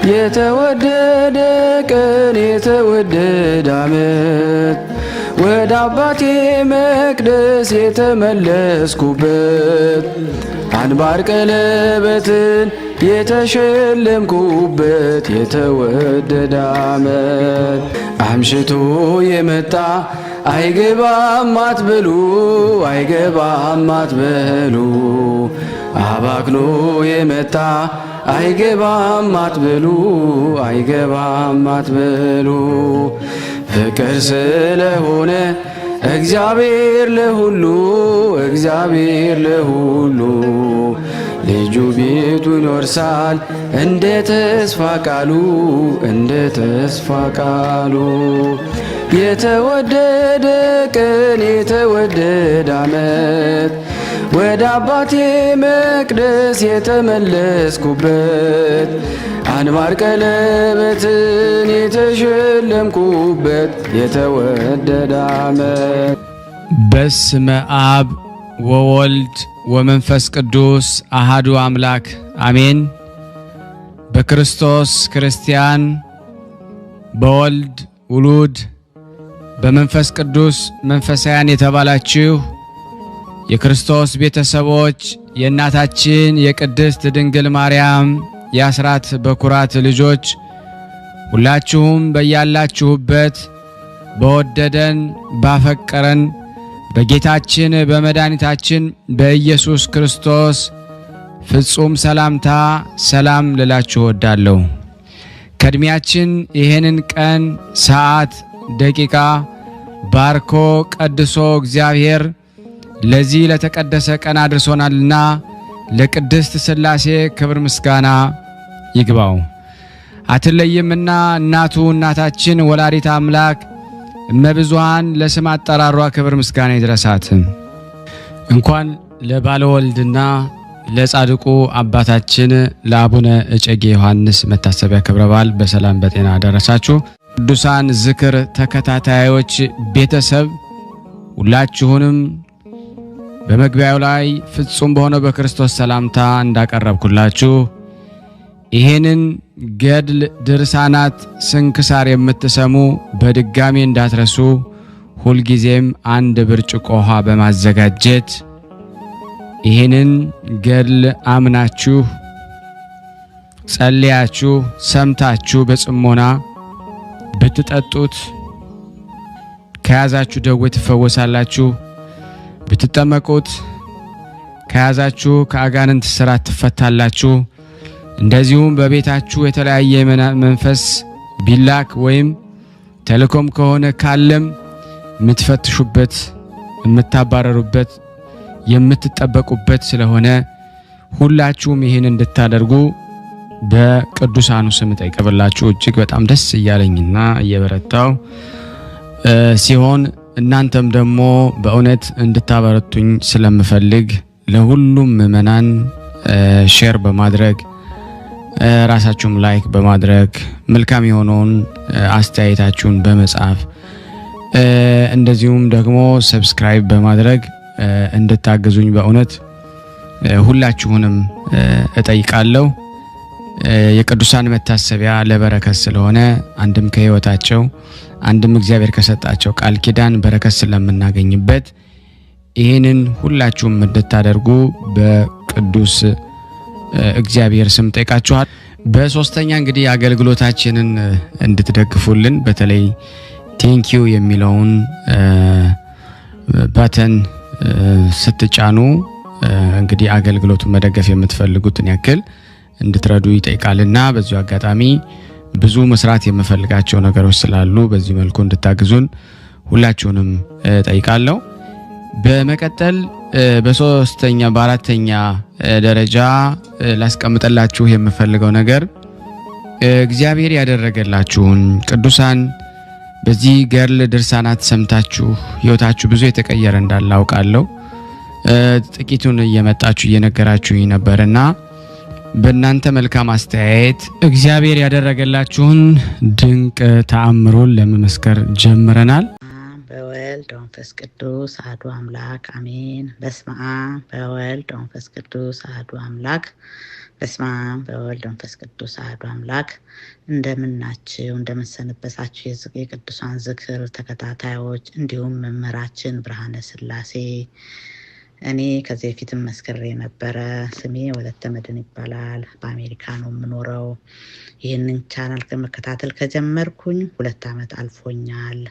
የተወደደ ቀን የተወደደ ዓመት ወደ አባቴ መቅደስ የተመለስኩበት አንባር ቀለበትን የተሸለምኩበት የተወደደ ዓመት አምሽቶ የመጣ አይገባም አትበሉ አይገባም አትበሉ አባክኖ የመጣ አይገባም አትበሉ አይገባም አትበሉ ፍቅር ስለሆነ እግዚአብሔር ለሁሉ ልጁ ቤቱን ይወርሳል እንደ ተስፋ ቃሉ የተወደደ ቀን የተወደደ ዓመት ወደ አባቴ መቅደስ የተመለስኩበት አንባር ቀለበትን የተሸለምኩበት የተወደደ ዓመት። በስመ አብ ወወልድ ወመንፈስ ቅዱስ አሃዱ አምላክ አሜን። በክርስቶስ ክርስቲያን በወልድ ውሉድ በመንፈስ ቅዱስ መንፈሳውያን የተባላችሁ የክርስቶስ ቤተሰቦች የእናታችን የቅድስት ድንግል ማርያም የአስራት በኩራት ልጆች ሁላችሁም በያላችሁበት በወደደን ባፈቀረን በጌታችን በመድኃኒታችን በኢየሱስ ክርስቶስ ፍጹም ሰላምታ ሰላም ልላችሁ እወዳለሁ። ከእድሜያችን ይህንን ቀን ሰዓት ደቂቃ ባርኮ ቀድሶ እግዚአብሔር ለዚህ ለተቀደሰ ቀን አድርሶናልና ለቅድስት ሥላሴ ክብር ምስጋና ይግባው። አትለይምና እናቱ እናታችን ወላዲተ አምላክ እመብዙኃን ለስም አጠራሯ ክብር ምስጋና ይድረሳት። እንኳን ለባለወልድና ለጻድቁ አባታችን ለአቡነ እጨጌ ዮሐንስ መታሰቢያ ክብረ በዓል በሰላም በጤና አደረሳችሁ። ቅዱሳን ዝክር ተከታታዮች ቤተሰብ ሁላችሁንም በመግቢያው ላይ ፍጹም በሆነው በክርስቶስ ሰላምታ እንዳቀረብኩላችሁ ይሄንን ገድል ድርሳናት ስንክሳር የምትሰሙ በድጋሚ እንዳትረሱ ሁልጊዜም አንድ ብርጭቆ ውሃ በማዘጋጀት ይሄንን ገድል አምናችሁ ጸልያችሁ ሰምታችሁ በጽሞና ብትጠጡት ከያዛችሁ ደዌ ትፈወሳላችሁ። ብትጠመቁት ከያዛችሁ ከአጋንንት ስራት ትፈታላችሁ። እንደዚሁም በቤታችሁ የተለያየ መንፈስ ቢላክ ወይም ተልኮም ከሆነ ካለም የምትፈትሹበት የምታባረሩበት የምትጠበቁበት ስለሆነ ሁላችሁም ይህን እንድታደርጉ በቅዱሳኑ ስም ጠይቀብላችሁ እጅግ በጣም ደስ እያለኝና እየበረታው ሲሆን እናንተም ደግሞ በእውነት እንድታበረቱኝ ስለምፈልግ ለሁሉም ምእመናን ሼር በማድረግ ራሳችሁም ላይክ በማድረግ መልካም የሆነውን አስተያየታችሁን በመጻፍ እንደዚሁም ደግሞ ሰብስክራይብ በማድረግ እንድታገዙኝ በእውነት ሁላችሁንም እጠይቃለሁ። የቅዱሳን መታሰቢያ ለበረከት ስለሆነ አንድም ከህይወታቸው አንድም እግዚአብሔር ከሰጣቸው ቃል ኪዳን በረከት ስለምናገኝበት ይሄንን ሁላችሁም እንድታደርጉ በቅዱስ እግዚአብሔር ስም ጠይቃችኋል። በሶስተኛ እንግዲህ አገልግሎታችንን እንድትደግፉልን በተለይ ቴንኪዩ የሚለውን ባተን ስትጫኑ እንግዲህ አገልግሎቱን መደገፍ የምትፈልጉትን ያክል እንድትረዱ ይጠይቃልና በዚሁ አጋጣሚ ብዙ መስራት የምፈልጋቸው ነገሮች ስላሉ በዚህ መልኩ እንድታግዙን ሁላችሁንም ጠይቃለሁ። በመቀጠል በሶስተኛ በአራተኛ ደረጃ ላስቀምጥላችሁ የምፈልገው ነገር እግዚአብሔር ያደረገላችሁን ቅዱሳን በዚህ ገድል ድርሳናት ሰምታችሁ ህይወታችሁ ብዙ የተቀየረ እንዳለ አውቃለሁ። ጥቂቱን እየመጣችሁ እየነገራችሁኝ ነበርና በእናንተ መልካም አስተያየት እግዚአብሔር ያደረገላችሁን ድንቅ ተአምሮን ለመመስከር ጀምረናል። በወልድ ወመንፈስ ቅዱስ አሐዱ አምላክ አሜን። በስመ አብ በወልድ ወመንፈስ ቅዱስ አሐዱ አምላክ በስመ አብ ወወልድ ወመንፈስ ቅዱስ አሐዱ አምላክ። እንደምናችሁ እንደምንሰነበታችሁ የቅዱሳን ዝክር ተከታታዮች እንዲሁም መምህራችን ብርሃነ ስላሴ። እኔ ከዚህ በፊትም መስክሬ ነበረ። ስሜ ወለተ መድን ይባላል። በአሜሪካ ነው የምኖረው። ይህንን ቻናል ከመከታተል ከጀመርኩኝ 2 ዓመት አልፎኛል።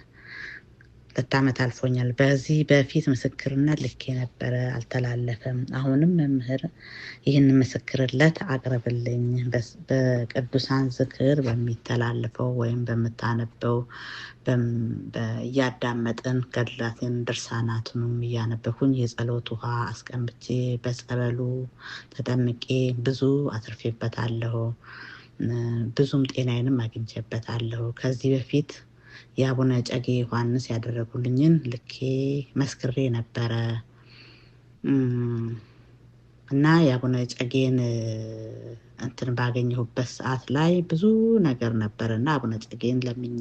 በዚህ በፊት ምስክርነት ልኬ ነበረ፣ አልተላለፈም። አሁንም መምህር ይህን ምስክርነት አቅርብልኝ፣ በቅዱሳን ዝክር በሚተላለፈው ወይም በምታነበው እያዳመጥን ገድላትን ድርሳናቱንም እያነበኩኝ የጸሎት ውሃ አስቀምጬ በጸበሉ ተጠምቄ ብዙ አትርፌበታለሁ። ብዙም ጤናዬንም አግኝቼበታለሁ። ከዚህ በፊት የአቡነ እጨጌ ዮሐንስ ያደረጉልኝን ልኬ መስክሬ ነበረ እና የአቡነ እጨጌን እንትን ባገኘሁበት ሰዓት ላይ ብዙ ነገር ነበርና አቡነ እጨጌን ለምኜ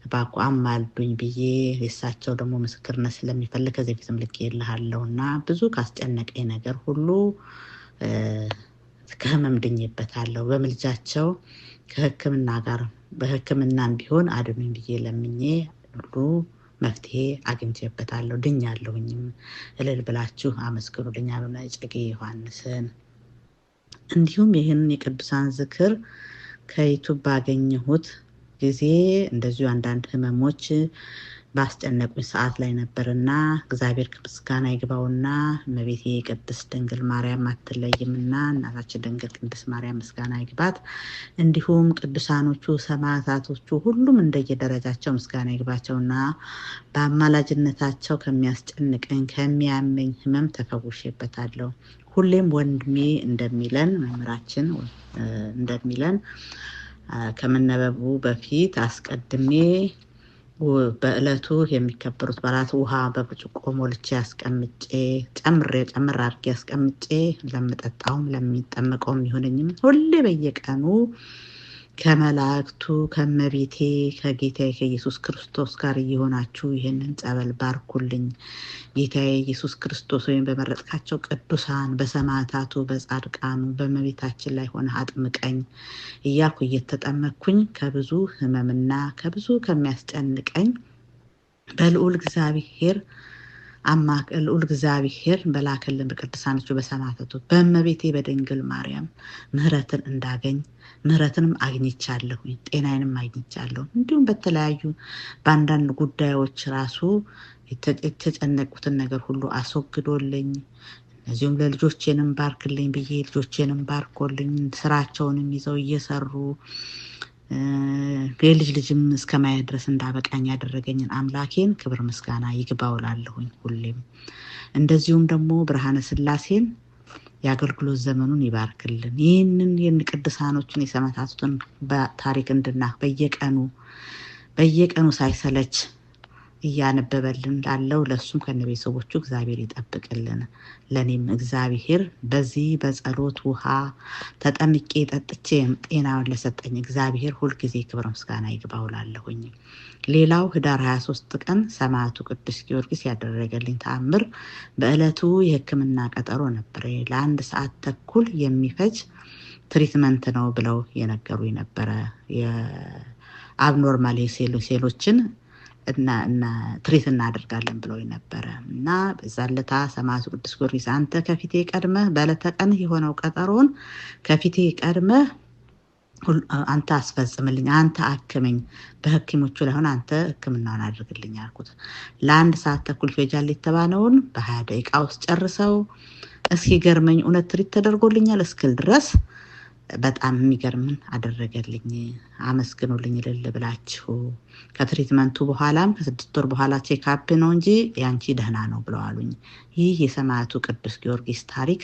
እባክዎ አማልዱኝ ብዬ የእሳቸው ደግሞ ምስክርነት ስለሚፈልግ ከዚህ በፊትም ልኬልሃለሁና ብዙ ካስጨነቀኝ ነገር ሁሉ ከህመም ድኜበታለሁ። በምልጃቸው ከሕክምና ጋር በሕክምናም ቢሆን አድኑኝ ብዬ ለምኜ ሁሉ መፍትሄ አግኝቼበታለሁ፣ ድኛለሁኝም። እልል ብላችሁ አመስግኑልኝ አቡነ እጨጌ ዮሐንስን። እንዲሁም ይህንን የቅዱሳን ዝክር ከዩቱብ ባገኘሁት ጊዜ እንደዚሁ አንዳንድ ህመሞች ባስጨነቁኝ ሰዓት ላይ ነበርና እግዚአብሔር ምስጋና ይግባውና እመቤቴ ቅድስት ድንግል ማርያም አትለይምና እናታችን ድንግል ቅድስት ማርያም ምስጋና ይግባት። እንዲሁም ቅዱሳኖቹ ሰማዕታቶቹ ሁሉም እንደየደረጃቸው ምስጋና ይግባቸውና በአማላጅነታቸው ከሚያስጨንቀኝ ከሚያመኝ ህመም ተፈውሼበታለሁ። ሁሌም ወንድሜ እንደሚለን መምህራችን እንደሚለን ከመነበቡ በፊት አስቀድሜ በእለቱ የሚከበሩት በዓላት ውሃ በብርጭቆ ሞልቼ አስቀምጬ ጨምር አድርጌ አስቀምጬ ለምጠጣውም ለሚጠመቀውም ይሆነኝም ሁሌ በየቀኑ ከመላእክቱ ከመቤቴ ከጌታዬ ከኢየሱስ ክርስቶስ ጋር እየሆናችሁ ይህንን ጸበል ባርኩልኝ። ጌታዬ ኢየሱስ ክርስቶስ ወይም በመረጥካቸው ቅዱሳን በሰማዕታቱ በጻድቃኑ በመቤታችን ላይ ሆነ አጥምቀኝ እያልኩ እየተጠመኩኝ ከብዙ ህመምና ከብዙ ከሚያስጨንቀኝ በልዑል እግዚአብሔር በላከልን በቅዱሳኖቹ በሰማዕታቱ በእመቤቴ በድንግል ማርያም ምህረትን እንዳገኝ ምህረትንም አግኝቻለሁ፣ ጤናዬንም አግኝቻለሁ። እንዲሁም በተለያዩ በአንዳንድ ጉዳዮች ራሱ የተጨነቁትን ነገር ሁሉ አስወግዶልኝ እነዚሁም ለልጆቼንም ባርክልኝ ብዬ ልጆቼንም ባርኮልኝ ስራቸውንም ይዘው እየሰሩ የልጅ ልጅም እስከማየት ድረስ እንዳበቃኝ ያደረገኝን አምላኬን ክብር ምስጋና ይግባው እላለሁኝ ሁሌም። እንደዚሁም ደግሞ ብርሃነ ስላሴን የአገልግሎት ዘመኑን ይባርክልን። ይህንን ቅዱሳኖችን የሰማዕታቱን በታሪክ እንድናውቅ በየቀኑ ሳይሰለች እያነበበልን ላለው ለሱም ከነቤተሰቦቹ እግዚአብሔር ይጠብቅልን። ለኔም እግዚአብሔር በዚህ በጸሎት ውሃ ተጠምቄ ጠጥቼ ጤናውን ለሰጠኝ እግዚአብሔር ሁልጊዜ ክብር ምስጋና ይግባው እላለሁኝ። ሌላው ህዳር 23 ቀን ሰማዕቱ ቅዱስ ጊዮርጊስ ያደረገልኝ ተአምር በእለቱ የሕክምና ቀጠሮ ነበር። ለ1 ሰዓት ተኩል የሚፈጅ ትሪትመንት ነው ብለው የነገሩኝ ነበረ። የአብኖርማል ሴሎችን እና ትሪት እናደርጋለን ብለው ነበረ እና በዛለታ ሰማዕቱ ቅዱስ ጊዮርጊስ አንተ ከፊቴ ቀድመህ በዕለተ ቀን የሆነው ቀጠሮን ከፊቴ ቀድመህ አንተ አስፈጽምልኝ፣ አንተ አክመኝ፣ በሐኪሞቹ ላይ ሆነ አንተ ሕክምናውን አድርግልኝ አልኩት። ለ1 ሰዓት ተኩል ይፈጃል የተባለውን በ20 ደቂቃ ውስጥ ጨርሰው እስኪ ገርመኝ እውነት ትሪት ተደርጎልኛል እስክል ድረስ በጣም የሚገርምን አደረገልኝ። አመስግኑልኝ እልል ብላችሁ። ከትሪትመንቱ በኋላም ከ6 ወር በኋላ ቼክአፕ ነው እንጂ ያንቺ ደህና ነው ብለዋሉኝ። ይህ የሰማዕቱ ቅዱስ ጊዮርጊስ ታሪክ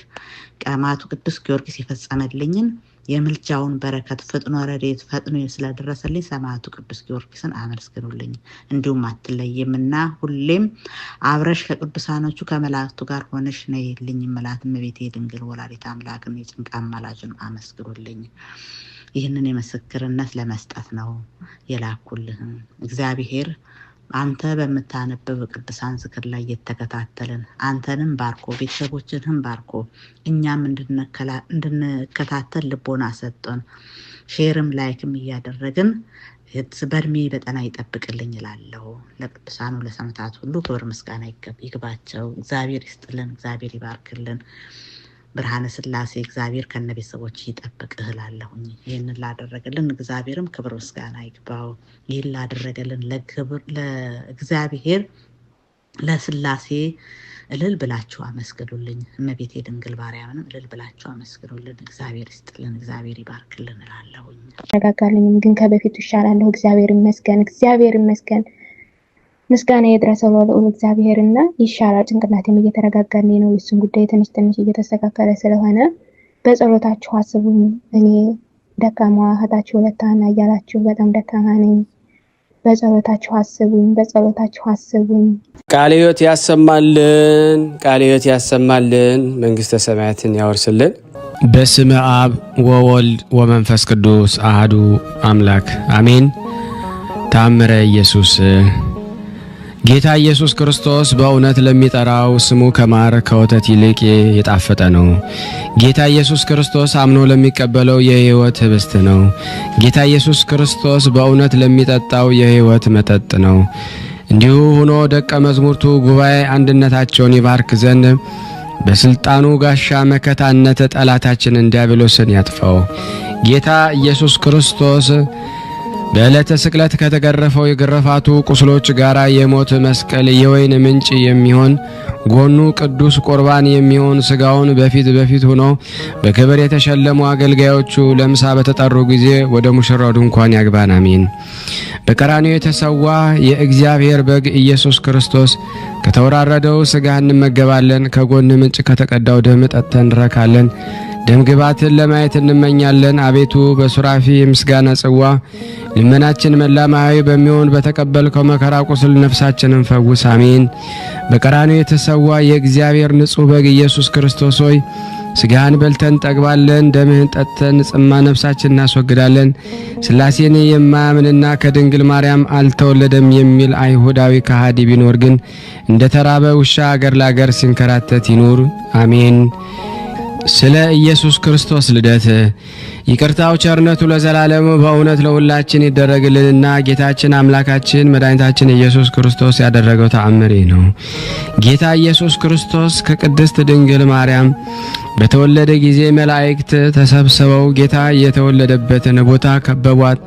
ቀማቱ ቅዱስ ጊዮርጊስ የፈጸመልኝን የምልጃውን በረከት ፈጥኖ ረድኤት ፈጥኖ ስለደረሰልኝ ሰማዕቱ ቅዱስ ጊዮርጊስን አመስግኑልኝ። እንዲሁም አትለይምና ሁሌም አብረሽ ከቅዱሳኖቹ ከመላእክቱ ጋር ሆነሽ ነይልኝ እመላት እመቤቴ ድንግል ወላዲተ አምላክን የጭንቅ አማላጅን አመስግኑልኝ። ይህንን የምስክርነት ለመስጠት ነው የላኩልህ። እግዚአብሔር አንተ በምታነበው ቅዱሳን ዝክር ላይ የተከታተልን አንተንም ባርኮ ቤተሰቦችንም ባርኮ እኛም እንድንከታተል ልቦና ሰጠን። ሼርም ላይክም እያደረግን በእድሜ በጤና ይጠብቅልኝ እላለሁ። ለቅዱሳኑ ለሰማዕታት ሁሉ ክብር ምስጋና ይግባቸው። እግዚአብሔር ይስጥልን፣ እግዚአብሔር ይባርክልን። ብርሃነ ስላሴ እግዚአብሔር ከነቤተሰቦች ይጠብቅህ እላለሁኝ። ይህንን ላደረገልን እግዚአብሔርም ክብር ምስጋና ይግባው። ይህን ላደረገልን ለእግዚአብሔር ለስላሴ እልል ብላችሁ አመስግኑልኝ። እመቤቴ ድንግል ማርያምንም እልል ብላችሁ አመስግኑልን። እግዚአብሔር ይስጥልን፣ እግዚአብሔር ይባርክልን እላለሁኝ። ተረጋጋልኝም ግን ከበፊቱ ይሻላለሁ። እግዚአብሔር ይመስገን፣ እግዚአብሔር ይመስገን። ምስጋና ይድረሰው ለልዑል እግዚአብሔርና ይሻላል። ጭንቅላቴም እየተረጋጋልኝ ነው። የሱን ጉዳይ ትንሽ እየተስተካከለ ስለሆነ በጸሎታችሁ አስቡኝ። እኔ ደካማ እህታችሁ ለታና እያላችሁ በጣም ደካማ ነኝ። በጸሎታችሁ አስቡኝ፣ በጸሎታችሁ አስቡኝ። ቃለ ሕይወት ያሰማልን፣ ቃለ ሕይወት ያሰማልን፣ መንግስተ ሰማያትን ያወርስልን። በስመ አብ ወወልድ ወመንፈስ ቅዱስ አሐዱ አምላክ አሜን። ተአምረ ኢየሱስ። ጌታ ኢየሱስ ክርስቶስ በእውነት ለሚጠራው ስሙ ከማር ከወተት ይልቅ የጣፈጠ ነው። ጌታ ኢየሱስ ክርስቶስ አምኖ ለሚቀበለው የሕይወት ህብስት ነው። ጌታ ኢየሱስ ክርስቶስ በእውነት ለሚጠጣው የሕይወት መጠጥ ነው። እንዲሁ ሆኖ ደቀ መዛሙርቱ ጉባኤ አንድነታቸውን ይባርክ ዘንድ በስልጣኑ ጋሻ መከታነት ጠላታችንን ዲያብሎስን ያጥፋው። ጌታ ኢየሱስ ክርስቶስ በዕለተ ስቅለት ከተገረፈው የግርፋቱ ቁስሎች ጋራ የሞት መስቀል የወይን ምንጭ የሚሆን ጎኑ ቅዱስ ቁርባን የሚሆን ስጋውን በፊት ሆኖ በክብር የተሸለሙ አገልጋዮቹ ለምሳ በተጠሩ ጊዜ ወደ ሙሽራው ድንኳን ያግባን። አሜን። በቀራንዮ የተሰዋ የእግዚአብሔር በግ ኢየሱስ ክርስቶስ ከተወራረደው ስጋ እንመገባለን። ከጎን ምንጭ ከተቀዳው ደም ጠጥተን እንረካለን። ደም ግባትን ለማየት እንመኛለን። አቤቱ በሱራፊ የምስጋና ጽዋ ልመናችን መላማዊ በሚሆን በተቀበልከው መከራ ቁስል ነፍሳችንን ፈውስ። አሜን። በቀራንዮ የተሰዋ የእግዚአብሔር ንጹሕ በግ ኢየሱስ ክርስቶስ ሆይ ስጋህን በልተን ጠግባለን፣ ደምህን ጠጥተን ጽማ ነፍሳችን እናስወግዳለን። ስላሴን የማያምንና ከድንግል ማርያም አልተወለደም የሚል አይሁዳዊ ከሃዲ ቢኖር ግን እንደ ተራበ ውሻ አገር ለአገር ሲንከራተት ይኑር። አሜን። ስለ ኢየሱስ ክርስቶስ ልደት ይቅርታው ቸርነቱ ለዘላለሙ በእውነት ለሁላችን ይደረግልንና ጌታችን አምላካችን መድኃኒታችን ኢየሱስ ክርስቶስ ያደረገው ተአምር ነው። ጌታ ኢየሱስ ክርስቶስ ከቅድስት ድንግል ማርያም በተወለደ ጊዜ መላእክት ተሰብስበው ጌታ የተወለደበትን ቦታ ከበቧት።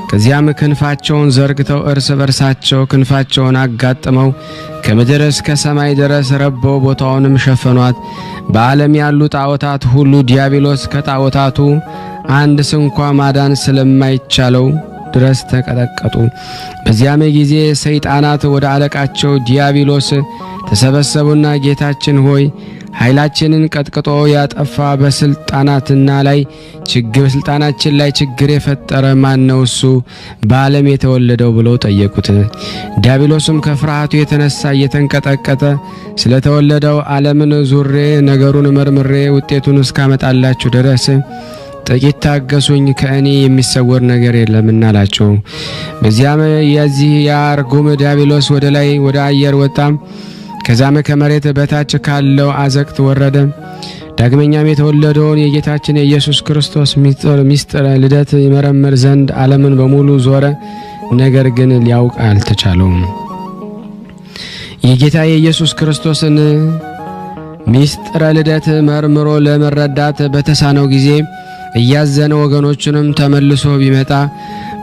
ከዚያም ክንፋቸውን ዘርግተው እርስ በርሳቸው ክንፋቸውን አጋጥመው ከምድር እስከ ሰማይ ድረስ ረበው ቦታውንም ሸፈኗት። በዓለም ያሉ ጣዖታት ሁሉ ዲያብሎስ ከጣዖታቱ አንድ ስንኳ ማዳን ስለማይቻለው ድረስ ተቀጠቀጡ። በዚያም ጊዜ ሰይጣናት ወደ አለቃቸው ዲያብሎስ ተሰበሰቡና ጌታችን ሆይ ኃይላችንን ቀጥቅጦ ያጠፋ በስልጣናችን ላይ ችግር የፈጠረ ማን ነው? እሱ በዓለም የተወለደው ብለው ጠየቁት። ዲያብሎስም ከፍርሃቱ የተነሳ እየተንቀጠቀጠ ስለተወለደው ዓለምን ዙሬ ነገሩን መርምሬ ውጤቱን እስካመጣላችሁ ድረስ ጥቂት ታገሱኝ፣ ከእኔ የሚሰወር ነገር የለምና አላቸው። በዚያም የዚህ ያርጉም ዲያብሎስ ወደ ላይ ወደ አየር ወጣ። ከዛም ከመሬት በታች ካለው አዘቅት ወረደ። ዳግመኛም የተወለደውን የጌታችን የኢየሱስ ክርስቶስ ሚስጥር ልደት ይመረምር ዘንድ ዓለምን በሙሉ ዞረ። ነገር ግን ሊያውቅ አልተቻለውም። የጌታ የኢየሱስ ክርስቶስን ሚስጥር ልደት መርምሮ ለመረዳት በተሳነው ጊዜ እያዘነ ወገኖቹንም ተመልሶ ቢመጣ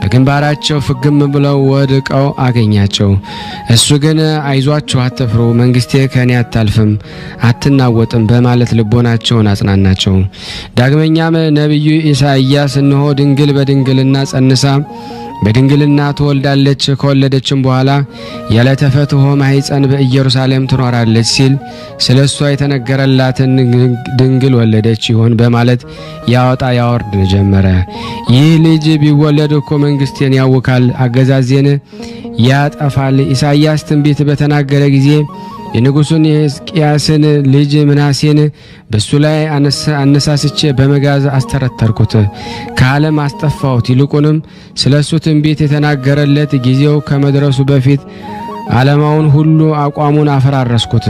በግንባራቸው ፍግም ብለው ወድቀው አገኛቸው። እሱ ግን አይዟችሁ፣ አትፍሩ፣ መንግስቴ ከኔ አታልፍም አትናወጥም በማለት ልቦናቸውን አጽናናቸው። ዳግመኛም ነቢዩ ኢሳይያስ እነሆ ድንግል በድንግልና ጸንሳ በድንግልና ትወልዳለች፣ ከወለደችም በኋላ ያለ ተፈትሖ ማኅፀን በኢየሩሳሌም ትኖራለች ሲል ስለሷ የተነገረላትን ድንግል ወለደች ይሆን በማለት ያወጣ ያወርድ ጀመረ። ይህ ልጅ ቢወለድ እኮ መንግስቴን ያውካል፣ አገዛዜን ያጠፋል። ኢሳይያስ ትንቢት በተናገረ ጊዜ የንጉሱን የሕዝቅያስን ልጅ ምናሴን በሱ ላይ አነሳስቼ በመጋዝ አስተረተርኩት፣ ከዓለም አስጠፋሁት። ይልቁንም ስለሱ ትንቢት የተናገረለት ጊዜው ከመድረሱ በፊት ዓለማውን ሁሉ አቋሙን አፈራረስኩት።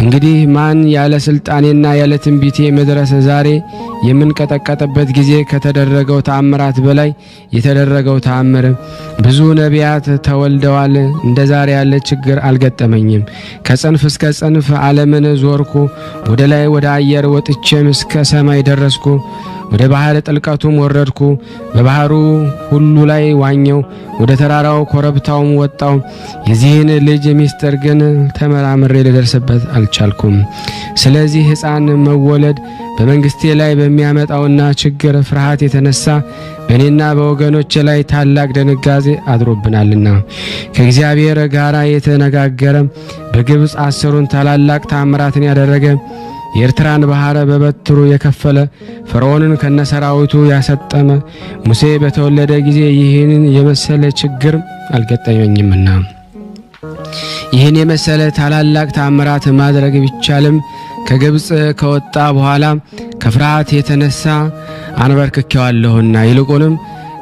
እንግዲህ ማን ያለ ስልጣኔና ያለ ትንቢቴ መድረስ ዛሬ የምንቀጠቀጥበት ጊዜ ከተደረገው ተአምራት በላይ የተደረገው ተአምር ብዙ ነቢያት ተወልደዋል። እንደ ዛሬ ያለ ችግር አልገጠመኝም። ከጽንፍ እስከ ጽንፍ ዓለምን ዞርኩ። ወደ ላይ ወደ አየር ወጥቼም እስከ ሰማይ ደረስኩ። ወደ ባህር ጥልቀቱም ወረድኩ። በባህሩ ሁሉ ላይ ዋኘው። ወደ ተራራው ኮረብታውም ወጣው። የዚህን ልጅ ሚስጥር ግን ተመራምሬ ልደርስበት አልቻልኩም። ስለዚህ ሕፃን መወለድ በመንግስቴ ላይ በሚያመጣውና ችግር ፍርሃት የተነሳ በእኔና በወገኖች ላይ ታላቅ ድንጋጤ አድሮብናልና ከእግዚአብሔር ጋር የተነጋገረ በግብፅ 10 ታላላቅ ተአምራትን ያደረገ የኤርትራን ባህር በበትሩ የከፈለ ፈርዖንን ከነሰራዊቱ ያሰጠመ ሙሴ በተወለደ ጊዜ ይህንን የመሰለ ችግር አልገጠመኝምና ይህን የመሰለ ታላላቅ ተአምራት ማድረግ ቢቻልም ከግብፅ ከወጣ በኋላ ከፍርሃት የተነሳ አንበርክኬዋለሁና ይልቁንም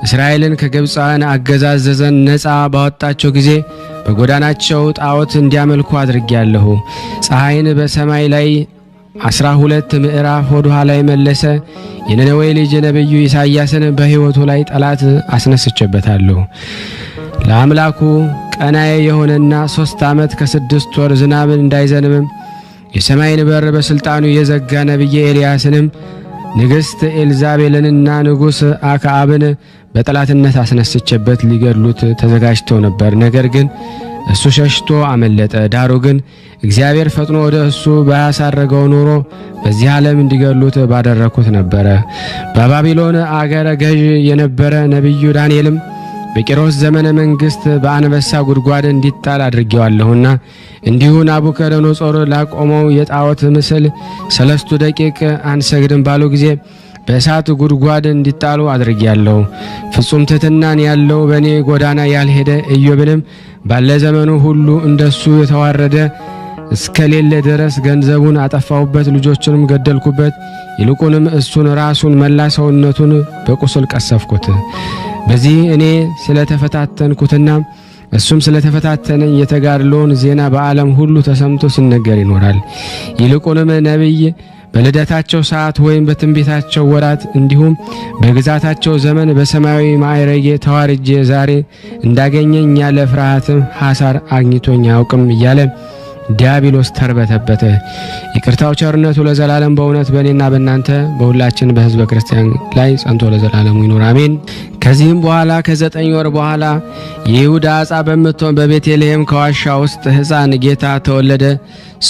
እስራኤልን ከግብፃውያን አገዛዝ ዘመን ነፃ ባወጣቸው ጊዜ በጎዳናቸው ጣዖት እንዲያመልኩ አድርጌያለሁ። ፀሐይን በሰማይ ላይ 12 ምዕራፍ ወደ ኋላ መለሰ። የነነዌ ልጅ ነብዩ ኢሳይያስን በሕይወቱ ላይ ጠላት አስነስቼበታለሁ። ለአምላኩ ቀናዬ የሆነና 3 ዓመት ከ6 ወር ዝናብ እንዳይዘንብም የሰማይን በር በስልጣኑ የዘጋ ነብይ ኤልያስንም ንግሥት ኤልዛቤልንና ንጉሥ አክዓብን በጠላትነት አስነስቼበት ሊገድሉት ተዘጋጅተው ነበር። ነገር ግን እሱ ሸሽቶ አመለጠ። ዳሩ ግን እግዚአብሔር ፈጥኖ ወደ እሱ ባያሳረገው ኖሮ በዚህ ዓለም እንዲገድሉት ባደረኩት ነበረ። በባቢሎን አገረ ገዥ የነበረ ነብዩ ዳንኤልም በቂሮስ ዘመነ መንግስት በአንበሳ ጉድጓድ እንዲጣል አድርጌዋለሁና እንዲሁ ናቡከደነጾር ላቆመው የጣዖት ምስል 3 ደቂቅ አንሰግድም ባሉ ጊዜ በእሳት ጉድጓድ እንዲጣሉ አድርጌያለሁ። ፍጹም ትሕትናን ያለው በእኔ ጎዳና ያልሄደ ኢዮብንም ባለ ዘመኑ ሁሉ እንደሱ የተዋረደ እስከሌለ ድረስ ገንዘቡን አጠፋሁበት፣ ልጆቹንም ገደልኩበት። ይልቁንም እሱን ራሱን መላ ሰውነቱን በቁስል ቀሰፍኩት። በዚህ እኔ ስለተፈታተንኩትና እሱም ስለተፈታተነኝ የተጋድሎውን ዜና በዓለም ሁሉ ተሰምቶ ሲነገር ይኖራል። ይልቁንም ነቢይ በልደታቸው ሰዓት ወይም በትንቢታቸው ወራት እንዲሁም በግዛታቸው ዘመን በሰማያዊ ማዕረጌ ተዋርጄ ዛሬ እንዳገኘኝ ያለ ፍርሃትም ሐሳር አግኝቶኝ አያውቅም እያለ ዲያብሎስ ተርበተበተ። ይቅርታው ቸርነቱ ለዘላለም በእውነት በእኔና በእናንተ በሁላችን በሕዝበ ክርስቲያን ላይ ጸንቶ ለዘላለሙ ይኑር አሜን። ከዚህም በኋላ ከ9 ወር በኋላ የይሁዳ ዕፃ በምትሆን በቤተልሔም ከዋሻ ውስጥ ሕፃን ጌታ ተወለደ።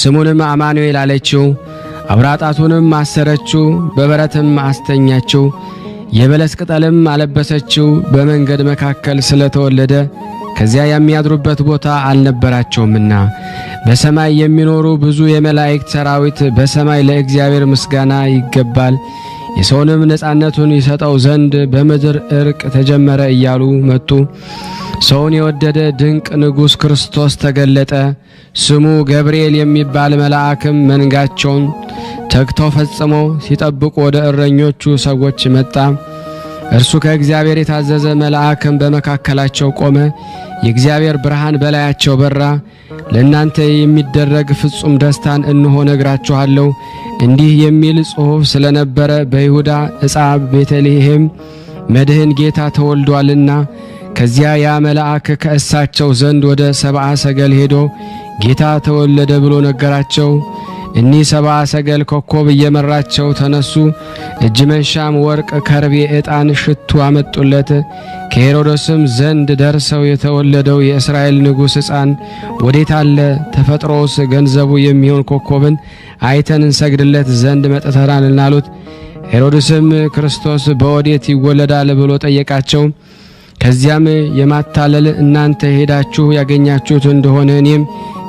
ስሙንም አማኑኤል አለችው። አብራጣቱንም አሰረችው፣ በበረትም አስተኛችው፣ የበለስ ቅጠልም አለበሰችው። በመንገድ መካከል ስለተወለደ ከዚያ የሚያድሩበት ቦታ አልነበራቸውምና በሰማይ የሚኖሩ ብዙ የመላእክት ሰራዊት በሰማይ ለእግዚአብሔር ምስጋና ይገባል፣ የሰውንም ነጻነቱን ይሰጠው ዘንድ በምድር እርቅ ተጀመረ እያሉ መጡ። ሰውን የወደደ ድንቅ ንጉሥ ክርስቶስ ተገለጠ። ስሙ ገብርኤል የሚባል መልአክም መንጋቸውን ተግተው ፈጽሞ ሲጠብቁ ወደ እረኞቹ ሰዎች መጣ። እርሱ ከእግዚአብሔር የታዘዘ መልአክም በመካከላቸው ቆመ። የእግዚአብሔር ብርሃን በላያቸው በራ። ለእናንተ የሚደረግ ፍጹም ደስታን እንሆ ነግራችኋለሁ። እንዲህ የሚል ጽሑፍ ስለነበረ በይሁዳ ዕፃ ቤተልሔም መድህን ጌታ ተወልዷልና። ከዚያ ያ መልአክ ከእሳቸው ዘንድ ወደ 70 ሰገል ሄዶ ጌታ ተወለደ ብሎ ነገራቸው። እኒህ 70 ሰገል ኮከብ እየመራቸው ተነሱ። እጅ መንሻም ወርቅ፣ ከርቤ፣ ዕጣን፣ ሽቱ አመጡለት። ከሄሮድስም ዘንድ ደርሰው የተወለደው የእስራኤል ንጉሥ ሕፃን ወዴት አለ? ተፈጥሮስ ገንዘቡ የሚሆን ኮከብን አይተን እንሰግድለት ዘንድ መጥተናልና አሉት። ሄሮድስም ክርስቶስ በወዴት ይወለዳል ብሎ ጠየቃቸው። ከዚያም የማታለል እናንተ ሄዳችሁ ያገኛችሁት እንደሆነ እኔም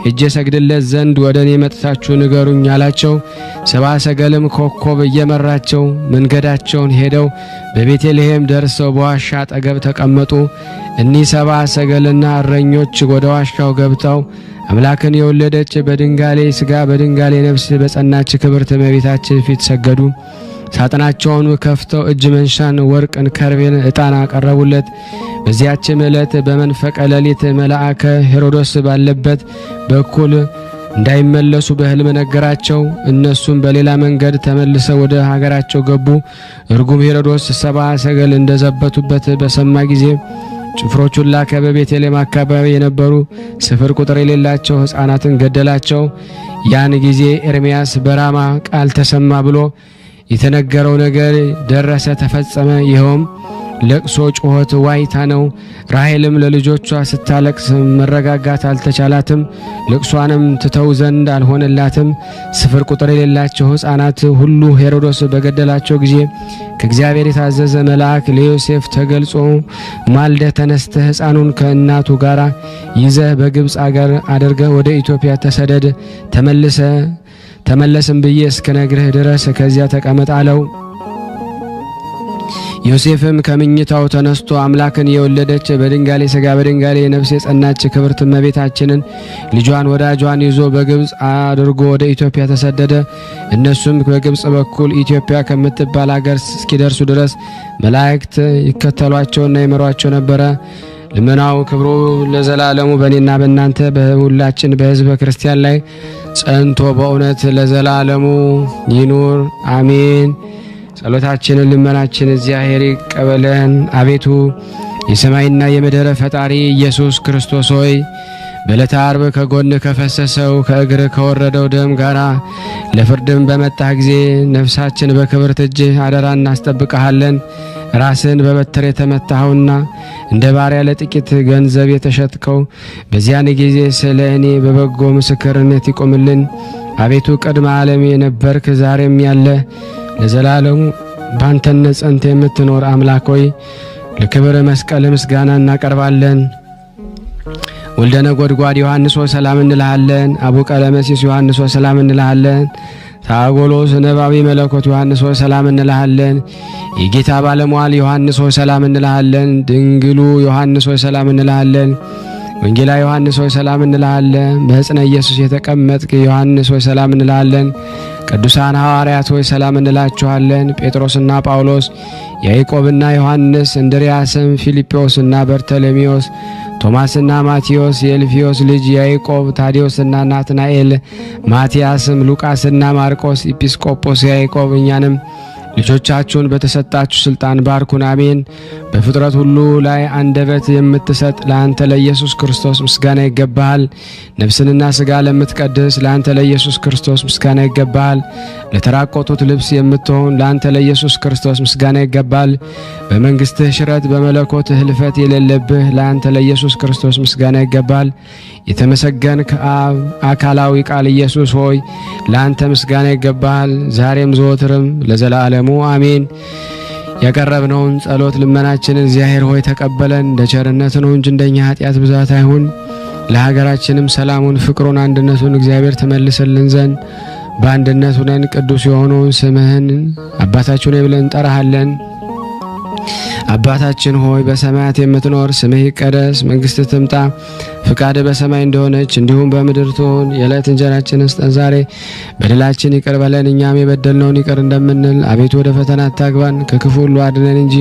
ሄጄ ሰግድለት ዘንድ ወደ እኔ መጥታችሁ ንገሩኝ አላቸው። 70 ሰገልም ኮከብ እየመራቸው መንገዳቸውን ሄደው በቤተልሔም ደርሰው በዋሻ አጠገብ ተቀመጡ። እኒህ 70 ሰገልና እረኞች ወደ ዋሻው ገብተው አምላክን የወለደች በድንጋሌ ሥጋ በድንጋሌ ነፍስ በጸናች ክብርት እመቤታችን ፊት ሰገዱ። ሳጥናቸውን ከፍተው እጅ መንሻን፣ ወርቅን፣ ከርቤን፣ ዕጣን አቀረቡለት። በዚያችም ዕለት በመንፈቀ ሌሊት መልአከ ሄሮዶስ ባለበት በኩል እንዳይመለሱ በሕልም ነገራቸው። እነሱም በሌላ መንገድ ተመልሰው ወደ ሀገራቸው ገቡ። እርጉም ሄሮዶስ 70 ሰገል እንደዘበቱበት በሰማ ጊዜ ጭፍሮቹን ላከ። በቤተልሔም አካባቢ የነበሩ ስፍር ቁጥር የሌላቸው ሕፃናትን ገደላቸው። ያን ጊዜ ኤርምያስ በራማ ቃል ተሰማ ብሎ የተነገረው ነገር ደረሰ፣ ተፈጸመ። ይኸውም ለቅሶ፣ ጩኸት፣ ዋይታ ነው። ራሔልም ለልጆቿ ስታለቅስ መረጋጋት አልተቻላትም። ልቅሷንም ትተው ዘንድ አልሆነላትም። ስፍር ቁጥር የሌላቸው ሕፃናት ሁሉ ሄሮዶስ በገደላቸው ጊዜ ከእግዚአብሔር የታዘዘ መልአክ ለዮሴፍ ተገልጾ ማልደህ ተነስተህ ሕፃኑን ከእናቱ ጋር ይዘህ በግብፅ አገር አድርገህ ወደ ኢትዮጵያ ተሰደድ፣ ተመለስም ብዬ እስክነግርህ ድረስ ከዚያ ተቀመጥ አለው። ዮሴፍም ከምኝታው ተነስቶ አምላክን የወለደች በድንጋሌ ሥጋ በድንጋሌ ነፍስ የጸናች ክብርት እመቤታችንን ልጇን ወዳጇን ይዞ በግብፅ አድርጎ ወደ ኢትዮጵያ ተሰደደ። እነሱም በግብፅ በኩል ኢትዮጵያ ከምትባል አገር እስኪደርሱ ድረስ መላእክት ይከተሏቸውና ይመሯቸው ነበረ። ልመናው ክብሩ ለዘላለሙ በእኔና በእናንተ በሁላችን በሕዝበ ክርስቲያን ላይ ጸንቶ በእውነት ለዘላለሙ ይኑር አሜን። ጸሎታችንን ልመናችን እግዚአብሔር ይቀበለን። አቤቱ የሰማይና የምድር ፈጣሪ ኢየሱስ ክርስቶስ ሆይ በዕለተ ዓርብ ከጎን ከፈሰሰው ከእግር ከወረደው ደም ጋራ ለፍርድም በመጣህ ጊዜ ነፍሳችን በክብርት እጅህ አደራ እናስጠብቀሃለን። ራስን በበትር የተመታኸውና እንደ ባሪያ ለጥቂት ገንዘብ የተሸጥከው በዚያን ጊዜ ስለ እኔ በበጎ ምስክርነት ይቆምልን። አቤቱ ቅድመ ዓለም የነበርክ ዛሬም ያለ ለዘላለሙ ባንተነት ጸንተ የምትኖር አምላክ ሆይ ለክብር መስቀል ምስጋና እናቀርባለን። ወልደ ነጎድጓድ ዮሐንስ ሆይ ሰላም እንልሃለን። አቡ ቀለመሲስ ዮሐንስ ሆይ ሰላም እንልሃለን። ታጎሎስ ነባቢ መለኮት ዮሐንስ ሆይ ሰላም እንልሃለን። የጌታ ባለሟል ዮሐንስ ሆይ ሰላም እንልሃለን። ድንግሉ ዮሐንስ ሆይ ሰላም እንልሃለን። ወንጌላ ዮሐንስ ሆይ ሰላም እንልሃለን። በሕፅነ ኢየሱስ የተቀመጥክ ዮሐንስ ሆይ ሰላም እንልሃለን። ቅዱሳን ሐዋርያት ሆይ ሰላም እንላችኋለን። ጴጥሮስና ጳውሎስ፣ ያዕቆብና ዮሐንስ፣ እንድርያስም፣ ፊልጶስና በርተሎሜዎስ፣ ቶማስና ማቴዎስ፣ የእልፍዮስ ልጅ ያዕቆብ፣ ታዲዮስና ናትናኤል፣ ማቲያስም፣ ሉቃስና ማርቆስ፣ ኢጲስቆጶስ ያዕቆብ እኛንም ልጆቻችሁን በተሰጣችሁ ስልጣን ባርኩን አሜን። በፍጥረት ሁሉ ላይ አንደበት የምትሰጥ ለአንተ ለኢየሱስ ክርስቶስ ምስጋና ይገባሃል። ነፍስንና ሥጋ ለምትቀድስ ለአንተ ለኢየሱስ ክርስቶስ ምስጋና ይገባሃል። ለተራቆቱት ልብስ የምትሆን ለአንተ ለኢየሱስ ክርስቶስ ምስጋና ይገባል። በመንግሥትህ ሽረት በመለኮትህ ህልፈት የሌለብህ ለአንተ ለኢየሱስ ክርስቶስ ምስጋና ይገባል። የተመሰገንክ አብ አካላዊ ቃል ኢየሱስ ሆይ ለአንተ ምስጋና ይገባል፣ ዛሬም ዘወትርም ለዘላለሙ አሜን። ያቀረብነውን ጸሎት ልመናችንን እግዚአብሔር ሆይ ተቀበለን። እንደ ቸርነት ነው እንጂ እንደኛ ኃጢአት ብዛት አይሁን። ለሀገራችንም ሰላሙን፣ ፍቅሩን፣ አንድነቱን እግዚአብሔር ተመልሰልን ዘንድ በአንድነት ሆነን ቅዱስ የሆነውን ስምህን አባታችን ሆይ ብለን እንጠራሃለን። አባታችን ሆይ በሰማያት የምትኖር ስምህ ይቀደስ፣ መንግሥትህ ትምጣ፣ ፍቃድህ በሰማይ እንደሆነች እንዲሁም በምድር ትሁን። የዕለት እንጀራችንን ስጠን ዛሬ፣ በደላችን ይቅር በለን እኛም የበደልነውን ይቅር እንደምንል፣ አቤቱ ወደ ፈተና አታግባን ከክፉ ሁሉ አድነን እንጂ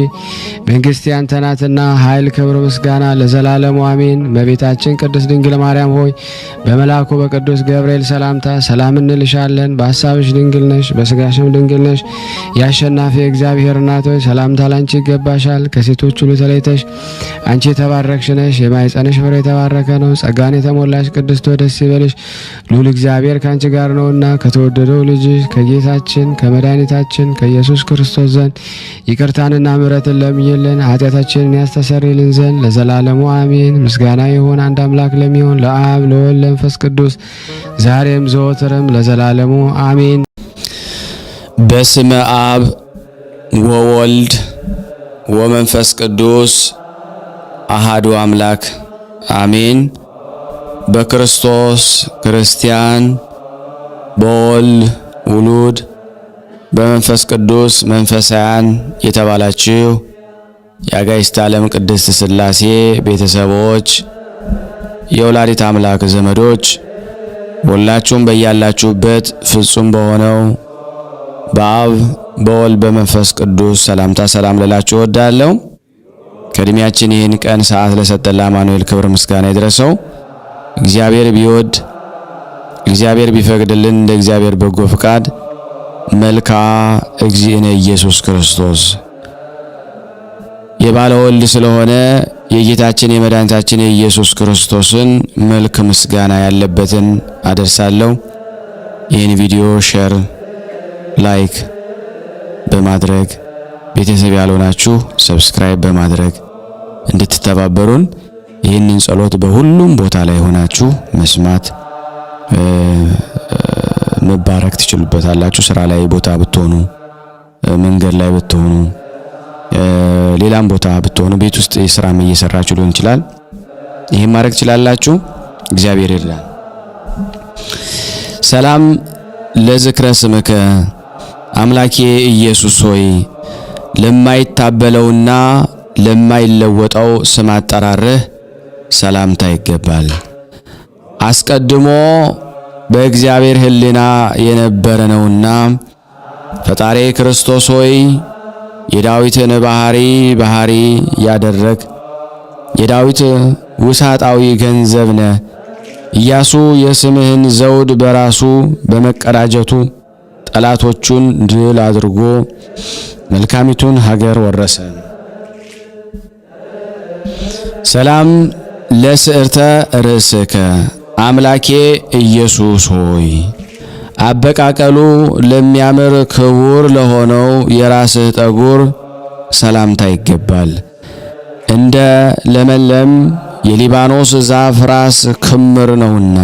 መንግሥት ያንተ ናትና ኃይል፣ ክብር፣ ምስጋና ለዘላለሙ አሜን። እመቤታችን ቅድስት ድንግል ማርያም ሆይ በመልአኩ በቅዱስ ገብርኤል ሰላምታ ሰላም እንልሻለን። በሐሳብሽ ድንግል ነሽ፣ በሥጋሽም ድንግል ነሽ። የአሸናፊ እግዚአብሔር እናት ሆይ ሰላምታ ላንቺ ይገባሻል። ከሴቶች ሁሉ ተለይተሽ አንቺ የተባረክሽ ነሽ፣ የማኅፀንሽ ፍሬ የተባረከ ነው። ጸጋን የተሞላሽ ቅድስት ሆይ ደስ ይበልሽ፣ ልዑል እግዚአብሔር ከአንቺ ጋር ነውና ከተወደደው ልጅሽ ከጌታችን ከመድኃኒታችን ከኢየሱስ ክርስቶስ ዘንድ ይቅርታንና ምሕረትን ለምኝልን ኃጢአታችንን ያስተሰርይልን ዘንድ ለዘላለሙ አሜን። ምስጋና ይሁን አንድ አምላክ ለሚሆን ለአብ ለወልድ ለመንፈስ ቅዱስ ዛሬም ዘወትርም ለዘላለሙ አሜን። በስመ አብ ወወልድ ወመንፈስ ቅዱስ አሃዱ አምላክ አሜን። በክርስቶስ ክርስቲያን፣ በወልድ ውሉድ፣ በመንፈስ ቅዱስ መንፈሳውያን የተባላችሁ የአጋዕዝተ ዓለም ቅድስት ሥላሴ ቤተሰቦች፣ የወላዲት አምላክ ዘመዶች ሁላችሁም በያላችሁበት ፍጹም በሆነው በአብ በወልድ በመንፈስ ቅዱስ ሰላምታ ሰላም ልላችሁ እወዳለሁ። ከእድሜያችን ይህን ቀን ሰዓት ለሰጠን ለአማኑኤል ክብር ምስጋና ይድረሰው። እግዚአብሔር ቢወድ እግዚአብሔር ቢፈቅድልን እንደ እግዚአብሔር በጎ ፍቃድ መልካ እግዚእነ ኢየሱስ ክርስቶስ የባለ ወልድ ስለሆነ የጌታችን የመድኃኒታችን የኢየሱስ ክርስቶስን መልክ ምስጋና ያለበትን አደርሳለሁ። ይህን ቪዲዮ ሼር፣ ላይክ በማድረግ ቤተሰብ ያልሆናችሁ ሰብስክራይብ በማድረግ እንድትተባበሩን፣ ይህንን ጸሎት በሁሉም ቦታ ላይ ሆናችሁ መስማት መባረክ ትችሉበታላችሁ። ስራ ላይ ቦታ ብትሆኑ፣ መንገድ ላይ ብትሆኑ፣ ሌላም ቦታ ብትሆኑ፣ ቤት ውስጥ ስራም እየሰራችሁ ሊሆን ይችላል። ይሄን ማድረግ ትችላላችሁ። እግዚአብሔር ይርዳን። ሰላም ለዝክረ ስምከ አምላኬ ኢየሱስ ሆይ ለማይታበለውና ለማይለወጠው ስም አጠራርህ ሰላምታ ይገባል። አስቀድሞ በእግዚአብሔር ሕሊና የነበረ ነውና ፈጣሪ ክርስቶስ ሆይ የዳዊትን ባህሪ ያደረግ የዳዊት ውሳጣዊ ገንዘብ ነህ። ኢያሱ የስምህን ዘውድ በራሱ በመቀዳጀቱ ጠላቶቹን ድል አድርጎ መልካሚቱን ሀገር ወረሰ። ሰላም ለስዕርተ ርእስከ አምላኬ ኢየሱስ ሆይ አበቃቀሉ ለሚያምር ክቡር ለሆነው የራስህ ጠጉር ሰላምታ ይገባል። እንደ ለመለም የሊባኖስ ዛፍ ራስ ክምር ነውና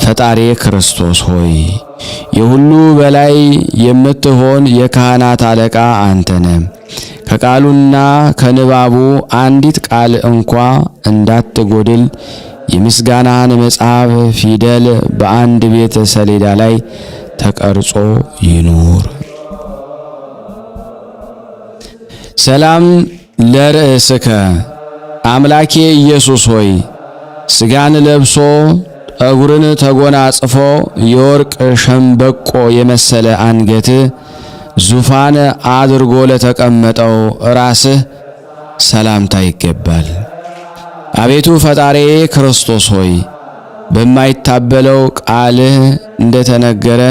ፈጣሪ ክርስቶስ ሆይ የሁሉ በላይ የምትሆን የካህናት አለቃ አንተነ ከቃሉና ከንባቡ አንዲት ቃል እንኳ እንዳትጎድል የምስጋናን መጽሐፍ ፊደል በአንድ ቤት ሰሌዳ ላይ ተቀርጾ ይኑር። ሰላም ለርእስከ አምላኬ ኢየሱስ ሆይ ስጋን ለብሶ ጠጉርን ተጎናጽፎ የወርቅ ሸምበቆ የመሰለ አንገት ዙፋን አድርጎ ለተቀመጠው ራስህ ሰላምታ ይገባል። አቤቱ ፈጣሪ ክርስቶስ ሆይ በማይታበለው ቃልህ እንደተነገረ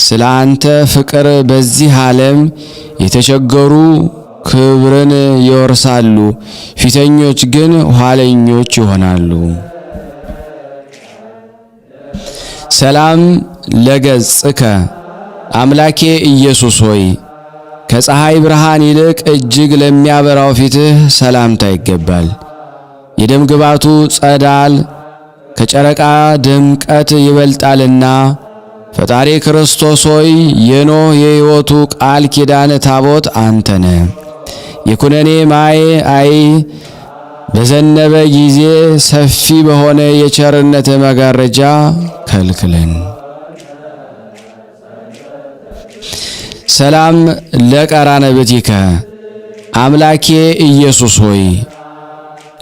ስለ አንተ ፍቅር በዚህ ዓለም የተቸገሩ ክብርን ይወርሳሉ፣ ፊተኞች ግን ኋለኞች ይሆናሉ። ሰላም ለገጽከ አምላኬ ኢየሱስ ሆይ ከፀሐይ ብርሃን ይልቅ እጅግ ለሚያበራው ፊትህ ሰላምታ ይገባል። የደም ግባቱ ጸዳል ከጨረቃ ድምቀት ይበልጣልና ፈጣሪ ክርስቶስ ሆይ የኖህ የሕይወቱ ቃል ኪዳን ታቦት አንተነ የኩነኔ ማይ በዘነበ ጊዜ ሰፊ በሆነ የቸርነት መጋረጃ ከልክለን። ሰላም ለቀራንብትከ አምላኬ ኢየሱስ ሆይ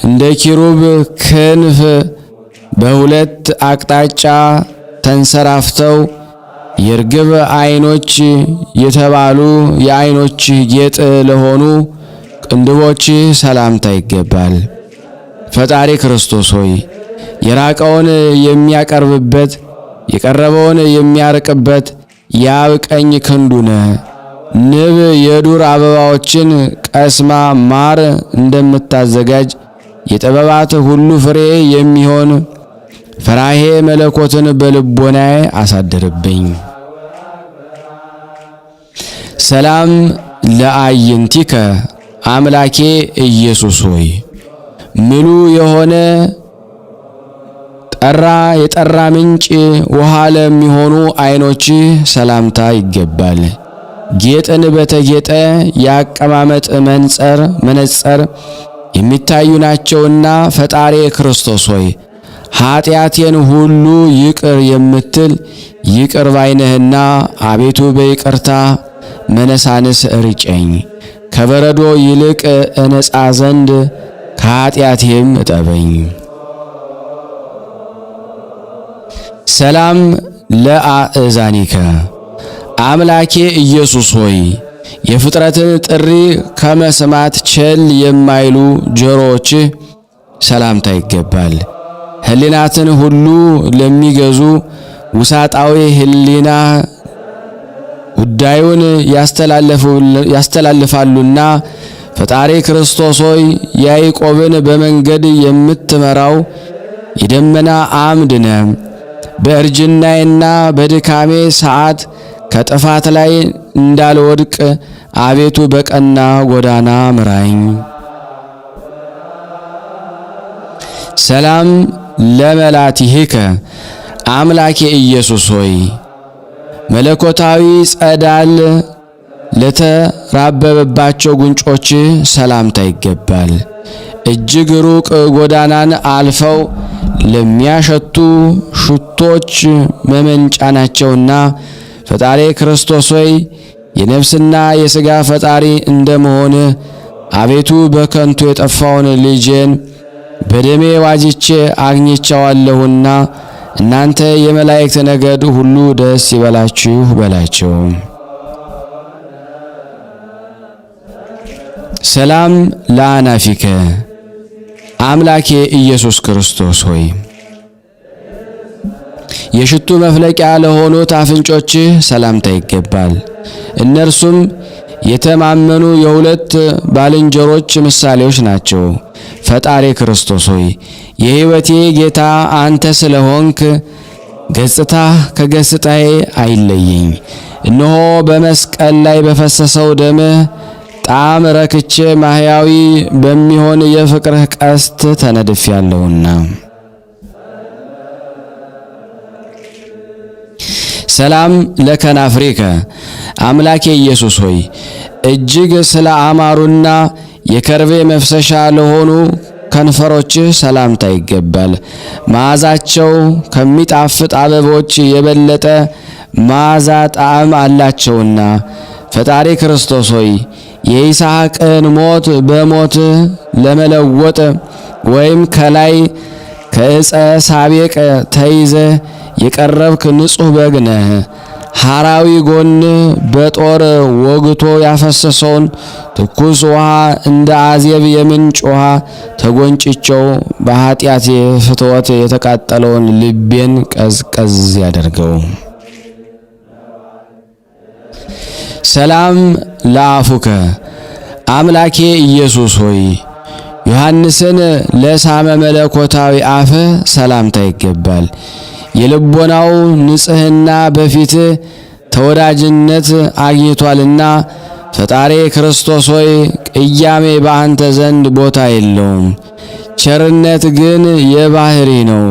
እንደ ኪሩብ ክንፍ በሁለት አቅጣጫ ተንሰራፍተው የርግብ ዓይኖች የተባሉ የዓይኖች ጌጥ ለሆኑ ቅንድቦች ሰላምታ ይገባል። ፈጣሪ ክርስቶስ ሆይ የራቀውን የሚያቀርብበት የቀረበውን የሚያርቅበት የአብ ቀኝ ክንዱ ነህ። ንብ የዱር አበባዎችን ቀስማ ማር እንደምታዘጋጅ የጥበባት ሁሉ ፍሬ የሚሆን ፈራሄ መለኮትን በልቦናዬ አሳድርብኝ። ሰላም ለአይንቲከ አምላኬ ኢየሱስ ሆይ ምሉ የሆነ የጠራ ምንጭ ውሃ ለሚሆኑ ዓይኖች ሰላምታ ይገባል። ጌጥን በተጌጠ የአቀማመጥ መነጽር የሚታዩ ናቸውና ፈጣሪ ክርስቶስ ሆይ ኃጢአቴን ሁሉ ይቅር የምትል ይቅር ባይነህና አቤቱ በይቅርታ መነሳንስ እርጨኝ። ከበረዶ ይልቅ እነጻ ዘንድ ከኃጢአቴም እጠበኝ። ሰላም ለአእዛኒከ አምላኬ ኢየሱስ ሆይ የፍጥረትን ጥሪ ከመስማት ቸል የማይሉ ጆሮዎች ሰላምታ ይገባል። ሕሊናትን ሁሉ ለሚገዙ ውሳጣዊ ሕሊና ጉዳዩን ያስተላልፋሉና ፈጣሪ ክርስቶስ ሆይ ያዕቆብን በመንገድ የምትመራው የደመና አምድ ነህ። በእርጅናዬና በድካሜ ሰዓት ከጥፋት ላይ እንዳልወድቅ አቤቱ በቀና ጎዳና ምራኝ። ሰላም ለመላቲሂከ አምላኬ ኢየሱስ ሆይ መለኮታዊ ጸዳል ለተራበበባቸው ጉንጮች ሰላምታ ይገባል። እጅግ ሩቅ ጎዳናን አልፈው ለሚያሸቱ ሽቶች መመንጫ ናቸውና ፈጣሪ ክርስቶስ ሆይ የነፍስና የሥጋ ፈጣሪ እንደመሆን አቤቱ በከንቱ የጠፋውን ልጄን በደሜ ዋጅቼ አግኝቻዋለሁና እናንተ የመላእክት ነገድ ሁሉ ደስ ይበላችሁ በላቸው። ሰላም ለአናፊከ አምላኬ ኢየሱስ ክርስቶስ ሆይ የሽቱ መፍለቂያ ለሆኑት አፍንጮችህ ሰላምታ ይገባል። እነርሱም የተማመኑ የሁለት ባልንጀሮች ምሳሌዎች ናቸው። ፈጣሪ ክርስቶስ ሆይ የሕይወቴ ጌታ አንተ ስለሆንክ ገጽታ ከገጽታዬ አይለየኝ። እነሆ በመስቀል ላይ በፈሰሰው ደምህ ጣም ረክቼ ማህያዊ በሚሆን የፍቅርህ ቀስት ተነድፌያለሁና። ሰላም ለከናፍሪከ አምላኬ ኢየሱስ ሆይ እጅግ ስለ አማሩና የከርቤ መፍሰሻ ለሆኑ ከንፈሮችህ ሰላምታ ይገባል። መዓዛቸው ከሚጣፍጥ አበቦች የበለጠ መዓዛ ጣዕም አላቸውና ፈጣሪ ክርስቶስ ሆይ የይስሐቅን ሞት በሞት ለመለወጥ ወይም ከላይ ከዕፀ ሳቤቅ ተይዘ የቀረብክ ንጹሕ በግ ነህ። ሐራዊ ጎን በጦር ወግቶ ያፈሰሰውን ትኩስ ውሃ እንደ አዜብ የምንጭ ውሃ ተጎንጭቸው በኃጢአት ፍትወት የተቃጠለውን ልቤን ቀዝቀዝ ያደርገው። ሰላም ለአፉከ አምላኬ ኢየሱስ ሆይ ዮሐንስን ለሳመ መለኮታዊ አፍ ሰላምታ ይገባል። የልቦናው ንጽሕና በፊት ተወዳጅነት አግኝቷልና ፈጣሪ ክርስቶስ ሆይ ቅያሜ በአንተ ዘንድ ቦታ የለውም፣ ቸርነት ግን የባህሪ ነው።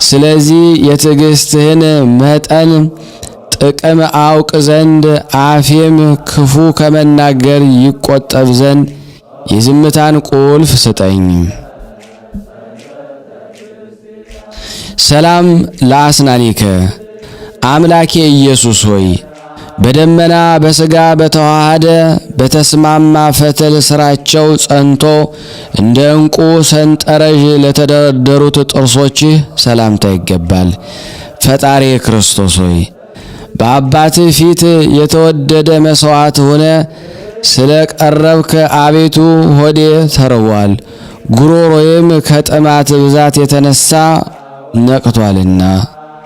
ስለዚህ የትዕግስትህን መጠን ጥቅም አውቅ ዘንድ አፌም ክፉ ከመናገር ይቆጠብ ዘንድ የዝምታን ቁልፍ ስጠኝ። ሰላም ለአስናኒከ አምላኬ ኢየሱስ ሆይ በደመና በሥጋ በተዋሃደ በተስማማ ፈትል ስራቸው ጸንቶ እንደ ዕንቁ ሰንጠረዥ ለተደረደሩት ጥርሶችህ ሰላምታ ይገባል። ፈጣሪ ክርስቶስ ሆይ በአባትህ ፊት የተወደደ መሥዋዕት ሆነ ስለ ቀረብከ አቤቱ ሆዴ ተርቧል፣ ጉሮሮዬም ከጥማት ብዛት የተነሳ ነቅቷልና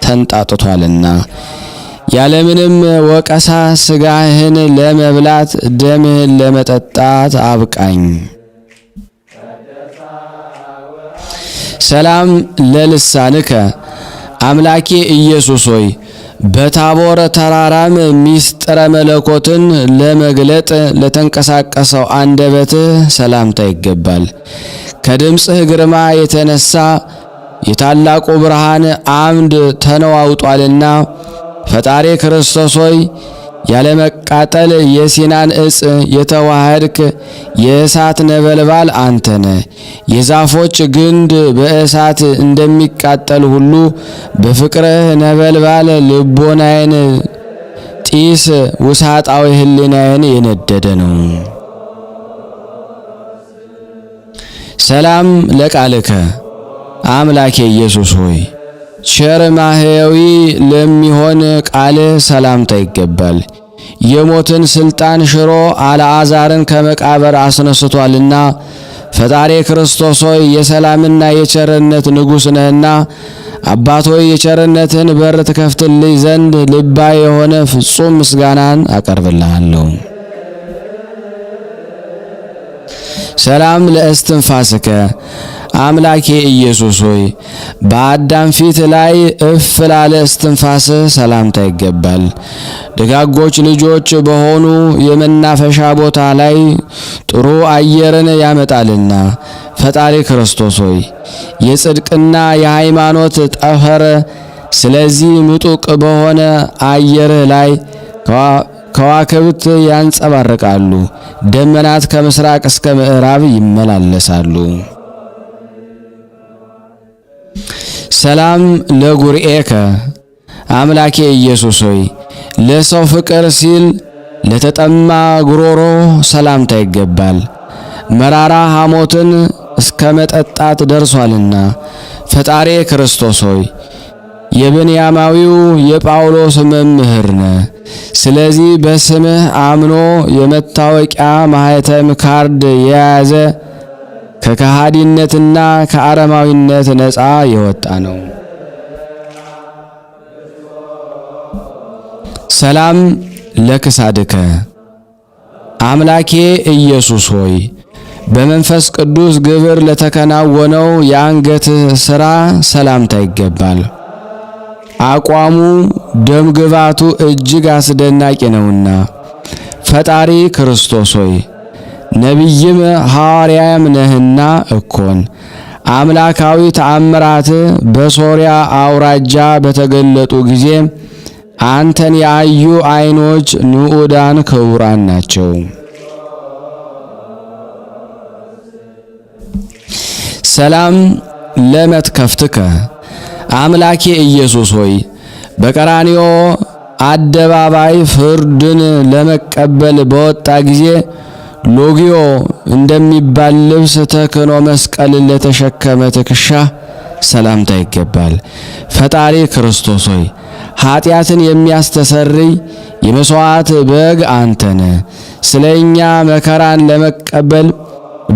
ተንጣጥቷልና። ያለምንም ወቀሳ ሥጋህን ለመብላት ደምህን ለመጠጣት አብቃኝ። ሰላም ለልሳንከ አምላኬ ኢየሱስ ሆይ በታቦር ተራራም ሚስጥረ መለኮትን ለመግለጥ ለተንቀሳቀሰው አንደበትህ ሰላምታ ይገባል። ከድምፅህ ግርማ የተነሳ የታላቁ ብርሃን አምድ ተነዋውጧልና ፈጣሪ ክርስቶስ ሆይ ያለመቃጠል የሲናን ዕፅ የተዋሃድክ የእሳት ነበልባል አንተነ። የዛፎች ግንድ በእሳት እንደሚቃጠል ሁሉ በፍቅርህ ነበልባል ልቦናዬን ጢስ ውሳጣዊ ሕሊናዬን የነደደ ነው። ሰላም ለቃልከ አምላኬ ኢየሱስ ሆይ ቸር ማህያዊ ለሚሆን ቃልህ ሰላምታ ይገባል። የሞትን ስልጣን ሽሮ አልዓዛርን ከመቃብር አስነስቷልና ፈጣሪ ክርስቶስ ሆይ የሰላምና የቸርነት ንጉሥ ነህና አባት ሆይ የቸርነትን በር ትከፍትልኝ ዘንድ ልባዊ የሆነ ፍጹም ምስጋናን አቀርብልሃለሁ። ሰላም ለእስትንፋስከ አምላኬ ኢየሱስ ሆይ በአዳም ፊት ላይ እፍ ላለ እስትንፋስ ሰላምታ ይገባል። ደጋጎች ልጆች በሆኑ የመናፈሻ ቦታ ላይ ጥሩ አየርን ያመጣልና ፈጣሪ ክርስቶስ ሆይ የጽድቅና የሃይማኖት ጠፈር ስለዚህ ምጡቅ በሆነ አየር ላይ ከዋክብት ያንጸባርቃሉ። ደመናት ከምስራቅ እስከ ምዕራብ ይመላለሳሉ። ሰላም ለጉርኤከ አምላኬ ኢየሱስ ሆይ ለሰው ፍቅር ሲል ለተጠማ ጉሮሮ ሰላምታ ይገባል። መራራ ሐሞትን እስከ መጠጣት ደርሷልና ፈጣሪ ክርስቶስ ሆይ የብንያማዊው የጳውሎስ መምህር ነህ። ስለዚህ በስምህ አምኖ የመታወቂያ ማህተም ካርድ የያዘ ከከሃዲነትና ከአረማዊነት ነፃ የወጣ ነው። ሰላም ለክሳድከ አምላኬ ኢየሱስ ሆይ በመንፈስ ቅዱስ ግብር ለተከናወነው የአንገት ሥራ ሰላምታ ይገባል። አቋሙ ደምግባቱ እጅግ አስደናቂ ነውና ፈጣሪ ክርስቶስ ሆይ ነቢይም ሐዋርያም ነህና እኮን አምላካዊ ተአምራት በሶርያ አውራጃ በተገለጡ ጊዜ አንተን ያዩ ዓይኖች ንዑዳን ክቡራን ናቸው። ሰላም ለመትከፍትከ አምላኬ ኢየሱስ ሆይ በቀራንዮ አደባባይ ፍርድን ለመቀበል በወጣ ጊዜ ሎጊዮ እንደሚባል ልብስ ተክኖ መስቀል ለተሸከመ ትከሻ ሰላምታ ይገባል። ፈጣሪ ክርስቶስ ሆይ ኃጢአትን የሚያስተሰርይ የመስዋዕት በግ አንተነ ስለኛ መከራን ለመቀበል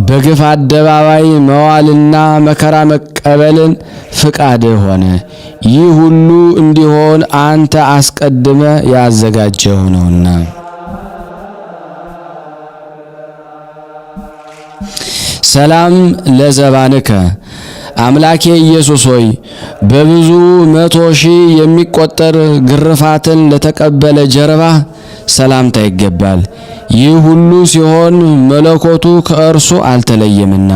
በግፍ አደባባይ መዋልና መከራ መቀበልን ፍቃድ ሆነ። ይህ ሁሉ እንዲሆን አንተ አስቀድመ ያዘጋጀው ነውና። ሰላም ለዘባንከ አምላኬ ኢየሱስ ሆይ በብዙ 100,000 የሚቆጠር ግርፋትን ለተቀበለ ጀርባ ሰላምታ ይገባል። ይህ ሁሉ ሲሆን መለኮቱ ከእርሱ አልተለየምና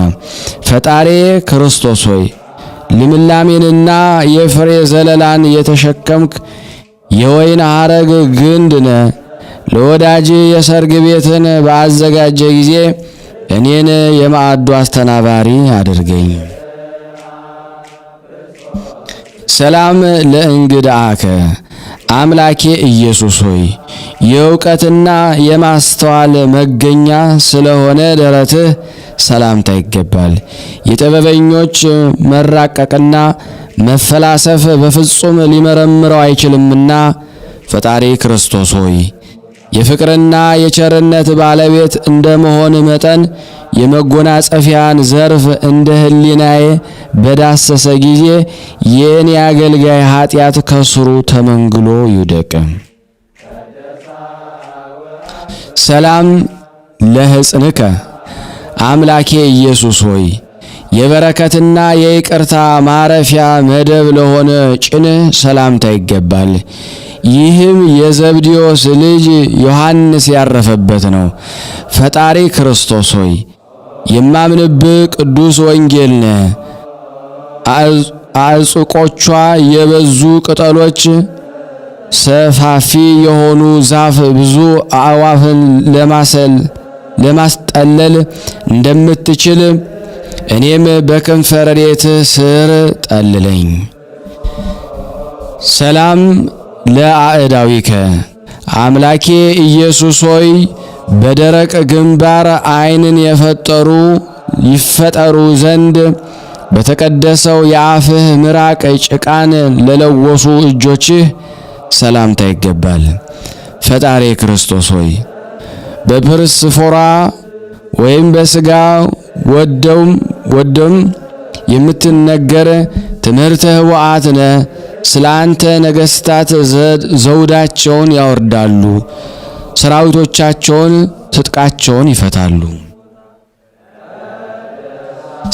ፈጣሪ ክርስቶስ ሆይ ልምላሜንና የፍሬ ዘለላን የተሸከምክ የወይን ሐረግ ግንድ ነህ። ለወዳጅ የሰርግ ቤትን ባዘጋጀ ጊዜ እኔን የማዕዱ አስተናባሪ አድርገኝ። ሰላም ለእንግዳከ አምላኬ ኢየሱስ ሆይ የእውቀትና የማስተዋል መገኛ ስለሆነ ደረትህ ሰላምታ ይገባል። የጥበበኞች መራቀቅና መፈላሰፍ በፍጹም ሊመረምረው አይችልምና ፈጣሪ ክርስቶስ ሆይ የፍቅርና የቸርነት ባለቤት እንደመሆን መጠን የመጎናጸፊያን ዘርፍ እንደ ሕሊናዬ በዳሰሰ ጊዜ የእኔ አገልጋይ ኃጢአት ከስሩ ተመንግሎ ይውደቅ። ሰላም ለሕፅንከ አምላኬ ኢየሱስ ሆይ የበረከትና የይቅርታ ማረፊያ መደብ ለሆነ ጭንህ ሰላምታ ይገባል። ይህም የዘብዴዎስ ልጅ ዮሐንስ ያረፈበት ነው። ፈጣሪ ክርስቶስ ሆይ የማምንብህ ቅዱስ ወንጌል ነህ። አዕጽቆቿ የበዙ ቅጠሎች፣ ሰፋፊ የሆኑ ዛፍ፣ ብዙ አዕዋፍን ለማስጠለል እንደምትችል እኔም በክንፈ ረድኤትህ ስር ጠልለኝ። ሰላም ለአእዳዊከ አምላኬ ኢየሱስ ሆይ በደረቅ ግንባር ዓይንን የፈጠሩ ይፈጠሩ ዘንድ በተቀደሰው የአፍህ ምራቅ ጭቃን ለለወሱ እጆችህ ሰላምታ ይገባል። ፈጣሪ ክርስቶስ ሆይ በጵርስፎራ ወይም በሥጋ ወደም የምትነገር ትምህርተ ኅቡዓትነ ስለ አንተ ነገሥታት ዘውዳቸውን ያወርዳሉ፣ ሰራዊቶቻቸውን ትጥቃቸውን ይፈታሉ።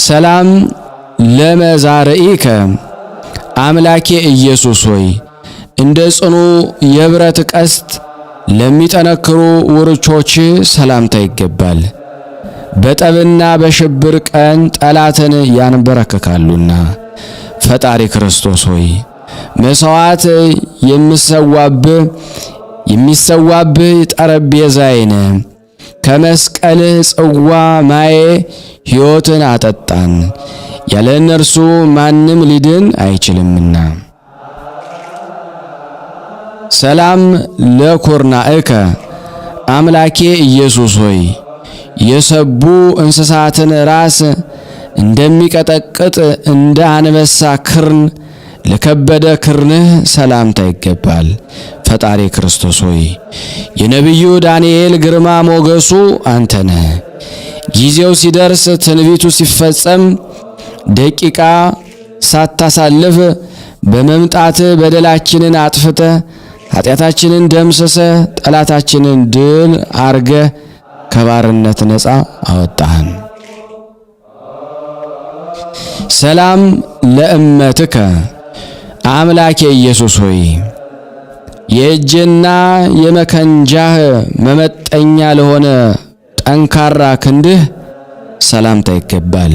ሰላም ለመዛርኢከ አምላኬ ኢየሱስ ሆይ እንደ ጽኑ የብረት ቀስት ለሚጠነክሩ ውርቾች ሰላምታ ይገባል። በጠብና በሽብር ቀን ጠላትን ያንበረክካሉና። ፈጣሪ ክርስቶስ ሆይ መሥዋዕት የሚሰዋብህ ጠረጴዛዬ ነህ። ከመስቀልህ ጽዋ ማዬ ሕይወትን አጠጣን፣ ያለ እነርሱ ማንም ሊድን አይችልምና። ሰላም ለኩርናእከ አምላኬ ኢየሱስ ሆይ የሰቡ እንስሳትን ራስ እንደሚቀጠቅጥ እንደ አንበሳ ክርን ለከበደ ክርንህ ሰላምታ ይገባል። ፈጣሪ ክርስቶስ ሆይ የነቢዩ ዳንኤል ግርማ ሞገሱ አንተ ነህ። ጊዜው ሲደርስ ትንቢቱ ሲፈጸም ደቂቃ ሳታሳልፍ በመምጣት በደላችንን አጥፍተ ኃጢአታችንን ደምስሰ ጠላታችንን ድል አርገ ከባርነት ነፃ አወጣህን። ሰላም ለእመትከ አምላኬ ኢየሱስ ሆይ የእጅና የመከንጃህ መመጠኛ ለሆነ ጠንካራ ክንድህ ሰላምታ ይገባል።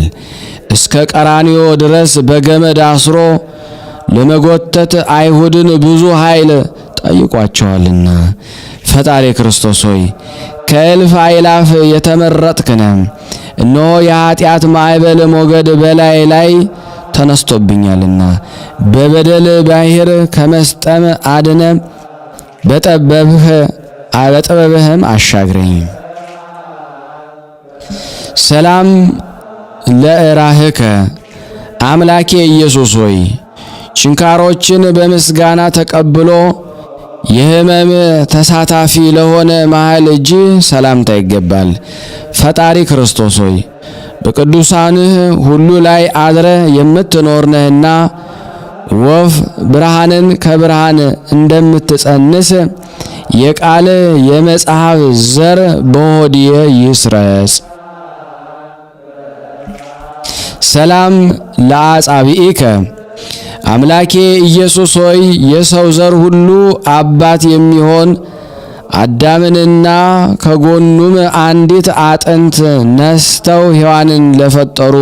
እስከ ቀራንዮ ድረስ በገመድ አስሮ ለመጎተት አይሁድን ብዙ ኃይል ጠይቋቸዋልና። ፈጣሪ ክርስቶስ ሆይ ከእልፍ አእላፍ የተመረጥክ ነህ። እነሆ የኃጢአት ማዕበል ሞገድ በላይ ላይ ተነስቶብኛልና በበደል ባሕር ከመስጠም አድነ በጥበብህም አሻግረኝ። ሰላም ለእራህከ አምላኬ ኢየሱስ ሆይ ችንካሮችን በምስጋና ተቀብሎ የሕመም ተሳታፊ ለሆነ መሃል እጅ ሰላምታ ይገባል። ፈጣሪ ክርስቶስ ሆይ በቅዱሳንህ ሁሉ ላይ አድረ የምትኖር ነህና ወፍ ብርሃንን ከብርሃን እንደምትጸንስ የቃል የመጽሐፍ ዘር በሆድየ ይስረጽ። ሰላም ለአጻብኢከ አምላኬ ኢየሱስ ሆይ የሰው ዘር ሁሉ አባት የሚሆን አዳምንና ከጎኑም አንዲት አጥንት ነስተው ሔዋንን ለፈጠሩ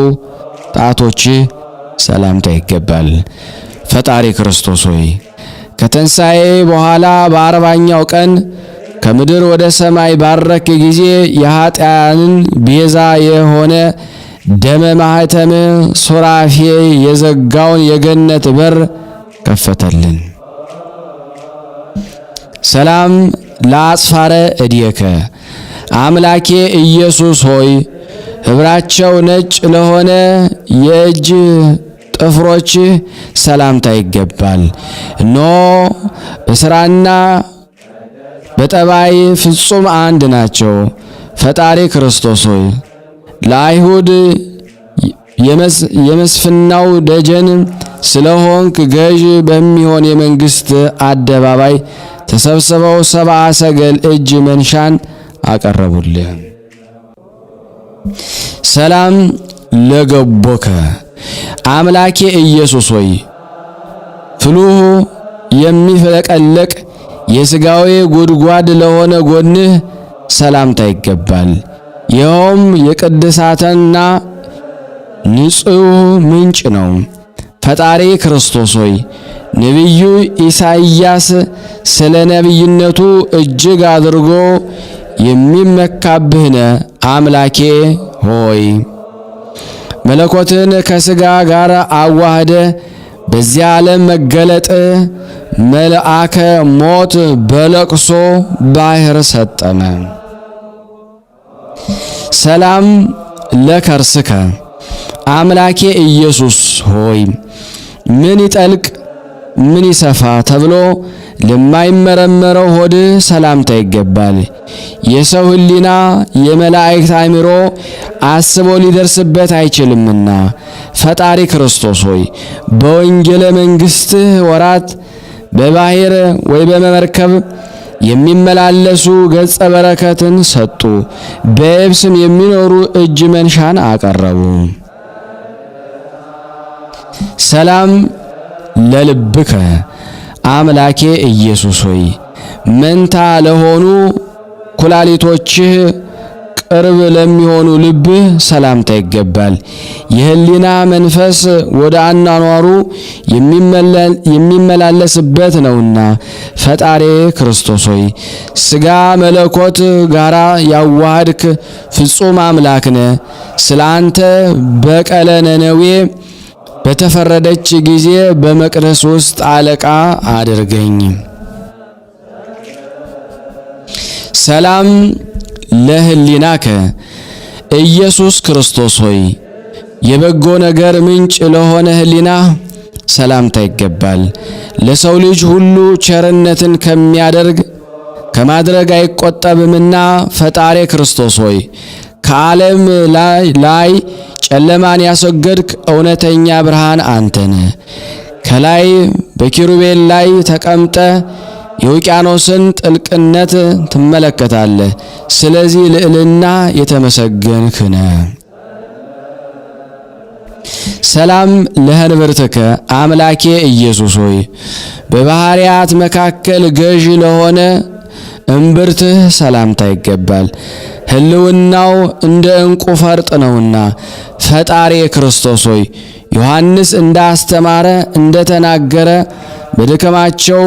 ጣቶች ሰላምታ ይገባል። ፈጣሪ ክርስቶስ ሆይ ከተንሳኤ በኋላ በአርባኛው ቀን ከምድር ወደ ሰማይ ባረክ ጊዜ የኃጢአንን ቤዛ የሆነ ደመ ማኅተም ሱራፌ የዘጋውን የገነት በር ከፈተልን። ሰላም ለአጽፋረ እድየከ አምላኬ ኢየሱስ ሆይ ኅብራቸው ነጭ ለሆነ የእጅ ጥፍሮች ሰላምታ ይገባል። እነሆ በሥራና በጠባይ ፍጹም አንድ ናቸው። ፈጣሪ ክርስቶስ ሆይ ለአይሁድ የመስፍናው ደጀን ስለሆንክ ገዥ በሚሆን የመንግሥት አደባባይ ተሰብስበው ሰብአ ሰገል እጅ መንሻን አቀረቡልህ። ሰላም ለገቦከ አምላኬ ኢየሱስ ሆይ ፍሉህ የሚፈለቀለቅ የሥጋዌ ጉድጓድ ለሆነ ጎንህ ሰላምታ ይገባል። ይኸውም የቅድሳትና ንጹሕ ምንጭ ነው። ፈጣሪ ክርስቶስ ሆይ ነቢዩ ኢሳይያስ ስለ ነቢይነቱ እጅግ አድርጎ የሚመካብህነ አምላኬ ሆይ መለኮትን ከሥጋ ጋር አዋህደ በዚያ ዓለም መገለጥ መልአከ ሞት በለቅሶ ባሕር ሰጠመ። ሰላም ለከርስከ አምላኬ ኢየሱስ ሆይ ምን ይጠልቅ ምን ይሰፋ ተብሎ ለማይመረመረው ሆድ ሰላምታ ይገባል። የሰው ሕሊና የመላእክት አእምሮ አስቦ ሊደርስበት አይችልምና ፈጣሪ ክርስቶስ ሆይ በወንጌለ መንግሥትህ ወራት በባህር ወይ በመርከብ የሚመላለሱ ገጸ በረከትን ሰጡ። በየብስም የሚኖሩ እጅ መንሻን አቀረቡ። ሰላም ለልብከ አምላኬ ኢየሱስ ሆይ መንታ ለሆኑ ኩላሊቶችህ ቅርብ ለሚሆኑ ልብህ ሰላምታ ይገባል። የህሊና መንፈስ ወደ አኗኗሩ የሚመላለስበት ነውና ፈጣሪ ክርስቶስ ሆይ ሥጋ መለኮት ጋራ ያዋሃድክ ፍጹም አምላክ ነህ። ስለ አንተ በቀለ ነነዌ በተፈረደች ጊዜ በመቅደስ ውስጥ አለቃ አድርገኝ። ሰላም ለህሊናከ ኢየሱስ ክርስቶስ ሆይ የበጎ ነገር ምንጭ ለሆነ ህሊና ሰላምታ ይገባል። ለሰው ልጅ ሁሉ ቸርነትን ከማድረግ አይቆጠብምና ፈጣሪ ክርስቶስ ሆይ ከዓለም ላይ ጨለማን ያስወገድክ እውነተኛ ብርሃን አንተነ። ከላይ በኪሩቤል ላይ ተቀምጠ የውቅያኖስን ጥልቅነት ትመለከታለህ። ስለዚህ ልዕልና የተመሰገንክ ነህ። ሰላም ለህንብርትከ አምላኬ ኢየሱስ ሆይ በባህሪያት መካከል ገዥ ለሆነ እምብርትህ ሰላምታ ይገባል። ህልውናው እንደ ዕንቁ ፈርጥ ነውና ፈጣሪ ክርስቶስ ሆይ ዮሐንስ እንዳስተማረ እንደተናገረ በድከማቸው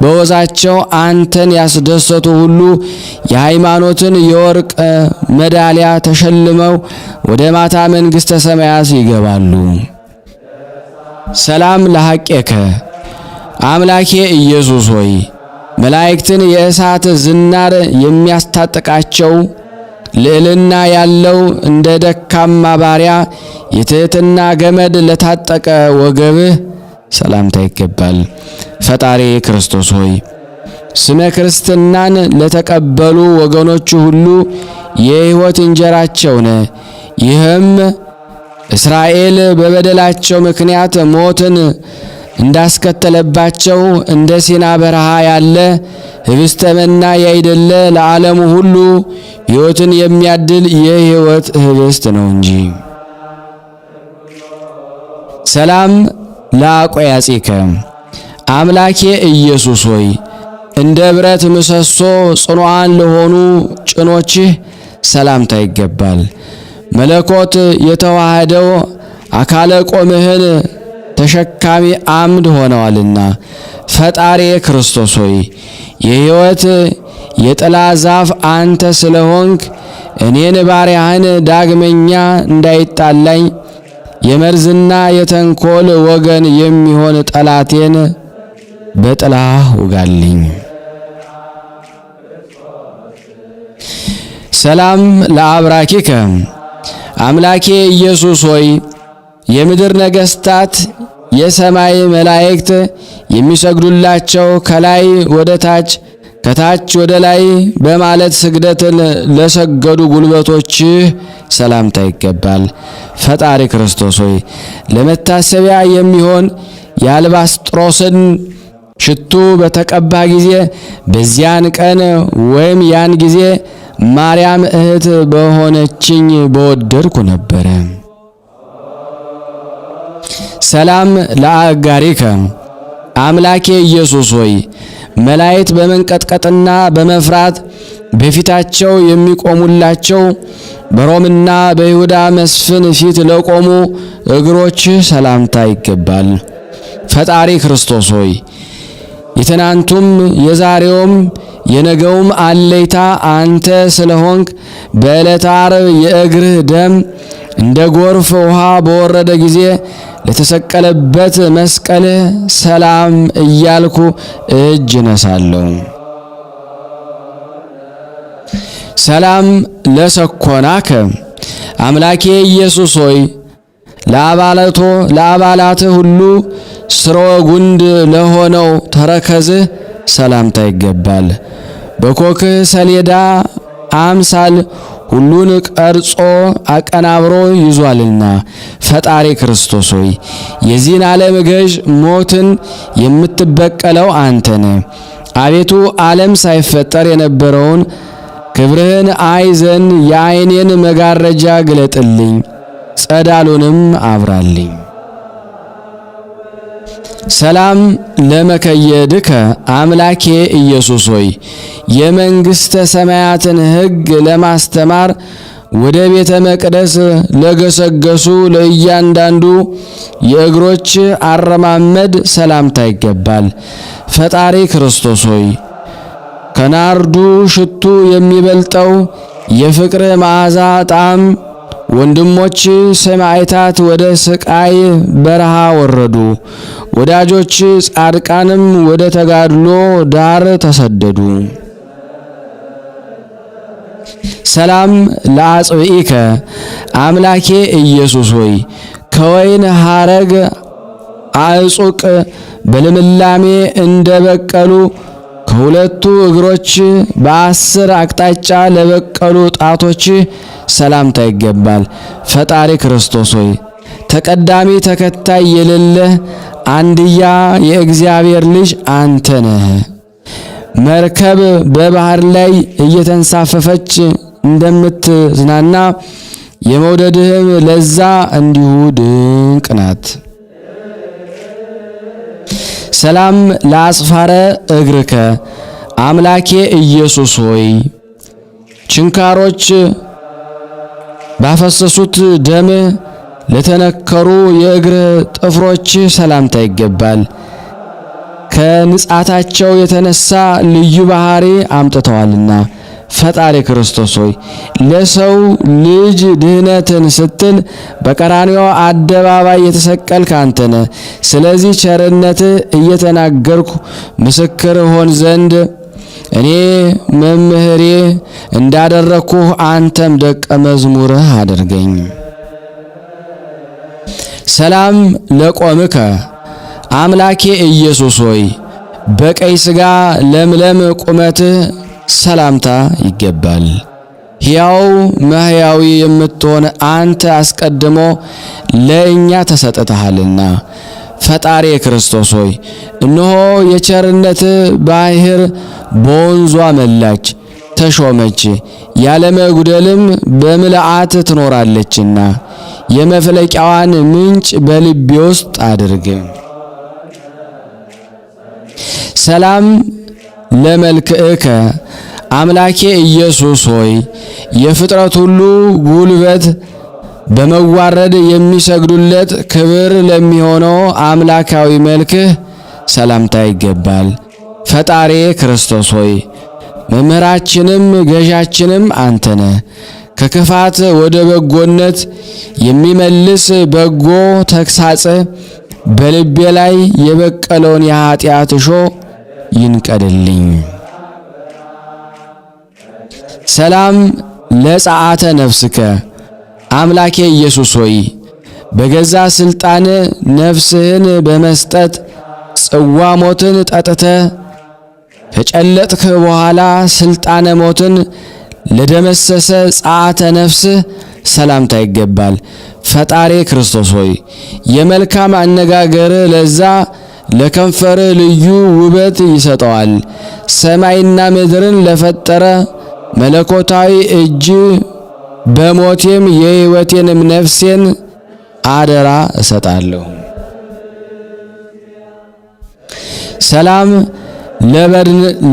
በወዛቸው አንተን ያስደሰቱ ሁሉ የሃይማኖትን የወርቅ ሜዳሊያ ተሸልመው ወደ ማታ መንግሥተ ሰማያት ይገባሉ። ሰላም ለሐቄከ አምላኬ ኢየሱስ ሆይ መላእክትን የእሳት ዝናር የሚያስታጥቃቸው ልዕልና ያለው እንደ ደካማ ባሪያ የትሕትና ገመድ ለታጠቀ ወገብህ ሰላምታ ይገባል። ፈጣሪ ክርስቶስ ሆይ ስመ ክርስትናን ለተቀበሉ ወገኖች ሁሉ የሕይወት እንጀራቸው ነህ። ይህም እስራኤል በበደላቸው ምክንያት ሞትን እንዳስከተለባቸው እንደ ሲና በረሃ ያለ ህብስተ መና ያይደለ ለዓለሙ ሁሉ ሕይወትን የሚያድል የሕይወት ህብስት ነው እንጂ። ሰላም ለአቆያጺከ አምላኬ ኢየሱስ ሆይ እንደ ብረት ምሰሶ ጽኑዓን ለሆኑ ጭኖችህ ሰላምታ ይገባል። መለኮት የተዋሃደው አካለ ቆምህን ተሸካሚ አምድ ሆነዋልና ፈጣሪ ክርስቶስ ሆይ የሕይወት የጥላ ዛፍ አንተ ስለሆንክ እኔን ባሪያህን ዳግመኛ እንዳይጣላኝ የመርዝና የተንኮል ወገን የሚሆን ጠላቴን በጥላ ውጋልኝ። ሰላም ለአብራኪከ አምላኬ ኢየሱስ ሆይ የምድር ነገሥታት የሰማይ መላእክት የሚሰግዱላቸው ከላይ ወደ ታች ከታች ወደ ላይ በማለት ስግደትን ለሰገዱ ጉልበቶችህ ሰላምታ ይገባል። ፈጣሪ ክርስቶስ ሆይ ለመታሰቢያ የሚሆን የአልባስጥሮስን ሽቱ በተቀባ ጊዜ በዚያን ቀን ወይም ያን ጊዜ ማርያም እህት በሆነችኝ በወደድኩ ነበረ። ሰላም ለአጋሪከ አምላኬ ኢየሱስ ሆይ መላእክት በመንቀጥቀጥና በመፍራት በፊታቸው የሚቆሙላቸው በሮምና በይሁዳ መስፍን ፊት ለቆሙ እግሮችህ ሰላምታ ይገባል። ፈጣሪ ክርስቶስ ሆይ የትናንቱም የዛሬውም የነገውም አለይታ አንተ ስለሆንክ በዕለተ ዓርብ የእግርህ ደም እንደ ጎርፍ ውሃ በወረደ ጊዜ ለተሰቀለበት መስቀልህ ሰላም እያልኩ እጅ ነሳለሁ። ሰላም ለሰኮናከ አምላኬ ኢየሱስ ሆይ ለአባላትህ ሁሉ ስርወ ጉንድ ለሆነው ተረከዝህ ሰላምታ ይገባል። በኮክህ ሰሌዳ አምሳል ሁሉን ቀርጾ አቀናብሮ ይዟልና ፈጣሪ ክርስቶስ ሆይ የዚህን ዓለም ገዥ ሞትን የምትበቀለው አንተ ነህ። አቤቱ ዓለም ሳይፈጠር የነበረውን ክብርህን አይ ዘንድ የዓይኔን መጋረጃ ግለጥልኝ፣ ጸዳሉንም አብራልኝ። ሰላም ለመከየድከ አምላኬ ኢየሱስ ሆይ የመንግሥተ ሰማያትን ሕግ ለማስተማር ወደ ቤተ መቅደስ ለገሰገሱ ለእያንዳንዱ የእግሮች አረማመድ ሰላምታ ይገባል። ፈጣሪ ክርስቶስ ሆይ ከናርዱ ሽቱ የሚበልጠው የፍቅር መዓዛ ጣዕም ወንድሞች ሰማዕታት ወደ ስቃይ በረሃ ወረዱ፣ ወዳጆች ጻድቃንም ወደ ተጋድሎ ዳር ተሰደዱ። ሰላም ለአጽብኢከ አምላኬ ኢየሱስ ሆይ ከወይን ሐረግ አዕጹቅ በልምላሜ እንደበቀሉ ከሁለቱ እግሮች በ10 አቅጣጫ ለበቀሉ ጣቶች ሰላምታ ይገባል። ፈጣሪ ክርስቶስ ሆይ ተቀዳሚ ተከታይ የሌለህ አንድያ የእግዚአብሔር ልጅ አንተ ነህ። መርከብ በባህር ላይ እየተንሳፈፈች እንደምትዝናና የመውደድህም ለዛ እንዲሁ ድንቅ ናት። ሰላም ለአጽፋረ እግርከ አምላኬ ኢየሱስ ሆይ ችንካሮች ባፈሰሱት ደም ለተነከሩ የእግር ጥፍሮች ሰላምታ ይገባል። ከንጻታቸው የተነሳ ልዩ ባህሪ አምጥተዋልና ፈጣሪ ክርስቶስ ሆይ ለሰው ልጅ ድህነትን ስትል በቀራንዮ አደባባይ የተሰቀልክ አንተ ነህ። ስለዚህ ቸርነት እየተናገርኩ ምስክር ሆን ዘንድ እኔ መምህሬ እንዳደረግኩህ አንተም ደቀ መዝሙርህ አድርገኝ። ሰላም ለቆምከ አምላኬ ኢየሱስ ሆይ በቀይ ሥጋ ለምለም ቁመትህ ሰላምታ ይገባል። ሕያው መሕያዊ የምትሆን አንተ አስቀድሞ ለእኛ ተሰጥተሃልና ፈጣሪ ክርስቶስ ሆይ እነሆ የቸርነት ባሕር በወንዟ መላች ተሾመች፣ ያለ መጉደልም በምልአት ትኖራለችና የመፍለቂያዋን ምንጭ በልቤ ውስጥ አድርግ። ሰላም ለመልክዕከ አምላኬ ኢየሱስ ሆይ የፍጥረት ሁሉ ጉልበት በመዋረድ የሚሰግዱለት ክብር ለሚሆነው አምላካዊ መልክህ ሰላምታ ይገባል። ፈጣሪ ክርስቶስ ሆይ መምህራችንም ገዣችንም አንተ ነህ። ከክፋት ወደ በጎነት የሚመልስ በጎ ተግሳጽ በልቤ ላይ የበቀለውን የኃጢአት እሾህ ይንቀድልኝ። ሰላም ለጸአተ ነፍስከ አምላኬ ኢየሱስ ሆይ በገዛ ስልጣን ነፍስህን በመስጠት ጽዋ ሞትን ጠጥተ ከጨለጥክ በኋላ ስልጣነ ሞትን ለደመሰሰ ጸአተ ነፍስህ ሰላምታ ይገባል። ፈጣሪ ክርስቶስ ሆይ የመልካም አነጋገር ለዛ ለከንፈር ልዩ ውበት ይሰጠዋል። ሰማይና ምድርን ለፈጠረ መለኮታዊ እጅ በሞቴም የሕይወቴንም ነፍሴን አደራ እሰጣለሁ። ሰላም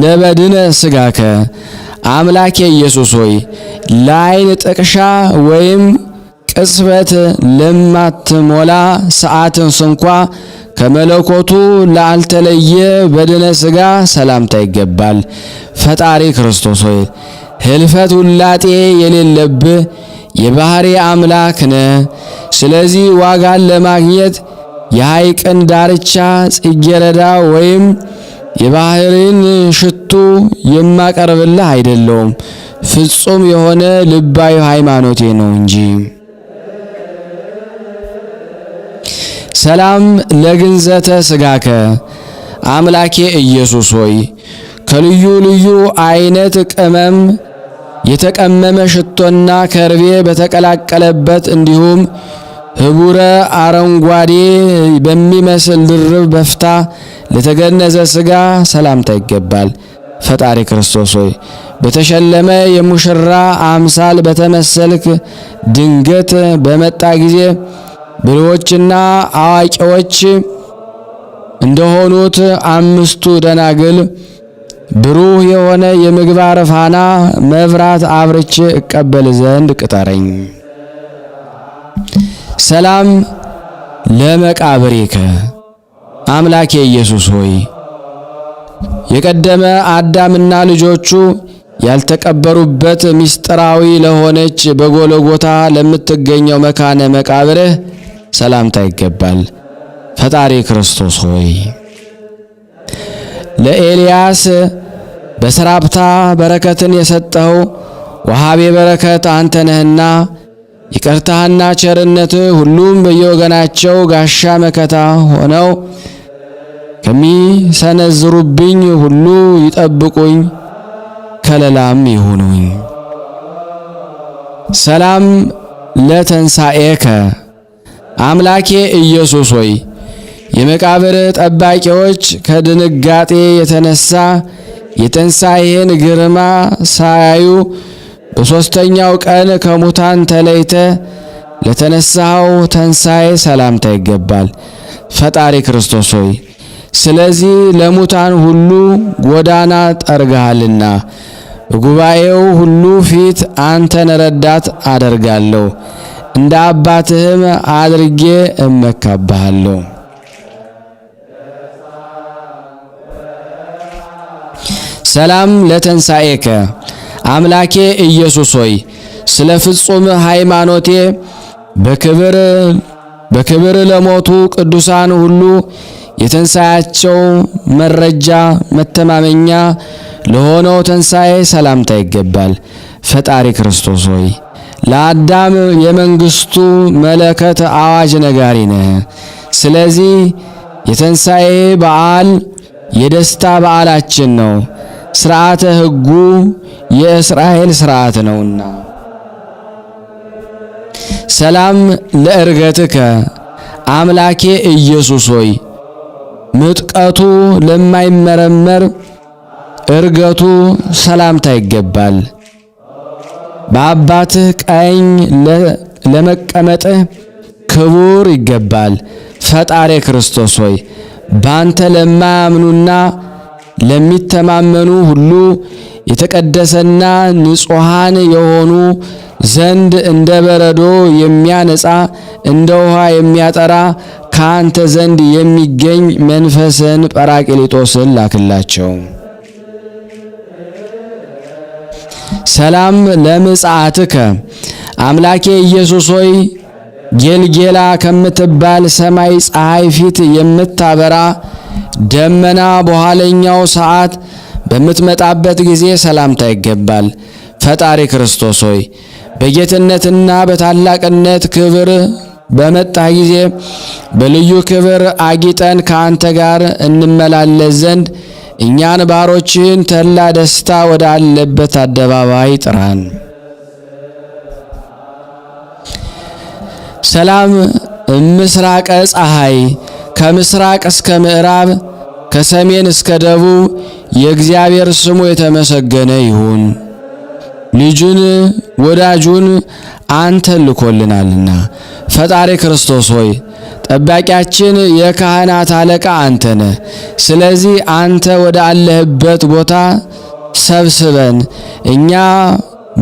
ለበድነ ሥጋከ አምላኬ ኢየሱስ ሆይ ለዓይን ጥቅሻ ወይም ቅጽበት ለማትሞላ ሰዓትን ስንኳ ከመለኮቱ ላልተለየ በድነ ሥጋ ሰላምታ ይገባል። ፈጣሪ ክርስቶስ ሆይ ህልፈት ውላጤ የሌለብህ የባህሪ አምላክ ነህ። ስለዚህ ዋጋን ለማግኘት የሐይቅን ዳርቻ ጽጌረዳ ወይም የባህርን ሽቱ የማቀርብልህ አይደለውም፣ ፍጹም የሆነ ልባዊ ሃይማኖቴ ነው እንጂ። ሰላም ለግንዘተ ሥጋከ አምላኬ ኢየሱስ ሆይ ከልዩ ልዩ አይነት ቅመም የተቀመመ ሽቶና ከርቤ በተቀላቀለበት እንዲሁም ህቡረ አረንጓዴ በሚመስል ድርብ በፍታ ለተገነዘ ሥጋ ሰላምታ ይገባል። ፈጣሪ ክርስቶስ ሆይ በተሸለመ የሙሽራ አምሳል በተመሰልክ ድንገት በመጣ ጊዜ ብልሆችና አዋቂዎች እንደሆኑት አምስቱ ደናግል ብሩህ የሆነ የምግባር ፋና መብራት አብርቼ እቀበል ዘንድ ቅጠረኝ። ሰላም ለመቃብሬከ አምላኬ ኢየሱስ ሆይ የቀደመ አዳምና ልጆቹ ያልተቀበሩበት ምስጢራዊ ለሆነች በጎልጎታ ለምትገኘው መካነ መቃብርህ ሰላምታ ይገባል። ፈጣሪ ክርስቶስ ሆይ ለኤልያስ በሰራፕታ በረከትን የሰጠው ወሃቤ በረከት አንተ ነህና ይቅርታህና ቸርነትህ ሁሉም በየወገናቸው ጋሻ መከታ ሆነው ከሚሰነዝሩብኝ ሁሉ ይጠብቁኝ፣ ከለላም ይሁኑኝ። ሰላም ለተንሣኤከ አምላኬ ኢየሱስ ሆይ የመቃብር ጠባቂዎች ከድንጋጤ የተነሳ የትንሣኤን ግርማ ሳያዩ በሦስተኛው ቀን ከሙታን ተለይተ ለተነሳው ትንሣኤ ሰላምታ ይገባል። ፈጣሪ ክርስቶስ ሆይ ስለዚህ ለሙታን ሁሉ ጎዳና ጠርገሃልና በጉባኤው ሁሉ ፊት አንተን ረዳት አደርጋለሁ፣ እንደ አባትህም አድርጌ እመካብሃለሁ። ሰላም ለተንሣኤከ አምላኬ ኢየሱስ ሆይ ስለ ፍጹም ሃይማኖቴ በክብር ለሞቱ ቅዱሳን ሁሉ የትንሣኤያቸው መረጃ መተማመኛ ለሆነው ትንሣኤ ሰላምታ ይገባል። ፈጣሪ ክርስቶስ ሆይ ለአዳም የመንግስቱ መለከት አዋጅ ነጋሪ ነህ። ስለዚህ የትንሣኤ በዓል የደስታ በዓላችን ነው። ሥርዓተ ሕጉ የእስራኤል ሥርዓት ነውና። ሰላም ለዕርገትከ አምላኬ ኢየሱስ ሆይ ምጥቀቱ ለማይመረመር ዕርገቱ ሰላምታ ይገባል። በአባትህ ቀኝ ለመቀመጥህ ክቡር ይገባል። ፈጣሪ ክርስቶስ ሆይ ባንተ ለማያምኑና ለሚተማመኑ ሁሉ የተቀደሰና ንጹሃን የሆኑ ዘንድ እንደ በረዶ የሚያነጻ እንደ ውሃ የሚያጠራ ካንተ ዘንድ የሚገኝ መንፈስን ጰራቅሊጦስን ላክላቸው። ሰላም ለምጽአትከ አምላኬ ኢየሱስ ሆይ ጌልጌላ ከምትባል ሰማይ ፀሐይ ፊት የምታበራ ደመና በኋለኛው ሰዓት በምትመጣበት ጊዜ ሰላምታ ይገባል። ፈጣሪ ክርስቶስ ሆይ በጌትነትና በታላቅነት ክብር በመጣ ጊዜ በልዩ ክብር አጊጠን ከአንተ ጋር እንመላለስ ዘንድ እኛን ባሮችህን ተድላ ደስታ ወደ አለበት አደባባይ ጥራን። ሰላም ምስራቀ ፀሐይ ከምስራቅ እስከ ምዕራብ ከሰሜን እስከ ደቡብ የእግዚአብሔር ስሙ የተመሰገነ ይሁን። ልጁን ወዳጁን አንተ ልኮልናልና ፈጣሪ ክርስቶስ ሆይ ጠባቂያችን የካህናት አለቃ አንተ ነህ። ስለዚህ አንተ ወደ አለህበት ቦታ ሰብስበን እኛ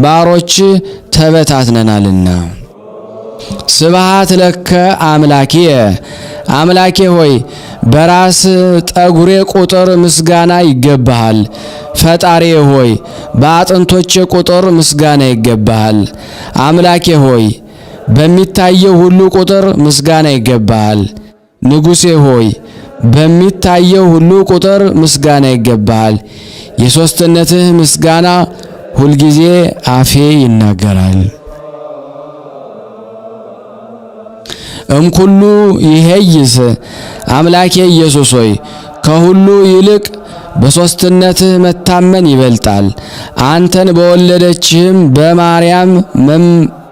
ባሮች ተበታትነናልና። ስብሃት ለከ አምላኬ አምላኬ ሆይ በራስ ጠጉሬ ቁጥር ምስጋና ይገባሃል። ፈጣሪ ሆይ በአጥንቶቼ ቁጥር ምስጋና ይገባሃል። አምላኬ ሆይ በሚታየው ሁሉ ቁጥር ምስጋና ይገባሃል። ንጉሴ ሆይ በሚታየው ሁሉ ቁጥር ምስጋና ይገባሃል። የሦስትነትህ ምስጋና ሁልጊዜ አፌ ይናገራል። እምኩሉ ይሄይስ አምላኬ ኢየሱስ ሆይ ከሁሉ ይልቅ በሶስትነትህ መታመን ይበልጣል። አንተን በወለደችህም በማርያም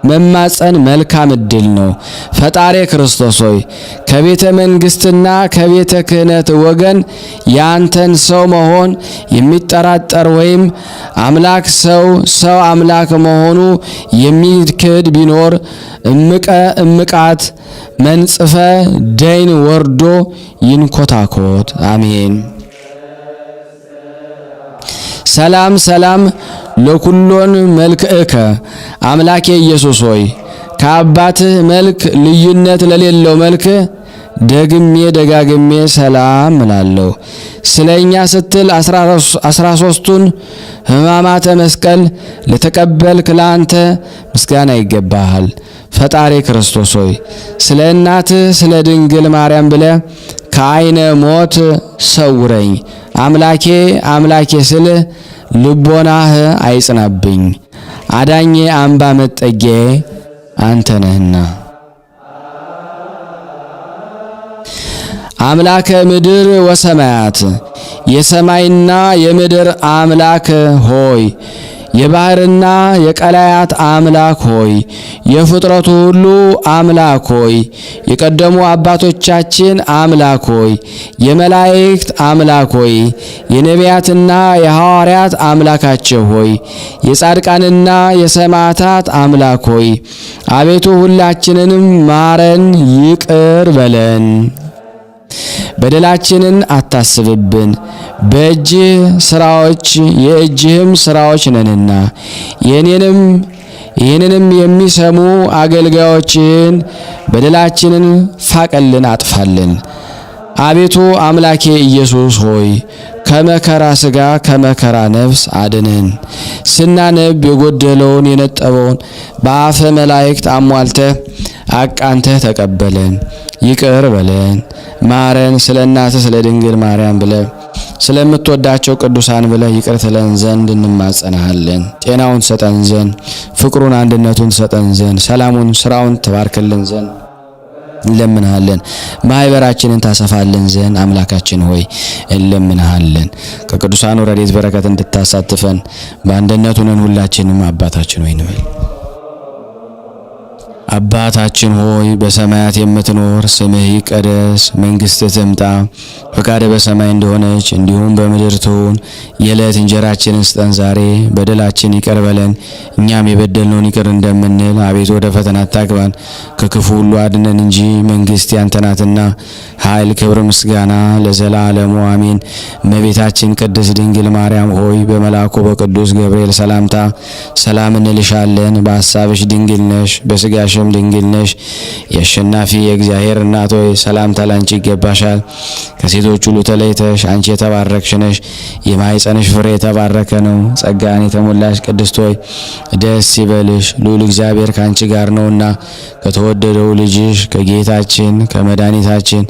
መማፀን መልካም እድል ነው። ፈጣሪ ክርስቶስ ሆይ ከቤተ መንግስትና ከቤተ ክህነት ወገን ያንተን ሰው መሆን የሚጠራጠር ወይም አምላክ ሰው አምላክ መሆኑ የሚክድ ቢኖር እምቃት መንጽፈ ደይን ወርዶ ይንኮታኮት። አሜን። ሰላም ሰላም ለኩሎን መልክእከ አምላኬ ኢየሱስ ሆይ ከአባትህ መልክ ልዩነት ለሌለው መልክ ደጋግሜ ሰላም እላለሁ። ስለኛ ስትል 13ቱን ሕማማተ መስቀል ለተቀበልክ ለአንተ ምስጋና ይገባሃል። ፈጣሪ ክርስቶስ ሆይ ስለ እናትህ ስለ ድንግል ማርያም ብለ ከዓይነ ሞት ሰውረኝ። አምላኬ ስልህ ልቦናህ አይጽናብኝ። አዳኜ አምባ መጠጊያዬ አንተ ነህና። አምላከ ምድር ወሰማያት የሰማይና የምድር አምላክ ሆይ የባህርና የቀላያት አምላክ ሆይ የፍጥረቱ ሁሉ አምላክ ሆይ የቀደሙ አባቶቻችን አምላክ ሆይ የመላእክት አምላክ ሆይ የነቢያትና የሐዋርያት አምላካቸው ሆይ የጻድቃንና የሰማዕታት አምላክ ሆይ አቤቱ ሁላችንንም ማረን፣ ይቅር በለን። በደላችንን አታስብብን፣ በእጅህ ስራዎች የእጅህም ስራዎች ነንና። ይህንንም የሚሰሙ አገልጋዮችህን በደላችንን ፋቀልን፣ አጥፋልን። አቤቱ አምላኬ ኢየሱስ ሆይ ከመከራ ሥጋ ከመከራ ነፍስ አድነን። ስናነብ የጎደለውን የነጠበውን በአፈ መላእክት አሟልተህ አቃንተህ ተቀበለን፣ ይቅር በለን፣ ማረን። ስለ እናትህ ስለ ድንግል ማርያም ብለህ ስለምትወዳቸው ቅዱሳን ብለህ ይቅር ትለን ዘንድ እንማጸናሃለን። ጤናውን ሰጠን ዘንድ፣ ፍቅሩን አንድነቱን ሰጠን ዘንድ፣ ሰላሙን ስራውን ተባርክልን ዘንድ እንለምንሃለን። ማህበራችንን ታሰፋልን ዘንድ አምላካችን ሆይ እንለምንሃለን። ከቅዱሳኑ ረድኤት በረከት እንድታሳትፈን በአንድነት ሆነን ሁላችንም አባታችን ሆይ እንበል። አባታችን ሆይ በሰማያት የምትኖር ስምህ ይቀደስ፣ መንግስትህ ትምጣ፣ ፈቃድህ በሰማይ እንደሆነች እንዲሁም በምድር ትሁን። የዕለት እንጀራችንን ስጠን ዛሬ፣ በደላችን ይቅር በለን እኛም የበደልነውን ይቅር እንደምንል፣ አቤቱ ወደ ፈተና አታግባን ከክፉ ሁሉ አድነን እንጂ መንግስት ያንተ ናትና ኃይል፣ ክብር፣ ምስጋና ለዘላለሙ አሜን። እመቤታችን ቅድስት ድንግል ማርያም ሆይ በመልአኩ በቅዱስ ገብርኤል ሰላምታ ሰላም እንልሻለን። በሐሳብሽ ድንግል ነሽ፣ በስጋሽም ድንግል ነሽ። የአሸናፊ የእግዚአብሔር እናት ሆይ ሰላምታ ላንቺ ይገባሻል። ከሴቶች ሁሉ ተለይተሽ አንቺ የተባረክሽ ነሽ፣ የማኅፀንሽ ፍሬ የተባረከ ነው። ጸጋን የተሞላሽ ቅድስት ሆይ ደስ ይበልሽ፣ ልዑል እግዚአብሔር ካንቺ ጋር ነውና ከተወደደው ልጅሽ ከጌታችን ከመድኃኒታችን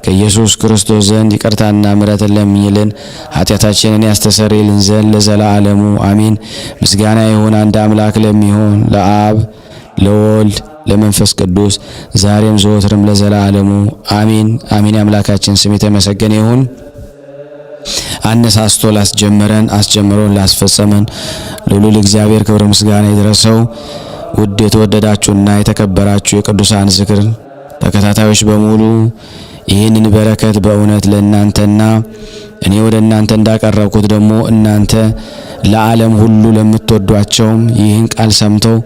ከኢየሱስ ክርስቶስ ዘንድ ይቅርታና ምሕረትን ለምኝልን ኃጢአታችንን ያስተሰርይልን ዘንድ ለዘላለሙ አሜን። ምስጋና ይሁን አንድ አምላክ ለሚሆን ለአብ ለወልድ ለመንፈስ ቅዱስ ዛሬም ዘወትርም ለዘላለሙ አሜን አሜን። አምላካችን ስም የተመሰገነ ይሁን። አነሳስቶ ላስጀመረን አስጀምሮን ላስፈጸመን ለልዑል እግዚአብሔር ክብር ምስጋና ይድረሰው። ውድ የተወደዳችሁና የተከበራችሁ የቅዱሳን ዝክር ተከታታዮች በሙሉ ይህንን በረከት በእውነት ለእናንተና እኔ ወደ እናንተ እንዳቀረብኩት ደግሞ እናንተ ለዓለም ሁሉ ለምትወዷቸውም ይህን ቃል ሰምተው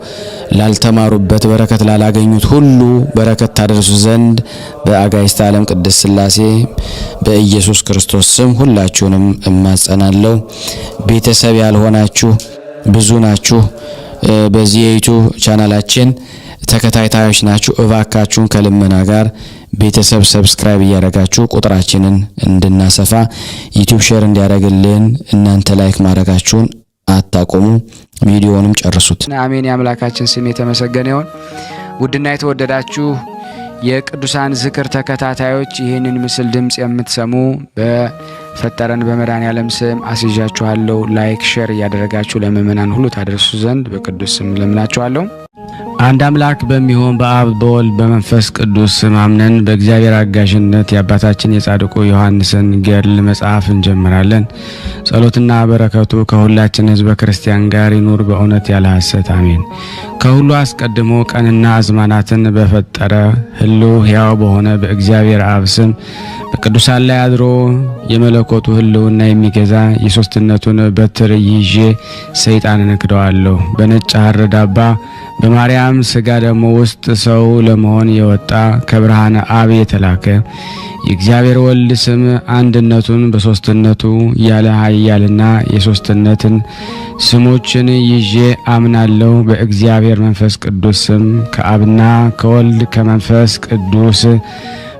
ላልተማሩበት በረከት ላላገኙት ሁሉ በረከት ታደርሱ ዘንድ በአጋዕዝተ ዓለም ቅድስት ሥላሴ በኢየሱስ ክርስቶስ ስም ሁላችሁንም እማጸናለሁ። ቤተሰብ ያልሆናችሁ ብዙ ናችሁ። በዚህ የዩቲዩብ ቻናላችን ተከታታዮች ናችሁ። እባካችሁን ከልመና ጋር ቤተሰብ ሰብስክራይብ እያደረጋችሁ ቁጥራችንን እንድናሰፋ ዩቲዩብ ሼር እንዲያደርግልን እናንተ ላይክ ማድረጋችሁን አታቆሙ። ቪዲዮውንም ጨርሱት። አሜን። የአምላካችን ስም የተመሰገነ ይሁን። ውድና የተወደዳችሁ የቅዱሳን ዝክር ተከታታዮች ይህንን ምስል ድምጽ የምትሰሙ በፈጠረን በመድኃኔዓለም ስም አስይዣችኋለሁ። ላይክ ሼር እያደረጋችሁ ለምእመናን ሁሉ ታደርሱ ዘንድ በቅዱስ ስም ለምናችኋለሁ። አንድ አምላክ በሚሆን በአብ በወልድ በመንፈስ ቅዱስ ስም አምነን በእግዚአብሔር አጋዥነት የአባታችን የጻድቁ ዮሐንስን ገድል መጽሐፍ እንጀምራለን። ጸሎትና በረከቱ ከሁላችን ሕዝበ ክርስቲያን ጋር ይኑር በእውነት ያለ ሐሰት አሜን። ከሁሉ አስቀድሞ ቀንና አዝማናትን በፈጠረ ሕልው ሕያው በሆነ በእግዚአብሔር አብ ስም በቅዱሳን ላይ አድሮ የመለኮቱ ሕልውና የሚገዛ የሶስትነቱን በትር ይዤ ሰይጣንን እክደዋለሁ። በነጭ ሐር ዳባ በማርያም ሥጋ ደግሞ ውስጥ ሰው ለመሆን የወጣ ከብርሃነ አብ የተላከ የእግዚአብሔር ወልድ ስም አንድነቱን በሶስትነቱ ያለ ኃያልና የሶስትነትን ስሞችን ይዤ አምናለሁ። በእግዚአብሔር መንፈስ ቅዱስ ስም ከአብና ከወልድ ከመንፈስ ቅዱስ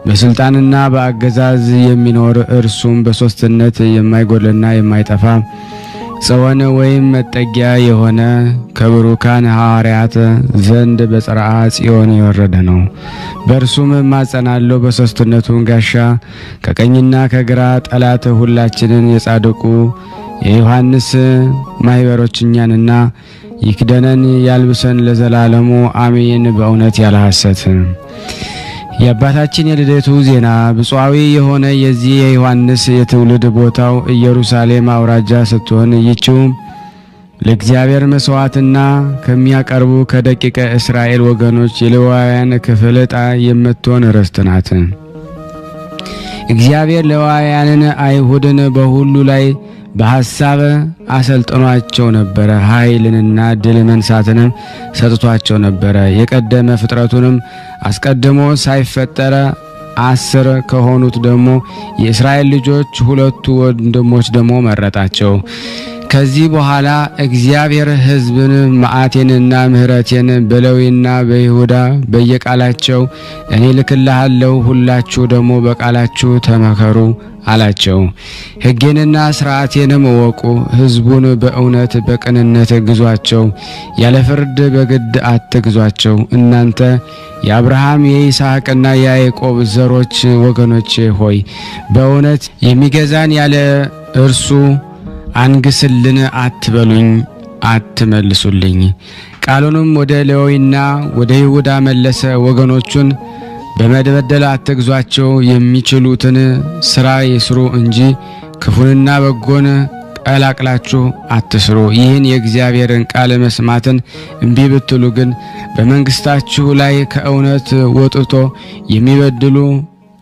በስልጣንና በአገዛዝ የሚኖር እርሱም በሶስትነት የማይጎልና የማይጠፋ ጽዮን ወይም መጠጊያ የሆነ ከብሩካን ሐዋርያት ዘንድ በጽርዓ ጽዮን የወረደ ነው። በእርሱም እማጸናለሁ በሶስትነቱ ጋሻ ከቀኝና ከግራ ጠላት ሁላችንን የጻድቁ የዮሐንስ ማህበሮች እኛንና ይክደነን ያልብሰን ለዘላለሙ አሜን። በእውነት ያለ ሐሰት የአባታችን የልደቱ ዜና ብፁዓዊ የሆነ የዚህ የዮሐንስ የትውልድ ቦታው ኢየሩሳሌም አውራጃ ስትሆን ይህችውም ለእግዚአብሔር መስዋዕትና ከሚያቀርቡ ከደቂቀ እስራኤል ወገኖች የሌዋውያን ክፍል ዕጣ የምትሆን ርስት ናት። እግዚአብሔር ሌዋውያንን አይሁድን በሁሉ ላይ በሐሳብ አሰልጥኗቸው ነበረ። ኃይልንና ድል መንሳትንም ሰጥቷቸው ነበረ። የቀደመ ፍጥረቱንም አስቀድሞ ሳይፈጠረ 10 ከሆኑት ደግሞ የእስራኤል ልጆች 2 ወንድሞች ደግሞ መረጣቸው። ከዚህ በኋላ እግዚአብሔር ሕዝብን መዓቴንና ምሕረቴን በሌዊና በይሁዳ በየቃላቸው እኔ ልክልሃለሁ፣ ሁላችሁ ደግሞ በቃላችሁ ተመከሩ አላቸው። ሕጌንና ሥርዓቴንም እወቁ፣ ሕዝቡን በእውነት በቅንነት ግዟቸው፣ ያለ ፍርድ በግድ አትግዟቸው። እናንተ የአብርሃም የይስሐቅና የያዕቆብ ዘሮች ወገኖች ሆይ በእውነት የሚገዛን ያለ እርሱ አንግስልን አትበሉኝ፣ አትመልሱልኝ። ቃሉንም ወደ ሌዊና ወደ ይሁዳ መለሰ። ወገኖቹን በመበደል አትግዟቸው፣ የሚችሉትን ሥራ ይስሩ እንጂ ክፉንና በጎን ቀላቅላችሁ አትስሩ። ይህን የእግዚአብሔርን ቃል መስማትን እምቢ ብትሉ ግን በመንግስታችሁ ላይ ከእውነት ወጥቶ የሚበድሉ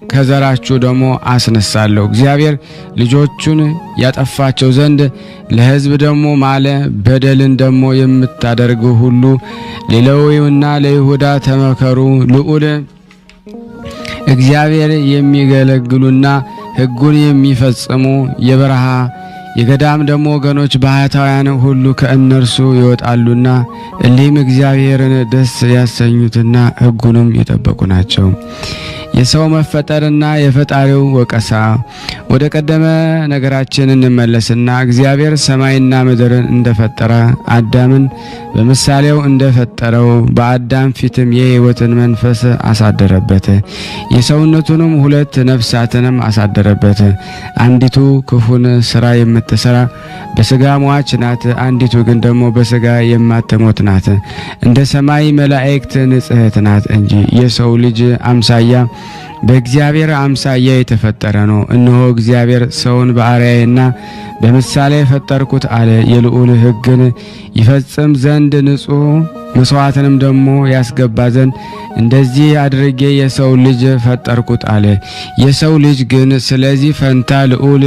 ከዘራችሁ ደግሞ አስነሳለሁ። እግዚአብሔር ልጆቹን ያጠፋቸው ዘንድ ለሕዝብ ደግሞ ማለ። በደልን ደግሞ የምታደርጉ ሁሉ ለሌዊና ለይሁዳ ተመከሩ። ልዑል እግዚአብሔር የሚገለግሉና ሕጉን የሚፈጽሙ የበረሃ የገዳም ደግሞ ወገኖች ባህታውያን ሁሉ ከእነርሱ ይወጣሉና እሊህም እግዚአብሔርን ደስ ያሰኙትና ሕጉንም የጠበቁ ናቸው። የሰው መፈጠርና የፈጣሪው ወቀሳ። ወደ ቀደመ ነገራችን እንመለስና እግዚአብሔር ሰማይና ምድርን እንደፈጠረ አዳምን በምሳሌው እንደፈጠረው በአዳም ፊትም የሕይወትን መንፈስ አሳደረበት። የሰውነቱንም 2 ነፍሳትንም አሳደረበት። አንዲቱ ክፉን ስራ የምትሰራ በስጋ ሟች ናት፣ አንዲቱ ግን ደግሞ በስጋ የማትሞት ናት። እንደ ሰማይ መላእክት ንጽሕት ናት እንጂ የሰው ልጅ አምሳያ በእግዚአብሔር አምሳያ የተፈጠረ ነው። እነሆ እግዚአብሔር ሰውን በአርአያዬና በምሳሌ ፈጠርኩት አለ። የልዑል ሕግን ይፈጽም ዘንድ ንጹሕ መስዋዕትንም ደግሞ ያስገባ ዘንድ እንደዚህ አድርጌ የሰው ልጅ ፈጠርኩት አለ። የሰው ልጅ ግን ስለዚህ ፈንታ ልዑል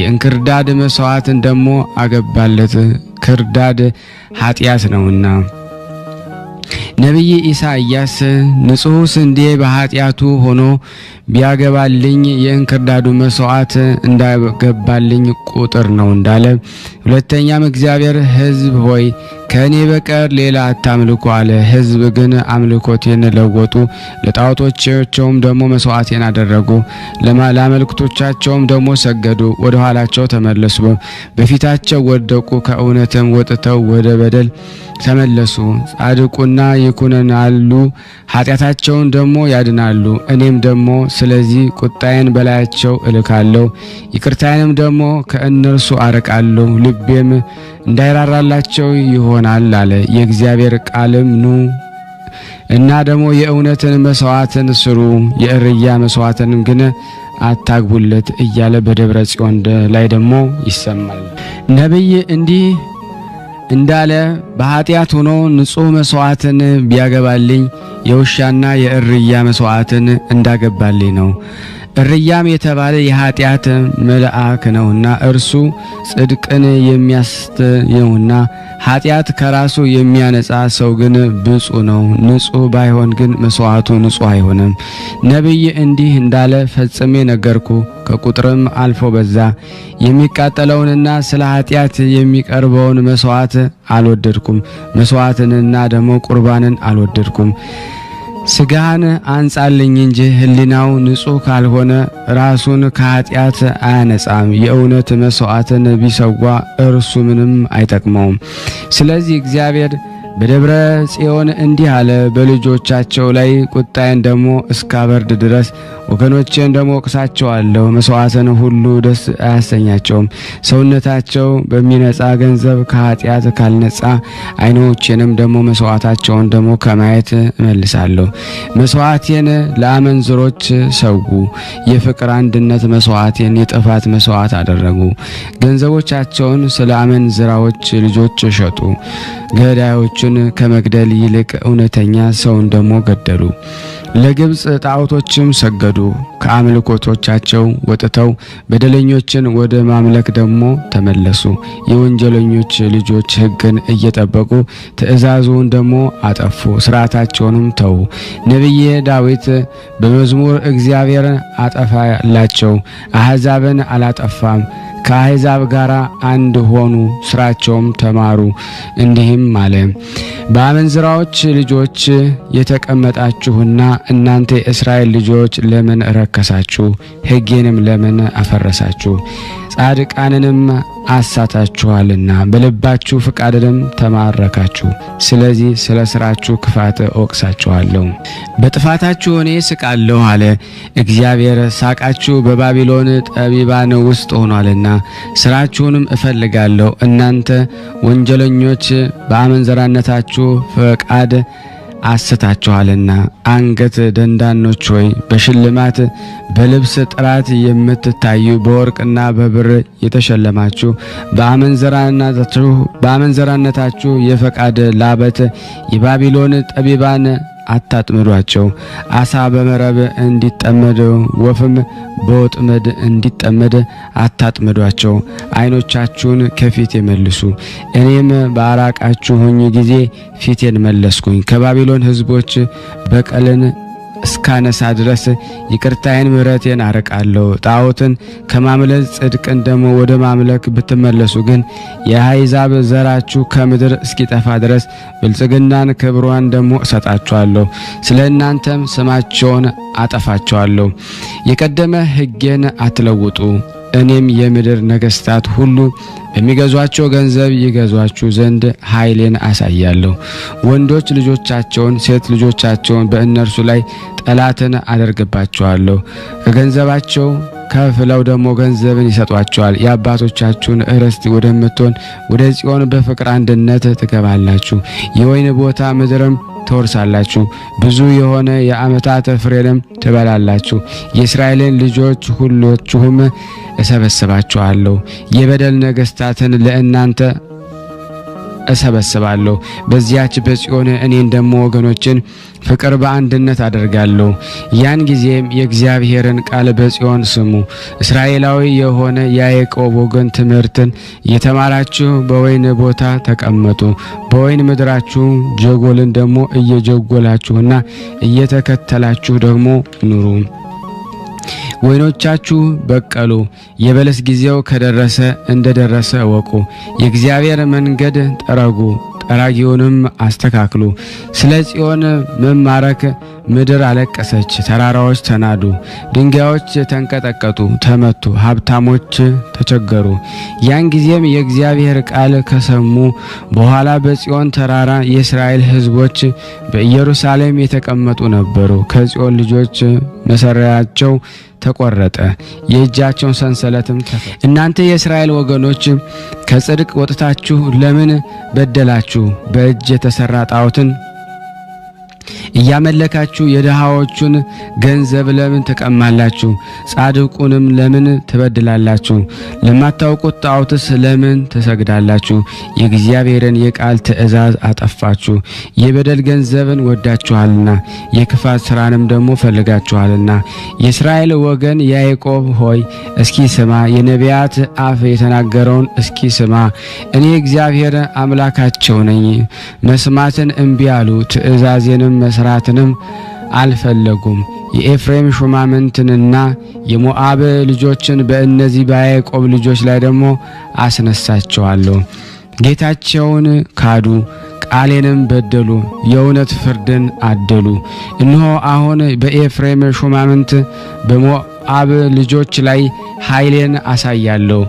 የእንክርዳድ መስዋዕትን ደግሞ አገባለት። ክርዳድ ኃጢአት ነውና። ነቢይ ኢሳይያስ ንጹሕ ስንዴ በኃጢአቱ ሆኖ ቢያገባልኝ የእንክርዳዱ መስዋዕት እንዳገባልኝ ቁጥር ነው እንዳለ። ሁለተኛም እግዚአብሔር ሕዝብ ሆይ ከእኔ በቀር ሌላ አታምልኩ አለ። ሕዝብ ግን አምልኮቴን ለወጡ፣ ለጣዖቶቻቸውም ደግሞ መስዋዕቴን አደረጉ፣ ለአማልክቶቻቸውም ደግሞ ሰገዱ። ወደ ኋላቸው ተመለሱ፣ በፊታቸው ወደቁ፣ ከእውነትም ወጥተው ወደ በደል ተመለሱ። ጻድቁና ይኩነናሉ፣ ኃጢአታቸውን ደግሞ ያድናሉ። እኔም ደግሞ ስለዚህ ቁጣዬን በላያቸው እልካለሁ፣ ይቅርታዬንም ደግሞ ከእነርሱ አርቃለሁ፣ ልቤም እንዳይራራላቸው ይሆናል አለ። የእግዚአብሔር ቃልም ኑ እና ደግሞ የእውነትን መስዋዕትን ስሩ፣ የእርያ መስዋዕትን ግን አታግቡለት እያለ በደብረ ጽዮን ላይ ደግሞ ይሰማል። ነብይ እንዲህ እንዳለ በኃጢአት ሆኖ ንጹሕ መስዋዕትን ቢያገባልኝ የውሻና የእርያ መስዋዕትን እንዳገባልኝ ነው። እርያም የተባለ የኃጢአት መልአክ ነውና እርሱ ጽድቅን የሚያስተየውና ኃጢአት ከራሱ የሚያነጻ ሰው ግን ብፁዕ ነው። ንጹሕ ባይሆን ግን መስዋዕቱ ንጹሕ አይሆንም። ነቢይ እንዲህ እንዳለ ፈጽሜ ነገርኩ፣ ከቁጥርም አልፎ በዛ። የሚቃጠለውንና ስለ ኃጢአት የሚቀርበውን መስዋዕት አልወደድኩም፣ መስዋዕትንና ደግሞ ቁርባንን አልወደድኩም። ስጋህን አንጻልኝ እንጂ ሕሊናው ንጹሕ ካልሆነ ራሱን ከኃጢአት አያነጻም። የእውነት መስዋዕትን ቢሰዋ እርሱ ምንም አይጠቅመውም። ስለዚህ እግዚአብሔር በደብረ ጽዮን እንዲህ አለ፣ በልጆቻቸው ላይ ቁጣዬን ደግሞ እስካበርድ ድረስ ወገኖቼን ደግሞ ወቅሳቸዋለሁ። መስዋዕትን ሁሉ ደስ አያሰኛቸውም። ሰውነታቸው በሚነጻ ገንዘብ ከኃጢአት ካልነጻ ዓይኖቼንም ደግሞ መስዋዕታቸውን ደግሞ ከማየት እመልሳለሁ። መስዋዕቴን ለአመንዝሮች ሰዉ፣ የፍቅር አንድነት መስዋዕቴን የጥፋት መስዋዕት አደረጉ። ገንዘቦቻቸውን ስለ አመንዝራዎች ልጆች ሸጡ። ገዳዮችን ከመግደል ይልቅ እውነተኛ ሰውን ደግሞ ገደሉ። ለግብጽ ጣዖቶችም ሰገዱ። ከአምልኮቶቻቸው ወጥተው በደለኞችን ወደ ማምለክ ደግሞ ተመለሱ። የወንጀለኞች ልጆች ሕግን እየጠበቁ ትእዛዙን ደግሞ አጠፉ፣ ስርዓታቸውንም ተዉ። ነቢየ ዳዊት በመዝሙር እግዚአብሔር አጠፋላቸው፣ አሕዛብን አላጠፋም፣ ከአሕዛብ ጋር አንድ ሆኑ፣ ስራቸውም ተማሩ። እንዲህም አለ፣ በአመንዝራዎች ልጆች የተቀመጣችሁና እናንተ የእስራኤል ልጆች ለምን ረከሳችሁ? ሕጌንም ለምን አፈረሳችሁ? ጻድቃንንም አሳታችኋልና በልባችሁ ፍቃድንም ተማረካችሁ። ስለዚህ ስለ ስራችሁ ክፋት እወቅሳችኋለሁ፣ በጥፋታችሁ እኔ ስቃለሁ አለ እግዚአብሔር። ሳቃችሁ በባቢሎን ጠቢባን ውስጥ ሆኗልና ስራችሁንም እፈልጋለሁ። እናንተ ወንጀለኞች በአመንዘራነታችሁ ፈቃድ አስታችኋልና። አንገት ደንዳኖች ሆይ በሽልማት በልብስ ጥራት የምትታዩ በወርቅና በብር የተሸለማችሁ በአመንዘራነታችሁ የፈቃድ ላበት የባቢሎን ጠቢባን አታጥምዷቸው። አሳ በመረብ እንዲጠመድ ወፍም በወጥመድ እንዲጠመድ አታጥምዷቸው። ዓይኖቻችሁን ከፊት መልሱ፣ እኔም ባራቃችሁኝ ጊዜ ፊቴን መለስኩኝ። ከባቢሎን ሕዝቦች በቀልን እስካነሳ ድረስ ይቅርታዬን ምሕረቴን አርቃለሁ። ጣዖትን ከማምለክ ጽድቅን ደግሞ ወደ ማምለክ ብትመለሱ ግን የአሕዛብ ዘራችሁ ከምድር እስኪጠፋ ድረስ ብልጽግናን ክብሯን ደግሞ እሰጣችኋለሁ። ስለ እናንተም ስማቸውን አጠፋቸዋለሁ። የቀደመ ሕጌን አትለውጡ። እኔም የምድር ነገሥታት ሁሉ በሚገዟቸው ገንዘብ ይገዟችሁ ዘንድ ኃይሌን አሳያለሁ። ወንዶች ልጆቻቸውን ሴት ልጆቻቸውን በእነርሱ ላይ ጠላትን አደርግባቸዋለሁ። ከገንዘባቸው ከፍለው ደግሞ ገንዘብን ይሰጧቸዋል። የአባቶቻችሁን ርስት ወደምትሆን ወደ ጽዮን በፍቅር አንድነት ትገባላችሁ። የወይን ቦታ ምድርም ትወርሳላችሁ። ብዙ የሆነ የዓመታት ፍሬንም ትበላላችሁ። የእስራኤልን ልጆች ሁላችሁም እሰበስባችኋለሁ። የበደል ነገሥታትን ለእናንተ እሰበስባለሁ። በዚያች በጽዮን እኔን ደግሞ ወገኖችን ፍቅር በአንድነት አደርጋለሁ። ያን ጊዜም የእግዚአብሔርን ቃል በጽዮን ስሙ። እስራኤላዊ የሆነ የያዕቆብ ወገን ትምህርትን የተማራችሁ በወይን ቦታ ተቀመጡ። በወይን ምድራችሁ ጀጎልን ደግሞ እየጀጎላችሁና እየተከተላችሁ ደግሞ ኑሩ። ወይኖቻችሁ በቀሉ፣ የበለስ ጊዜው ከደረሰ እንደደረሰ እወቁ። የእግዚአብሔር መንገድ ጠረጉ፣ ጠራጊውንም አስተካክሉ። ስለ ጽዮን መማረክ ምድር አለቀሰች፣ ተራራዎች ተናዱ፣ ድንጋዮች ተንቀጠቀጡ፣ ተመቱ፣ ሀብታሞች ተቸገሩ። ያን ጊዜም የእግዚአብሔር ቃል ከሰሙ በኋላ በጽዮን ተራራ የእስራኤል ሕዝቦች በኢየሩሳሌም የተቀመጡ ነበሩ። ከጽዮን ልጆች መሰሪያቸው ተቆረጠ፣ የእጃቸውን ሰንሰለትም ተፈታ። እናንተ የእስራኤል ወገኖች ከጽድቅ ወጥታችሁ ለምን በደላችሁ? በእጅ የተሰራ ጣዖትን እያመለካችሁ የድሃዎቹን ገንዘብ ለምን ትቀማላችሁ? ጻድቁንም ለምን ትበድላላችሁ? ለማታውቁት ጣዖትስ ለምን ትሰግዳላችሁ? የእግዚአብሔርን የቃል ትእዛዝ አጠፋችሁ። የበደል ገንዘብን ወዳችኋልና የክፋት ስራንም ደግሞ ፈልጋችኋልና። የእስራኤል ወገን ያዕቆብ ሆይ እስኪ ስማ፣ የነቢያት አፍ የተናገረውን እስኪ ስማ። እኔ እግዚአብሔር አምላካቸው ነኝ። መስማትን እምቢ አሉ፣ ትእዛዜንም መስራትንም አልፈለጉም። የኤፍሬም ሹማምንትንና የሞዓብ ልጆችን በእነዚህ በያዕቆብ ልጆች ላይ ደግሞ አስነሳቸዋለሁ። ጌታቸውን ካዱ፣ ቃሌንም በደሉ፣ የእውነት ፍርድን አደሉ። እነሆ አሁን በኤፍሬም ሹማምንት በሞዓብ ልጆች ላይ ኃይሌን አሳያለሁ።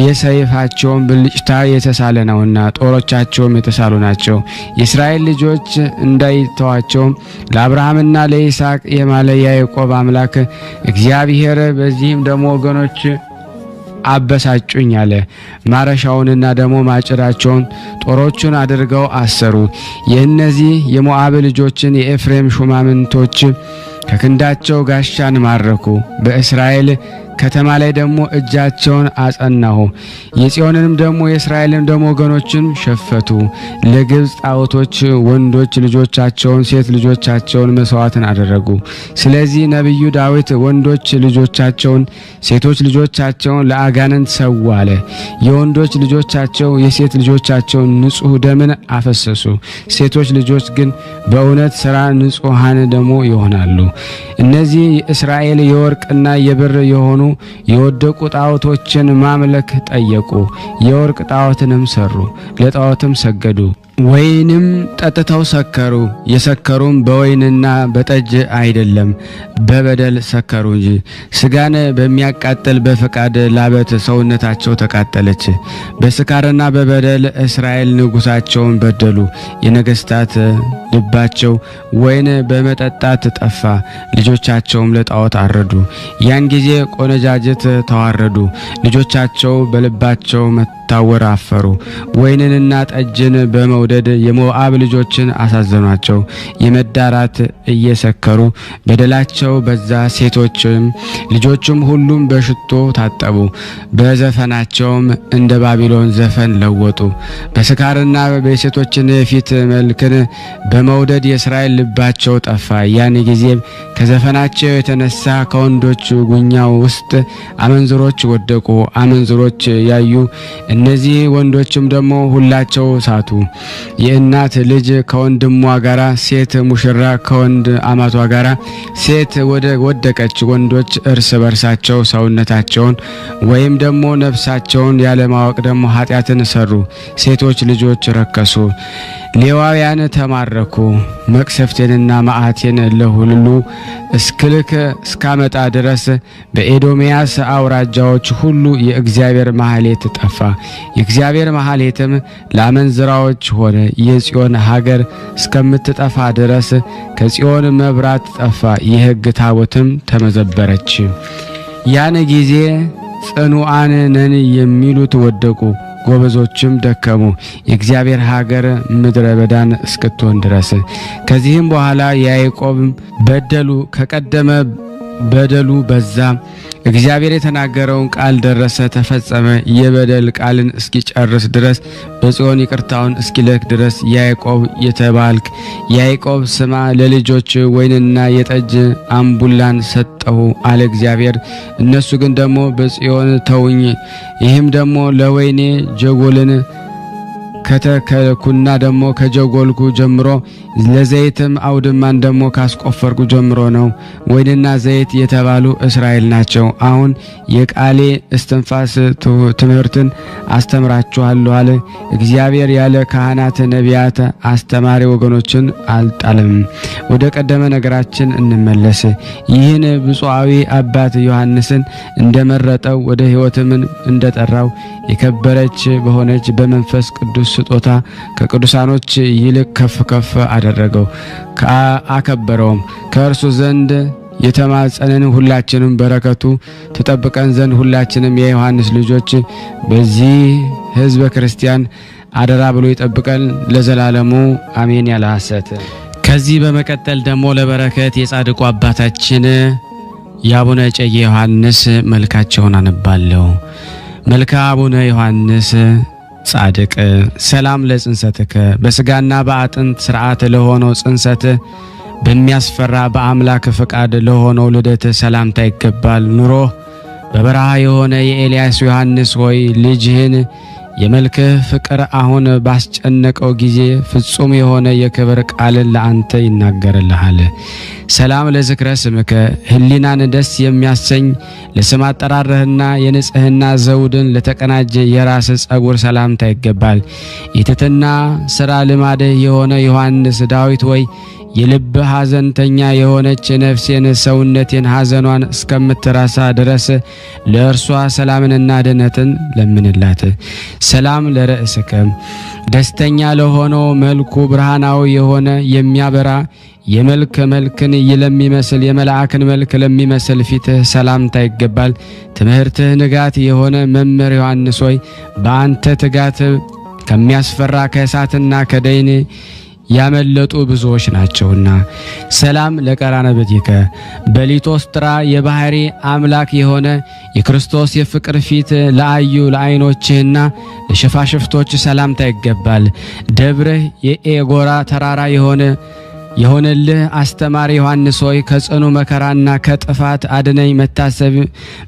የሰይፋቸውን ብልጭታ የተሳለ ነውና ጦሮቻቸውም የተሳሉ ናቸው። የእስራኤል ልጆች እንዳይተዋቸው ለአብርሃምና ለይስሐቅ የማለ ያዕቆብ አምላክ እግዚአብሔር በዚህም ደግሞ ወገኖች አበሳጩኝ አለ። ማረሻውንና ደግሞ ማጭዳቸውን ጦሮቹን አድርገው አሰሩ። የእነዚህ የሞዓብ ልጆችን የኤፍሬም ሹማምንቶች ከክንዳቸው ጋሻን ማረኩ። በእስራኤል ከተማ ላይ ደግሞ እጃቸውን አጸናሁ። የጽዮንንም ደግሞ የእስራኤልን ደግሞ ወገኖችን ሸፈቱ። ለግብጽ ጣዖቶች ወንዶች ልጆቻቸውን ሴት ልጆቻቸውን መስዋዕትን አደረጉ። ስለዚህ ነቢዩ ዳዊት ወንዶች ልጆቻቸውን ሴቶች ልጆቻቸውን ለአጋንንት ሰው አለ። የወንዶች ልጆቻቸው የሴት ልጆቻቸውን ንጹሕ ደምን አፈሰሱ። ሴቶች ልጆች ግን በእውነት ሥራ ንጹሐን ደግሞ ይሆናሉ። እነዚህ የእስራኤል የወርቅና የብር የሆኑ የወደቁ ጣዖቶችን ማምለክ ጠየቁ። የወርቅ ጣዖትንም ሰሩ፣ ለጣዖትም ሰገዱ። ወይንም ጠጥተው ሰከሩ። የሰከሩም በወይንና በጠጅ አይደለም፣ በበደል ሰከሩ እንጂ። ስጋን በሚያቃጥል በፈቃድ ላበት ሰውነታቸው ተቃጠለች። በስካርና በበደል እስራኤል ንጉሳቸውን በደሉ። የነገስታት ልባቸው ወይን በመጠጣት ጠፋ፣ ልጆቻቸውም ለጣዖት አረዱ። ያን ጊዜ ቆነጃጅት ተዋረዱ፣ ልጆቻቸው በልባቸው መታወር አፈሩ። ወይንንና ጠጅን በመውደድ የሞዓብ ልጆችን አሳዘኗቸው። የመዳራት እየሰከሩ በደላቸው በዛ። ሴቶችም ልጆችም ሁሉም በሽቶ ታጠቡ፣ በዘፈናቸውም እንደ ባቢሎን ዘፈን ለወጡ። በስካርና በሴቶችን ፊት መልክን በመውደድ የእስራኤል ልባቸው ጠፋ። ያን ጊዜም ከዘፈናቸው የተነሳ ከወንዶች ጉኛው ውስጥ አመንዝሮች ወደቁ። አመንዝሮች ያዩ እነዚህ ወንዶችም ደግሞ ሁላቸው ሳቱ። የእናት ልጅ ከወንድሟ ጋራ፣ ሴት ሙሽራ ከወንድ አማቷ ጋራ ሴት ወደቀች። ወንዶች እርስ በርሳቸው ሰውነታቸውን ወይም ደግሞ ነፍሳቸውን ያለማወቅ ደግሞ ኃጢአትን ሰሩ። ሴቶች ልጆች ረከሱ። ሌዋውያን ተማረኩ። መቅሰፍቴንና መዓቴን ለሁሉ እስክልክ እስካመጣ ድረስ በኤዶምያስ አውራጃዎች ሁሉ የእግዚአብሔር ማህሌት ጠፋ። የእግዚአብሔር ማህሌትም ለአመንዝራዎች ሆነ። የጽዮን ሀገር እስከምትጠፋ ድረስ ከጽዮን መብራት ጠፋ። የሕግ ታቦትም ተመዘበረች። ያን ጊዜ ጽኑዓን ነን የሚሉት ወደቁ፣ ጎበዞችም ደከሙ፣ የእግዚአብሔር ሀገር ምድረ በዳን እስክትሆን ድረስ። ከዚህም በኋላ ያዕቆብ በደሉ ከቀደመ በደሉ በዛ። እግዚአብሔር የተናገረውን ቃል ደረሰ፣ ተፈጸመ። የበደል ቃልን እስኪጨርስ ድረስ በጽዮን ይቅርታውን እስኪልክ ድረስ ያዕቆብ የተባልክ ያዕቆብ ስማ፣ ለልጆች ወይንና የጠጅ አምቡላን ሰጠሁ አለ እግዚአብሔር። እነሱ ግን ደግሞ በጽዮን ተውኝ። ይህም ደግሞ ለወይኔ ጀጎልን ከተከልኩና ደግሞ ከጀጎልኩ ጀምሮ ለዘይትም አውድማን ደግሞ ካስቆፈርኩ ጀምሮ ነው። ወይንና ዘይት የተባሉ እስራኤል ናቸው። አሁን የቃሌ እስትንፋስ ትምህርትን አስተምራችኋለሁ አለ እግዚአብሔር። ያለ ካህናት ነቢያት አስተማሪ ወገኖችን አልጣለም። ወደ ቀደመ ነገራችን እንመለስ። ይህን ብፁዓዊ አባት ዮሐንስን እንደመረጠው ወደ ሕይወትም እንደጠራው የከበረች በሆነች በመንፈስ ቅዱስ ስጦታ ከቅዱሳኖች ይልቅ ከፍ ከፍ አደረገው፣ አከበረውም። ከእርሱ ዘንድ የተማጸንን ሁላችንም በረከቱ ተጠብቀን ዘንድ ሁላችንም የዮሐንስ ልጆች በዚህ ሕዝበ ክርስቲያን አደራ ብሎ ይጠብቀን ለዘላለሙ አሜን። ያለ ሐሰት ከዚህ በመቀጠል ደግሞ ለበረከት የጻድቁ አባታችን የአቡነ እጨጌ ዮሐንስ መልካቸውን አነባለሁ። መልካ አቡነ ዮሐንስ ጻድቅ ሰላም ለጽንሰትከ በስጋና በአጥንት ሥርዓት ለሆነው ጽንሰት በሚያስፈራ በአምላክ ፈቃድ ለሆነው ልደት ሰላምታ ይገባል። ኑሮ በበረሃ የሆነ የኤልያስ ዮሐንስ ሆይ ልጅህን የመልክህ ፍቅር አሁን ባስጨነቀው ጊዜ ፍጹም የሆነ የክብር ቃልን ለአንተ ይናገርልሃል። ሰላም ለዝክረ ስምከ ህሊናን ደስ የሚያሰኝ ለስም አጠራርህና የንጽህና ዘውድን ለተቀናጀ የራስ ጸጉር ሰላምታ ይገባል። የትሕትና ሥራ ልማድህ የሆነ ዮሐንስ ዳዊት ወይ የልብ ሐዘንተኛ የሆነች ነፍሴን ሰውነቴን ሐዘኗን እስከምትረሳ ድረስ ለእርሷ ሰላምንና ድነትን ለምንላት። ሰላም ለርእስከ ደስተኛ ለሆነው መልኩ ብርሃናዊ የሆነ የሚያበራ መልክን ለሚመስል የመላእክን መልክ ለሚመስል ፊትህ ሰላምታ ይገባል። ትምህርትህ ንጋት የሆነ መምህር ዮሐንስ ሆይ በአንተ ትጋት ከሚያስፈራ ከእሳትና ከደይን ያመለጡ ብዙዎች ናቸውና። ሰላም ለቀራንብትከ በሊቶስትራ የባህሪ አምላክ የሆነ የክርስቶስ የፍቅር ፊት ለአዩ ለዓይኖችህና ለሽፋሽፍቶች ሰላምታ ይገባል። ደብርህ የኤጎራ ተራራ የሆነልህ አስተማሪ ዮሐንስ ሆይ ከጽኑ መከራና ከጥፋት አድነኝ።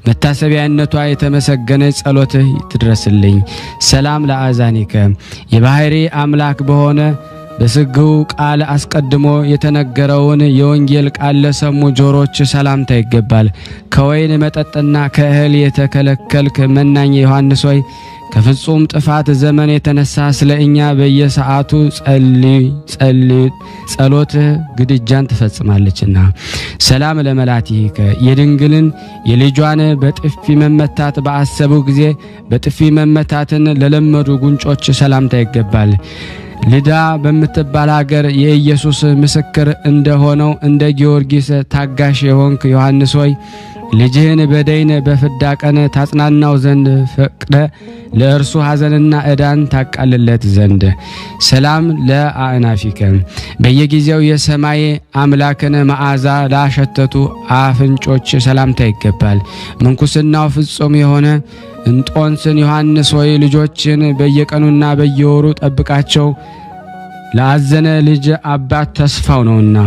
መታሰቢያነቷ የተመሰገነ ጸሎትህ ትድረስልኝ። ሰላም ለአዛኒከ የባህሪ አምላክ በሆነ በስግው ቃል አስቀድሞ የተነገረውን የወንጌል ቃል ለሰሙ ጆሮች ሰላምታ ይገባል። ከወይን መጠጥና ከእህል የተከለከልክ መናኝ ዮሐንስ ሆይ ከፍጹም ጥፋት ዘመን የተነሳ ስለ እኛ በየሰዓቱ ጸሎትህ ግድጃን ትፈጽማለችና። ሰላም ለመላቲከ የድንግልን የልጇን በጥፊ መመታት በአሰቡ ጊዜ በጥፊ መመታትን ለለመዱ ጉንጮች ሰላምታ ይገባል። ልዳ በምትባል ሀገር የኢየሱስ ምስክር እንደሆነው እንደ ጊዮርጊስ ታጋሽ የሆንክ ዮሐንስ ሆይ ልጅህን በደይን በፍዳ ቀን ታጽናናው ዘንድ ፈቅደ ለእርሱ ሐዘንና ዕዳን ታቃልለት ዘንድ። ሰላም ለአእናፊከ በየጊዜው የሰማይ አምላክን መዓዛ ላሸተቱ አፍንጮች ሰላምታ ይገባል። ምንኩስናው ፍጹም የሆነ እንጦንስን ዮሐንስ ሆይ ልጆችን በየቀኑና በየወሩ ጠብቃቸው፣ ለአዘነ ልጅ አባት ተስፋው ነውና።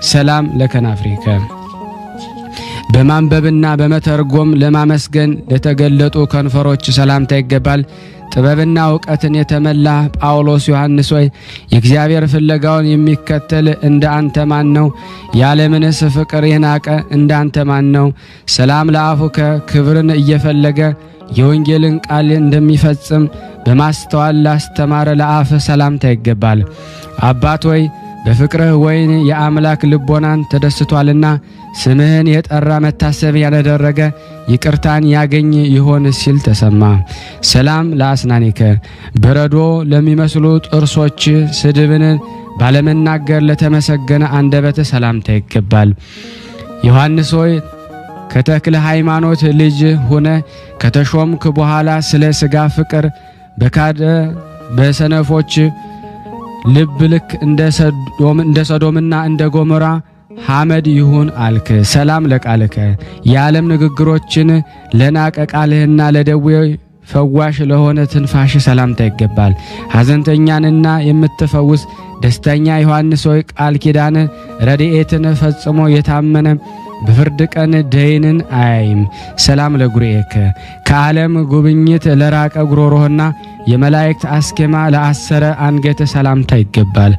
ሰላም ለከናፍሪከ በማንበብና በመተርጎም ለማመስገን ለተገለጡ ከንፈሮች ሰላምታ ይገባል። ጥበብና ዕውቀትን የተመላ ጳውሎስ ዮሐንስ ሆይ የእግዚአብሔር ፍለጋውን የሚከተል እንደ አንተ ማን ነው? ያለምንስ ፍቅር የናቀ እንደ አንተ ማን ነው? ሰላም ለአፉከ ክብርን እየፈለገ የወንጌልን ቃል እንደሚፈጽም በማስተዋል ላስተማረ ለአፍ ሰላምታ ይገባል። አባት ሆይ በፍቅርህ ወይን የአምላክ ልቦናን ተደስቷልና ስምህን የጠራ መታሰቢያ ያደረገ ይቅርታን ያገኝ ይሆን ሲል ተሰማ። ሰላም ለአስናኒከ በረዶ ለሚመስሉ ጥርሶች ስድብን ባለመናገር ለተመሰገነ አንደበት ሰላምታ ይገባል። ዮሐንስ ሆይ ከተክለ ሃይማኖት ልጅ ሆነ ከተሾምክ በኋላ ስለ ሥጋ ፍቅር በካደ በሰነፎች ልብ ልክ እንደ ሰዶምና እንደ ጎሞራ ሐመድ ይሁን አልክ። ሰላም ለቃልከ የዓለም ንግግሮችን ለናቀ ቃልህና ለደዌ ፈዋሽ ለሆነ ትንፋሽ ሰላምታ ይገባል። ሐዘንተኛንና የምትፈውስ ደስተኛ ዮሐንስ ሆይ ቃል ኪዳን ረድኤትን ፈጽሞ የታመነ በፍርድ ቀን ደይንን አያይም። ሰላም ለጉርኤከ ከዓለም ጉብኝት ለራቀ ጉሮሮህና የመላእክት አስኬማ ለአሰረ አንገት ሰላምታ ይገባል።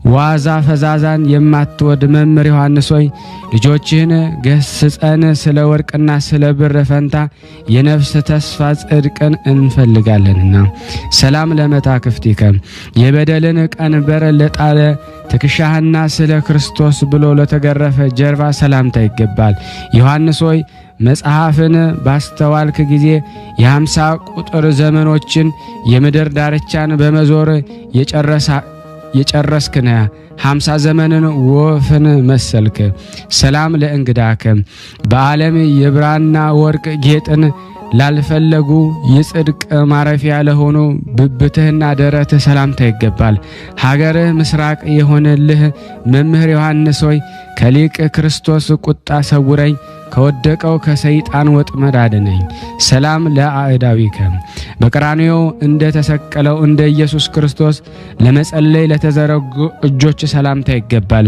ዋዛ ፈዛዛን የማትወድ መምህር ዮሐንስ ሆይ ልጆችህን ገስጸን ስለ ወርቅና ስለ ብር ፈንታ የነፍስ ተስፋ ጽድቅን እንፈልጋለንና። ሰላም ለመታክፍቲከ የበደልን ቀንበር ለጣለ ትከሻህና ስለ ክርስቶስ ብሎ ለተገረፈ ጀርባ ሰላምታ ይገባል። ዮሐንስ ሆይ መጽሐፍን ባስተዋልክ ጊዜ የ50 ቁጥር ዘመኖችን የምድር ዳርቻን በመዞር የጨረስክነ 50 ዘመንን ወፍን መሰልክ። ሰላም ለእንግዳከ በዓለም የብራና ወርቅ ጌጥን ላልፈለጉ የጽድቅ ማረፊያ ለሆኑ ብብትህና ደረትህ ሰላምታ ይገባል። ሀገርህ ምስራቅ የሆነልህ መምህር ዮሐንስ ሆይ ከሊቅ ክርስቶስ ቁጣ ሰውረኝ፣ ከወደቀው ከሰይጣን ወጥመድ አድነኝ። ሰላም ለአእዳዊከ በቀራንዮ እንደ ተሰቀለው እንደ ኢየሱስ ክርስቶስ ለመጸለይ ለተዘረጉ እጆች ሰላምታ ይገባል።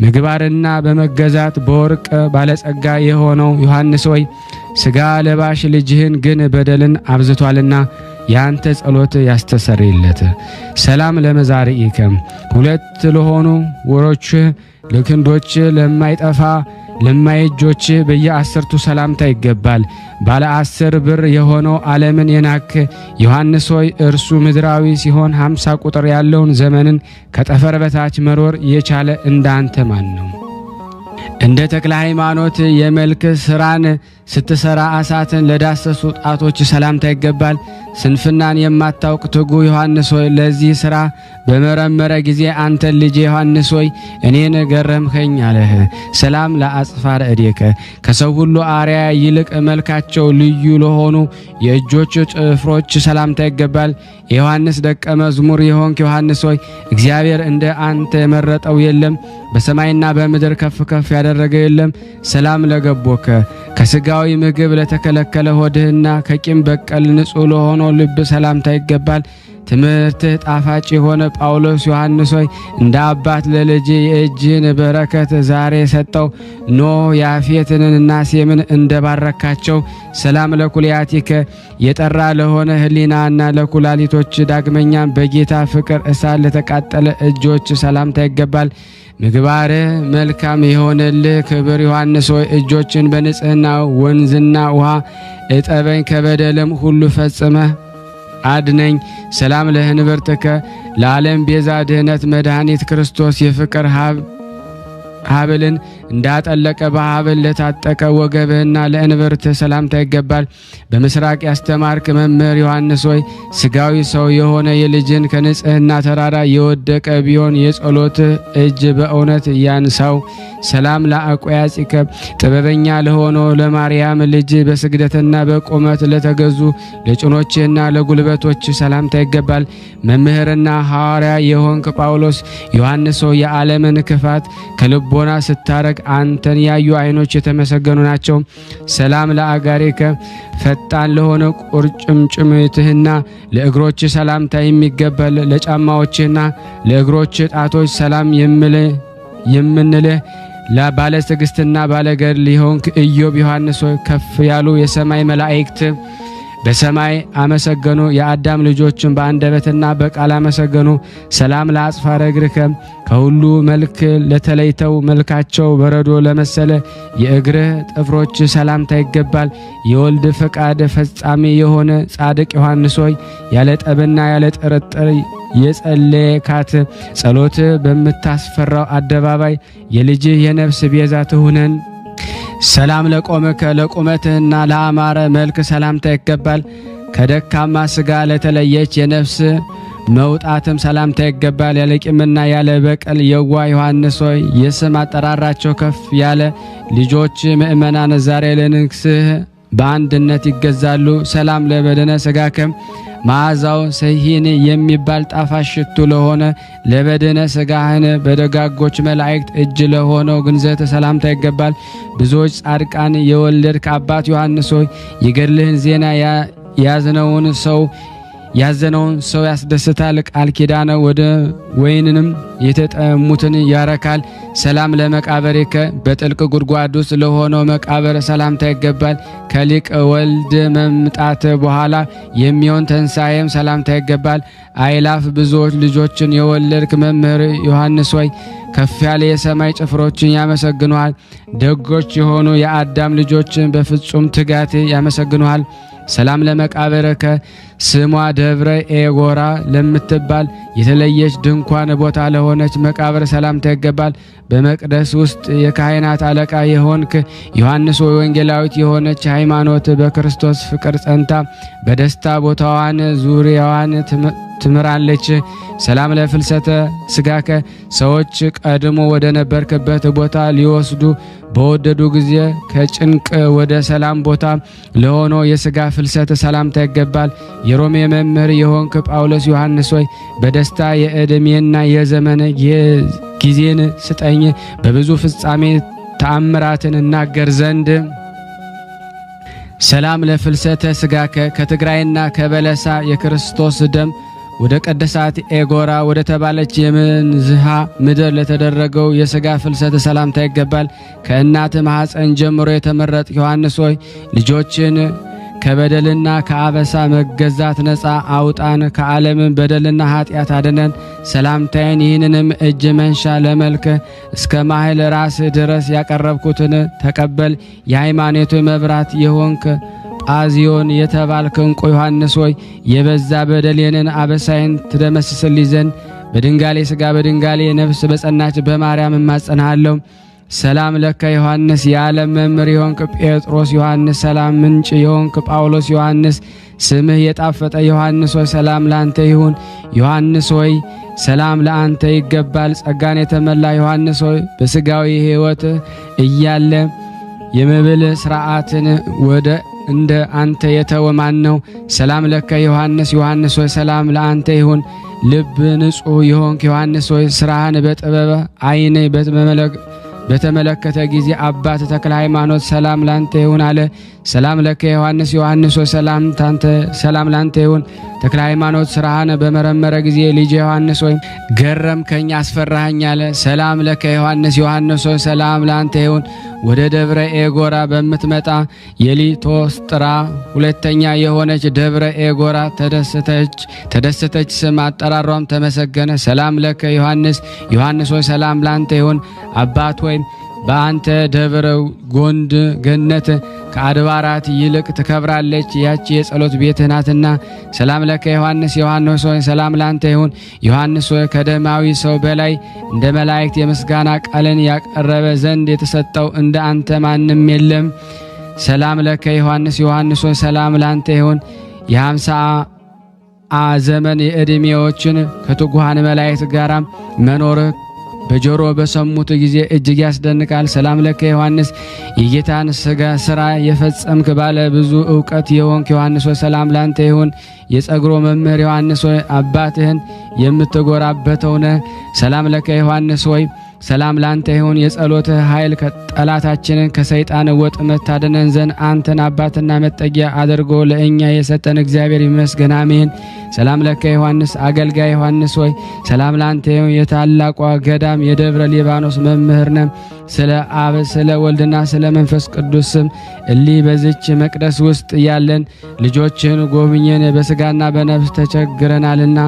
ምግባርና በመገዛት በወርቅ ባለጸጋ የሆነው ዮሐንስ ሆይ ሥጋ ለባሽ ልጅህን ግን በደልን አብዝቷልና ያንተ ጸሎት ያስተሰርይለት። ሰላም ለመዛርኢከ ሁለት ለሆኑ ወሮች ለክንዶች ለማይጠፋ ለማይጆች በየ10ቱ ሰላምታ ይገባል። ባለ 10 ብር የሆነው ዓለምን የናክ ዮሐንስ ሆይ እርሱ ምድራዊ ሲሆን 50 ቁጥር ያለውን ዘመንን ከጠፈር በታች መሮር የቻለ እንዳንተ ማን ነው? እንደ ተክለ ሃይማኖት የመልክ ስራን ስትሰራ አሳትን ለዳሰሱ ጣቶች ሰላምታ ይገባል። ስንፍናን የማታውቅ ትጉ ዮሐንስ ሆይ ለዚህ ስራ በመረመረ ጊዜ አንተ ልጅ ዮሐንስ ሆይ እኔን ገረምከኝ አለህ። ሰላም ለአጽፋር እዴከ ከሰው ሁሉ አርያ ይልቅ መልካቸው ልዩ ለሆኑ የእጆች ጭፍሮች ሰላምታ ይገባል። የዮሐንስ ደቀ መዝሙር የሆንክ ዮሐንስ ሆይ እግዚአብሔር እንደ አንተ የመረጠው የለም፣ በሰማይና በምድር ከፍ ከፍ ያደረገ የለም። ሰላም ለገቦከ ከስጋዊ ምግብ ለተከለከለ ሆድህና ከቂም በቀል ንጹሕ ለሆነ ልብ ሰላምታ ይገባል። ትምህርትህ ጣፋጭ የሆነ ጳውሎስ ዮሐንስ ሆይ እንደ አባት ለልጅ የእጅህን በረከት ዛሬ ሰጠው። ኖህ ያፌትንና ሴምን እንደባረካቸው ሰላም ለኩልያቲከ የጠራ ለሆነ ህሊናና ለኩላሊቶች ዳግመኛም በጌታ ፍቅር እሳት ለተቃጠለ እጆች ሰላምታ ይገባል። ምግባርህ መልካም የሆነልህ ክብር ዮሐንስ ሆይ እጆችን በንጽህና ወንዝና ውሃ እጠበኝ፣ ከበደልም ሁሉ ፈጽመህ አድነኝ። ሰላም ለህንብርትከ ለዓለም ቤዛ ድህነት መድኃኒት ክርስቶስ የፍቅር ሀብልን እንዳጠለቀ በሀብል ለታጠቀ ወገብህና ለእንብርት ሰላምታ ይገባል። በምስራቅ ያስተማርክ መምህር ዮሐንስ ሆይ ስጋዊ ሰው የሆነ የልጅን ከንጽህና ተራራ የወደቀ ቢሆን የጸሎት እጅ በእውነት ያንሳው። ሰላም ለአቆያጺከ ጥበበኛ ለሆነው ለማርያም ልጅ በስግደትና በቁመት ለተገዙ ለጭኖችህና ለጉልበቶች ሰላምታ ይገባል። መምህርና ሐዋርያ የሆንክ ጳውሎስ ዮሐንስ ሆይ የዓለምን ክፋት ከልቦና ስታረግ አንተን ያዩ አይኖች የተመሰገኑ ናቸው። ሰላም ለአጋሪከ ፈጣን ለሆነ ቁርጭምጭሚትህና ለእግሮች ሰላምታ የሚገባል። ለጫማዎችህና ለእግሮች ጣቶች ሰላም የምንልህ ለባለትዕግስትና ባለገድል የሆንክ ኢዮብ ዮሐንስ ሆይ ከፍ ያሉ የሰማይ መላእክት በሰማይ አመሰገኑ፣ የአዳም ልጆችን በአንደበትና በቃል አመሰገኑ። ሰላም ለአጽፋረ እግርከ ከሁሉ መልክ ለተለይተው መልካቸው በረዶ ለመሰለ የእግርህ ጥፍሮች ሰላምታ ይገባል። የወልድ ፈቃድ ፈጻሚ የሆነ ጻድቅ ዮሐንስ ሆይ ያለ ጠብና ያለ ጥርጥር የጸለየካት ጸሎት በምታስፈራው አደባባይ የልጅህ የነፍስ ቤዛ ትሁነን። ሰላም ለቆምከ ለቁመትህና ለአማረ መልክ ሰላምታ ይገባል። ከደካማ ስጋ ለተለየች የነፍስ መውጣትም ሰላምታ ይገባል። ያለ ቂምና ያለ በቀል የዋ ዮሐንስ ሆይ የስም አጠራራቸው ከፍ ያለ ልጆች ምእመናን ዛሬ ለንግስህ በአንድነት ይገዛሉ። ሰላም ለበደነ ስጋከም መዓዛው ሰሂን የሚባል ጣፋጭ ሽቱ ለሆነ ለበደነ ስጋህን በደጋጎች መላእክት እጅ ለሆነው ግንዘት ሰላምታ ይገባል። ብዙዎች ጻድቃን የወለድክ አባት ዮሐንስ ሆይ የገድልህን ዜና ያዘነውን ሰው ያስደስታል። ቃል ኪዳነ ወደ ወይንንም የተጠሙትን ያረካል። ሰላም ለመቃብርከ በጥልቅ ጉድጓድ ውስጥ ለሆነው መቃብር ሰላምታ ይገባል። ከሊቅ ወልድ መምጣት በኋላ የሚሆን ተንሳኤም ሰላምታ ይገባል። አይላፍ ብዙዎች ልጆችን የወለድክ መምህር ዮሐንስ ሆይ ከፍ ያለ የሰማይ ጭፍሮችን ያመሰግኑሃል። ደጎች የሆኑ የአዳም ልጆችን በፍጹም ትጋት ያመሰግኑሃል። ሰላም ለመቃብርከ ስሟ ደብረ ኤጎራ ለምትባል የተለየች ድንኳን ቦታ ለሆነች መቃብር ሰላምታ ይገባል። በመቅደስ ውስጥ የካህናት አለቃ የሆንክ ዮሐንስ ሆይ ወንጌላዊት የሆነች ሃይማኖት በክርስቶስ ፍቅር ጸንታ በደስታ ቦታዋን ዙሪያዋን ትምራለች። ሰላም ለፍልሰተ ስጋከ ሰዎች ቀድሞ ወደ ነበርክበት ቦታ ሊወስዱ በወደዱ ጊዜ ከጭንቅ ወደ ሰላም ቦታ ለሆነው የስጋ ፍልሰት ሰላምታ ይገባል። የሮሜ መምህር የሆንክ ጳውሎስ ዮሐንስ ሆይ በደስታ የዕድሜና የዘመን ጊዜን ስጠኝ በብዙ ፍጻሜ ተአምራትን እናገር ዘንድ። ሰላም ለፍልሰተ ስጋከ ከትግራይና ከበለሳ የክርስቶስ ደም ወደ ቀደሳት ኤጎራ ወደ ተባለች የምንዝሃ ምድር ለተደረገው የሥጋ ፍልሰት ሰላምታ ይገባል። ከእናት ማኅፀን ጀምሮ የተመረጥ ዮሐንስ ሆይ ልጆችን ከበደልና ከአበሳ መገዛት ነፃ አውጣን፣ ከዓለምን በደልና ኃጢአት አድነን። ሰላምታዬን ይህንንም እጅ መንሻ ለመልክ እስከ ማህል ራስ ድረስ ያቀረብኩትን ተቀበል። የሃይማኖቱ መብራት የሆንክ ጳዚዮን የተባልክ ዕንቁ ዮሐንስ ሆይ የበዛ በደሌንን አበሳይን ትደመስስልኝ ዘንድ በድንጋሌ ሥጋ በድንጋሌ ነፍስ በጸናች በማርያም እማጸንሃለሁ። ሰላም ለከ ዮሐንስ የዓለም መምህር የሆንክ ጴጥሮስ ዮሐንስ፣ ሰላም ምንጭ የሆንክ ጳውሎስ ዮሐንስ፣ ስምህ የጣፈጠ ዮሐንስ ሆይ ሰላም ላንተ ይሁን። ዮሐንስ ሆይ ሰላም ለአንተ ይገባል። ጸጋን የተመላ ዮሐንስ ሆይ በሥጋዊ ሕይወት እያለ የመብል ሥርዓትን ወደ እንደ አንተ የተወ ማን ነው? ሰላም ለከ ዮሐንስ ዮሐንስ ሆይ ሰላም ለአንተ ይሁን። ልብ ንጹሕ የሆንክ ዮሐንስ ሆይ ሥራህን በጥበብ ዓይን በተመለከተ ጊዜ አባት ተክለ ሃይማኖት ሰላም ላንተ ይሁን አለ። ሰላም ለከ ዮሐንስ ዮሐንስ ሆይ ሰላም ላንተ ይሁን። ተክለ ሃይማኖት ሥራህን በመረመረ ጊዜ ልጅ ዮሐንስ ሆይ ገረምከኝ አስፈራኸኝ አለ። ሰላም ለከ ዮሐንስ ዮሐንስ ሆይ ሰላም ላንተ ይሁን። ወደ ደብረ ኤጎራ በምትመጣ የሊቶስጥራ ሁለተኛ የሆነች ደብረ ኤጎራ ተደሰተች፣ ስም አጠራሯም ተመሰገነ። ሰላም ለከ ዮሐንስ ዮሐንስ ሆይ ሰላም ላንተ ይሁን። አባት ሆይ በአንተ ደብረ ጎንድ ገነት ከአድባራት ይልቅ ትከብራለች፣ ያቺ የጸሎት ቤት ናትና። ሰላም ለከ ዮሐንስ ዮሐንስ ሆይ ሰላም ላንተ ይሁን። ዮሐንስ ሆይ ከደማዊ ሰው በላይ እንደ መላእክት የምስጋና ቃልን ያቀረበ ዘንድ የተሰጠው እንደ አንተ ማንም የለም። ሰላም ለከ ዮሐንስ ዮሐንስ ሆይ ሰላም ላንተ ይሁን። የ50 ዘመን የዕድሜዎችን ከትጉሃን መላእክት ጋር መኖርህ በጆሮ በሰሙት ጊዜ እጅግ ያስደንቃል። ሰላም ለከ ዮሐንስ የጌታን ሥራ የፈጸምክ ባለ ብዙ ዕውቀት የሆንክ ዮሐንስ ሆይ ሰላም ላንተ ይሁን። የጸግሮ መምህር ዮሐንስ ሆይ አባትህን የምትጎራበተው ነህ። ሰላም ለከ ዮሐንስ ሆይ ሰላም ላንተ ይሁን። የጸሎትህ ኃይል ጠላታችንን ከሰይጣን ወጥመድ ታድነን ዘንድ አንተን አባትና መጠጊያ አድርጎ ለእኛ የሰጠን እግዚአብሔር ይመስገን፣ አሜን። ሰላም ለከ ዮሐንስ አገልጋይ ዮሐንስ ሆይ ሰላም ላንተ ይሁን። የታላቋ ገዳም የደብረ ሊባኖስ መምህር ነህ። ስለ አብ ስለ ወልድና ስለ መንፈስ ቅዱስ ስም በዚች መቅደስ ውስጥ ያለን ልጆችን ጎብኘን፣ በሥጋና በነፍስ ተቸግረናልና።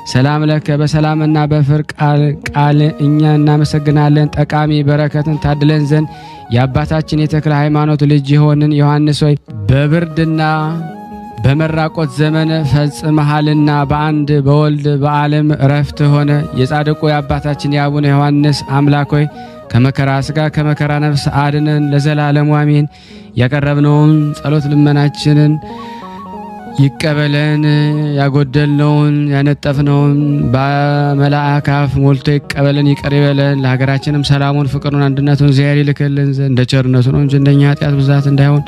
ሰላም ለከ በሰላምና በፍቅር ቃል እኛ እናመሰግናለን። ጠቃሚ በረከትን ታድለን ዘንድ የአባታችን የተክለ ሃይማኖት ልጅ የሆንን ዮሐንስ ሆይ በብርድና በመራቆት ዘመን ፈጽመሃልና በአንድ በወልድ በዓለም ረፍት ሆነ። የጻድቁ የአባታችን የአቡነ ዮሐንስ አምላክ ሆይ ከመከራ ሥጋ ከመከራ ነፍስ አድነን ለዘላለሙ አሜን። ያቀረብነውን ጸሎት ልመናችንን ይቀበለን። ያጎደልነውን ያነጠፍነውን በመላእክት አፍ ሞልቶ ይቀበለን፣ ይቅር ይበለን። ለሀገራችንም ሰላሙን፣ ፍቅሩን፣ አንድነቱን እግዚአብሔር ይልክልን ዘንድ እንደ ቸርነቱ ነው እንጂ እንደኛ ኃጢአት ብዛት እንዳይሆን።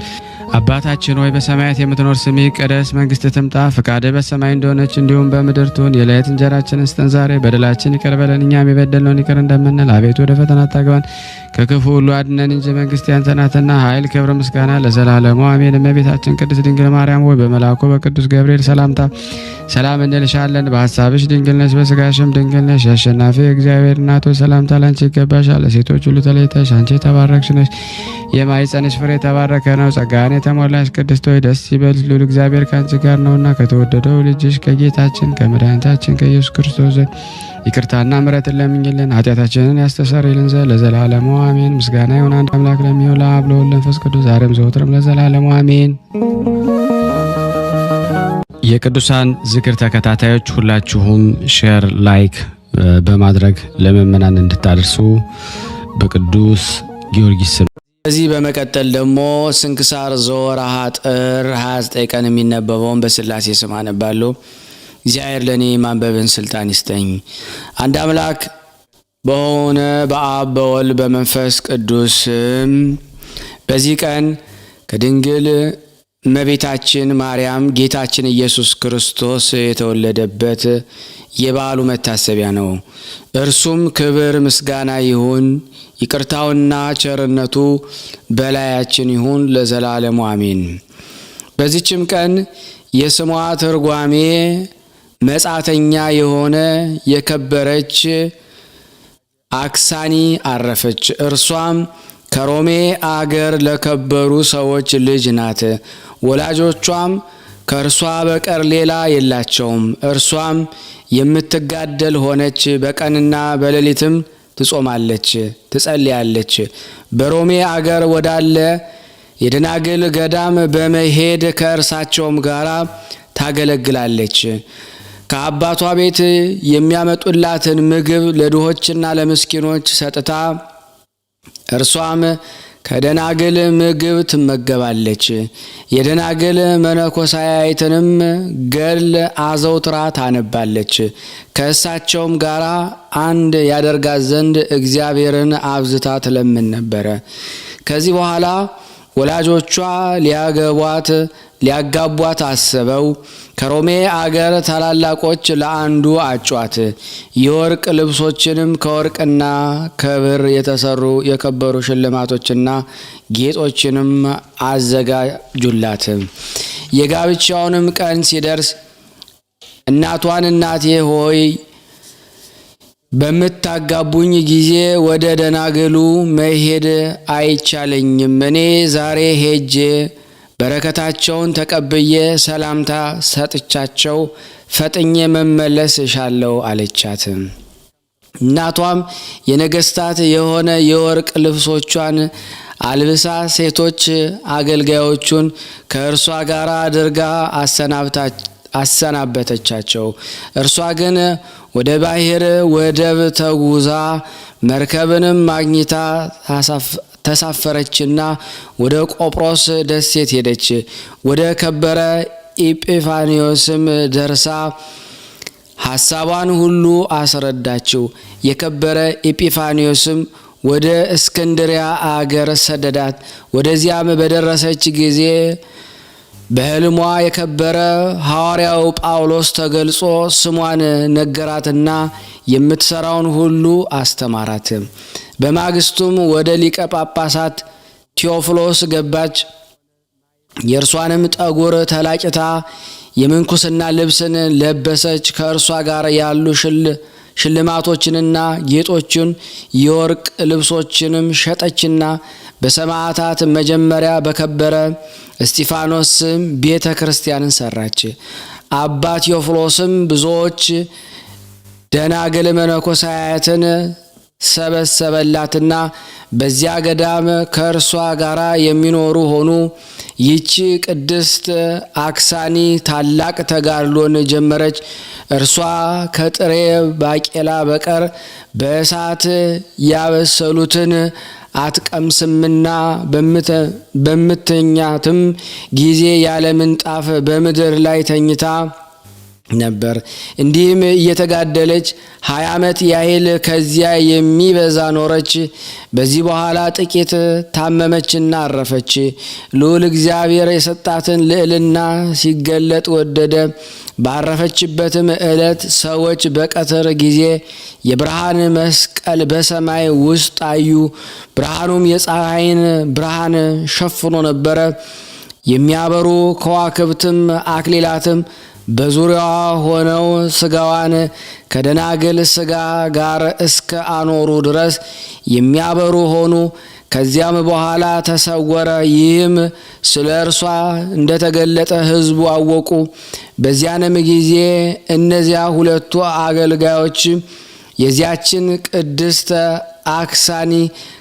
አባታችን ሆይ በሰማያት የምትኖር ስምህ ይቀደስ፣ መንግስትህ ትምጣ፣ ፈቃድህ በሰማይ እንደሆነች እንዲሁም በምድር ትሁን። የዕለት እንጀራችንን ስጠን ዛሬ፣ በደላችን ይቅር በለን እኛም የበደልነውን ይቅር እንደምንል፣ አቤቱ ወደ ፈተና አታግባን ከክፉ ሁሉ አድነን እንጂ መንግስት ያንተ ናትና፣ ኃይል፣ ክብር፣ ምስጋና ለዘላለሙ አሜን። እመቤታችን ቅድስት ድንግል ማርያም ሆይ በመልአኩ በቅዱስ ገብርኤል ሰላምታ ሰላም እንልሻለን። በሐሳብሽ ድንግል ነሽ፣ በስጋሽም ድንግል ነሽ። የአሸናፊ እግዚአብሔር እናት ሆይ ሰላምታ ላንቺ ይገባሻል። ሴቶች ሁሉ ተለይተሽ አንቺ የተባረክሽ ነሽ፣ የማኅፀንሽ ፍሬ የተባረከ ነው። ጸጋን የተሞላሽ ቅድስት ሆይ ደስ ይበልሽ፣ ልዑል እግዚአብሔር ከአንቺ ጋር ነውና ከተወደደው ልጅሽ ከጌታችን ከመድኃኒታችን ከኢየሱስ ክርስቶስ ዘንድ ይቅርታና ምሕረትን ለምኝልን ኃጢአታችንን ያስተሰርይልን ዘንድ ለዘላለሙ አሜን። ምስጋና ይሁን አንድ አምላክ ለሚሆን ለአብ ለወልድ ለመንፈስ ቅዱስ ዛሬም ዘወትርም ለዘላለሙ አሜን። የቅዱሳን ዝክር ተከታታዮች ሁላችሁም ሼር፣ ላይክ በማድረግ ለምእመናን እንድታደርሱ በቅዱስ ጊዮርጊስ ስም። ከዚህ በመቀጠል ደግሞ ስንክሳር ዘወርኀ ጥር 29 ቀን የሚነበበውን በስላሴ ስም አነባለሁ። እግዚአብሔር ለኔ ማንበብን ስልጣን ይስጠኝ። አንድ አምላክ በሆነ በአብ በወልድ በመንፈስ ቅዱስ በዚህ ቀን ከድንግል እመቤታችን ማርያም ጌታችን ኢየሱስ ክርስቶስ የተወለደበት የበዓሉ መታሰቢያ ነው። እርሱም ክብር ምስጋና ይሁን፣ ይቅርታውና ቸርነቱ በላያችን ይሁን ለዘላለሙ አሜን። በዚህችም ቀን የስሟ ትርጓሜ መጻተኛ የሆነ የከበረች አክሳኒ አረፈች። እርሷም ከሮሜ አገር ለከበሩ ሰዎች ልጅ ናት። ወላጆቿም ከእርሷ በቀር ሌላ የላቸውም። እርሷም የምትጋደል ሆነች። በቀንና በሌሊትም ትጾማለች፣ ትጸልያለች። በሮሜ አገር ወዳለ የደናግል ገዳም በመሄድ ከእርሳቸውም ጋር ታገለግላለች። ከአባቷ ቤት የሚያመጡላትን ምግብ ለድሆችና ለምስኪኖች ሰጥታ እርሷም ከደናግል ምግብ ትመገባለች። የደናግል መነኮሳያይትንም ገድል አዘውትራ ታነባለች። ከእሳቸውም ጋር አንድ ያደርጋት ዘንድ እግዚአብሔርን አብዝታ ትለምን ነበረ። ከዚህ በኋላ ወላጆቿ ሊያጋቧት አስበው ከሮሜ አገር ታላላቆች ለአንዱ አጯት። የወርቅ ልብሶችንም ከወርቅና ከብር የተሰሩ የከበሩ ሽልማቶችና ጌጦችንም አዘጋጁላት። የጋብቻውንም ቀን ሲደርስ እናቷን እናቴ ሆይ በምታጋቡኝ ጊዜ ወደ ደናግሉ መሄድ አይቻለኝም። እኔ ዛሬ ሄጄ በረከታቸውን ተቀብዬ ሰላምታ ሰጥቻቸው ፈጥኜ መመለስ እሻለሁ አለቻት። እናቷም የነገስታት የሆነ የወርቅ ልብሶቿን አልብሳ ሴቶች አገልጋዮቹን ከእርሷ ጋር አድርጋ አሰናበተቻቸው። እርሷ ግን ወደ ባሕር ወደብ ተጉዛ መርከብንም ማግኝታ ተሳፈረችና ወደ ቆጵሮስ ደሴት ሄደች። ወደ ከበረ ኢጲፋንዮስም ደርሳ ሐሳቧን ሁሉ አስረዳችው። የከበረ ኢጲፋንዮስም ወደ እስክንድሪያ አገር ሰደዳት። ወደዚያም በደረሰች ጊዜ በሕልሟ የከበረ ሐዋርያው ጳውሎስ ተገልጾ ስሟን ነገራትና የምትሰራውን ሁሉ አስተማራት። በማግስቱም ወደ ሊቀ ጳጳሳት ቴዎፍሎስ ገባች። የእርሷንም ጠጉር ተላጭታ የምንኩስና ልብስን ለበሰች። ከእርሷ ጋር ያሉ ሽልማቶችንና ጌጦችን የወርቅ ልብሶችንም ሸጠችና በሰማዕታት መጀመሪያ በከበረ እስጢፋኖስ ስም ቤተ ክርስቲያንን ሰራች። አባ ቴዎፍሎስም ብዙዎች ደናግል መነኮሳያትን ሰበሰበላትና በዚያ ገዳም ከእርሷ ጋር የሚኖሩ ሆኑ። ይቺ ቅድስት አክሳኒ ታላቅ ተጋድሎን ጀመረች። እርሷ ከጥሬ ባቄላ በቀር በእሳት ያበሰሉትን አትቀምስምና በምትኛትም ጊዜ ያለ ምንጣፍ በምድር ላይ ተኝታ ነበር። እንዲህም እየተጋደለች 20 ዓመት ያህል ከዚያ የሚበዛ ኖረች። በዚህ በኋላ ጥቂት ታመመችና አረፈች። ልዑል እግዚአብሔር የሰጣትን ልዕልና ሲገለጥ ወደደ። ባረፈችበትም ዕለት ሰዎች በቀትር ጊዜ የብርሃን መስቀል በሰማይ ውስጥ አዩ። ብርሃኑም የፀሐይን ብርሃን ሸፍኖ ነበረ። የሚያበሩ ከዋክብትም አክሊላትም በዙሪያዋ ሆነው ስጋዋን ከደናግል ስጋ ጋር እስከ አኖሩ ድረስ የሚያበሩ ሆኑ። ከዚያም በኋላ ተሰወረ። ይህም ስለ እርሷ እንደተገለጠ ሕዝቡ አወቁ። በዚያንም ጊዜ እነዚያ ሁለቱ አገልጋዮች የዚያችን ቅድስት አክሳኒ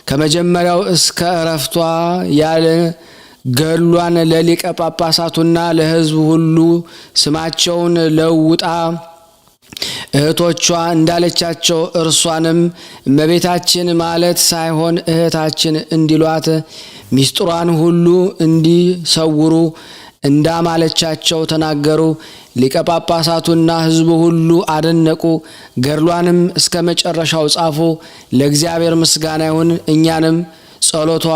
ከመጀመሪያው እስከ እረፍቷ ያለ ገድሏን ለሊቀ ጳጳሳቱና ለሕዝቡ ሁሉ ስማቸውን ለውጣ እህቶቿ እንዳለቻቸው እርሷንም እመቤታችን ማለት ሳይሆን እህታችን እንዲሏት ሚስጥሯን ሁሉ እንዲሰውሩ እንዳማለቻቸው ተናገሩ። ሊቀ ጳጳሳቱና ሕዝቡ ሁሉ አደነቁ። ገድሏንም እስከ መጨረሻው ጻፉ። ለእግዚአብሔር ምስጋና ይሁን፣ እኛንም ጸሎቷ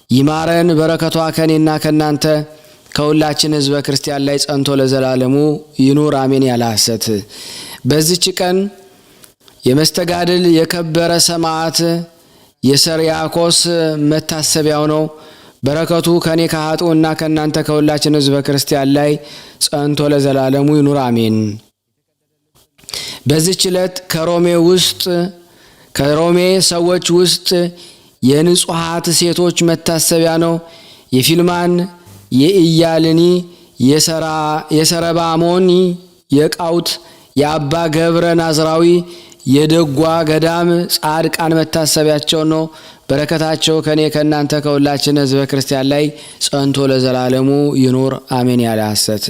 ይማረን፣ በረከቷ ከኔና ከናንተ ከሁላችን ሕዝበ ክርስቲያን ላይ ጸንቶ ለዘላለሙ ይኑር አሜን። ያለ ሐሰት በዚች ቀን የመስተጋድል የከበረ ሰማዕት የሰርያኮስ መታሰቢያው ነው። በረከቱ ከኔ ከኃጥኡና ከናንተ ከሁላችን ሕዝበ ክርስቲያን ላይ ጸንቶ ለዘላለሙ ይኑር አሜን። በዚች ዕለት ከሮሜ ሰዎች ውስጥ የንጹሐት ሴቶች መታሰቢያ ነው። የፊልማን፣ የኢያልኒ፣ የሰረባሞኒ፣ የቃውት፣ የአባ ገብረ ናዝራዊ፣ የደጓ ገዳም ጻድቃን መታሰቢያቸው ነው። በረከታቸው ከኔ ከናንተ ከሁላችን ሕዝበ ክርስቲያን ላይ ጸንቶ ለዘላለሙ ይኑር አሜን። ያለ ሐሰት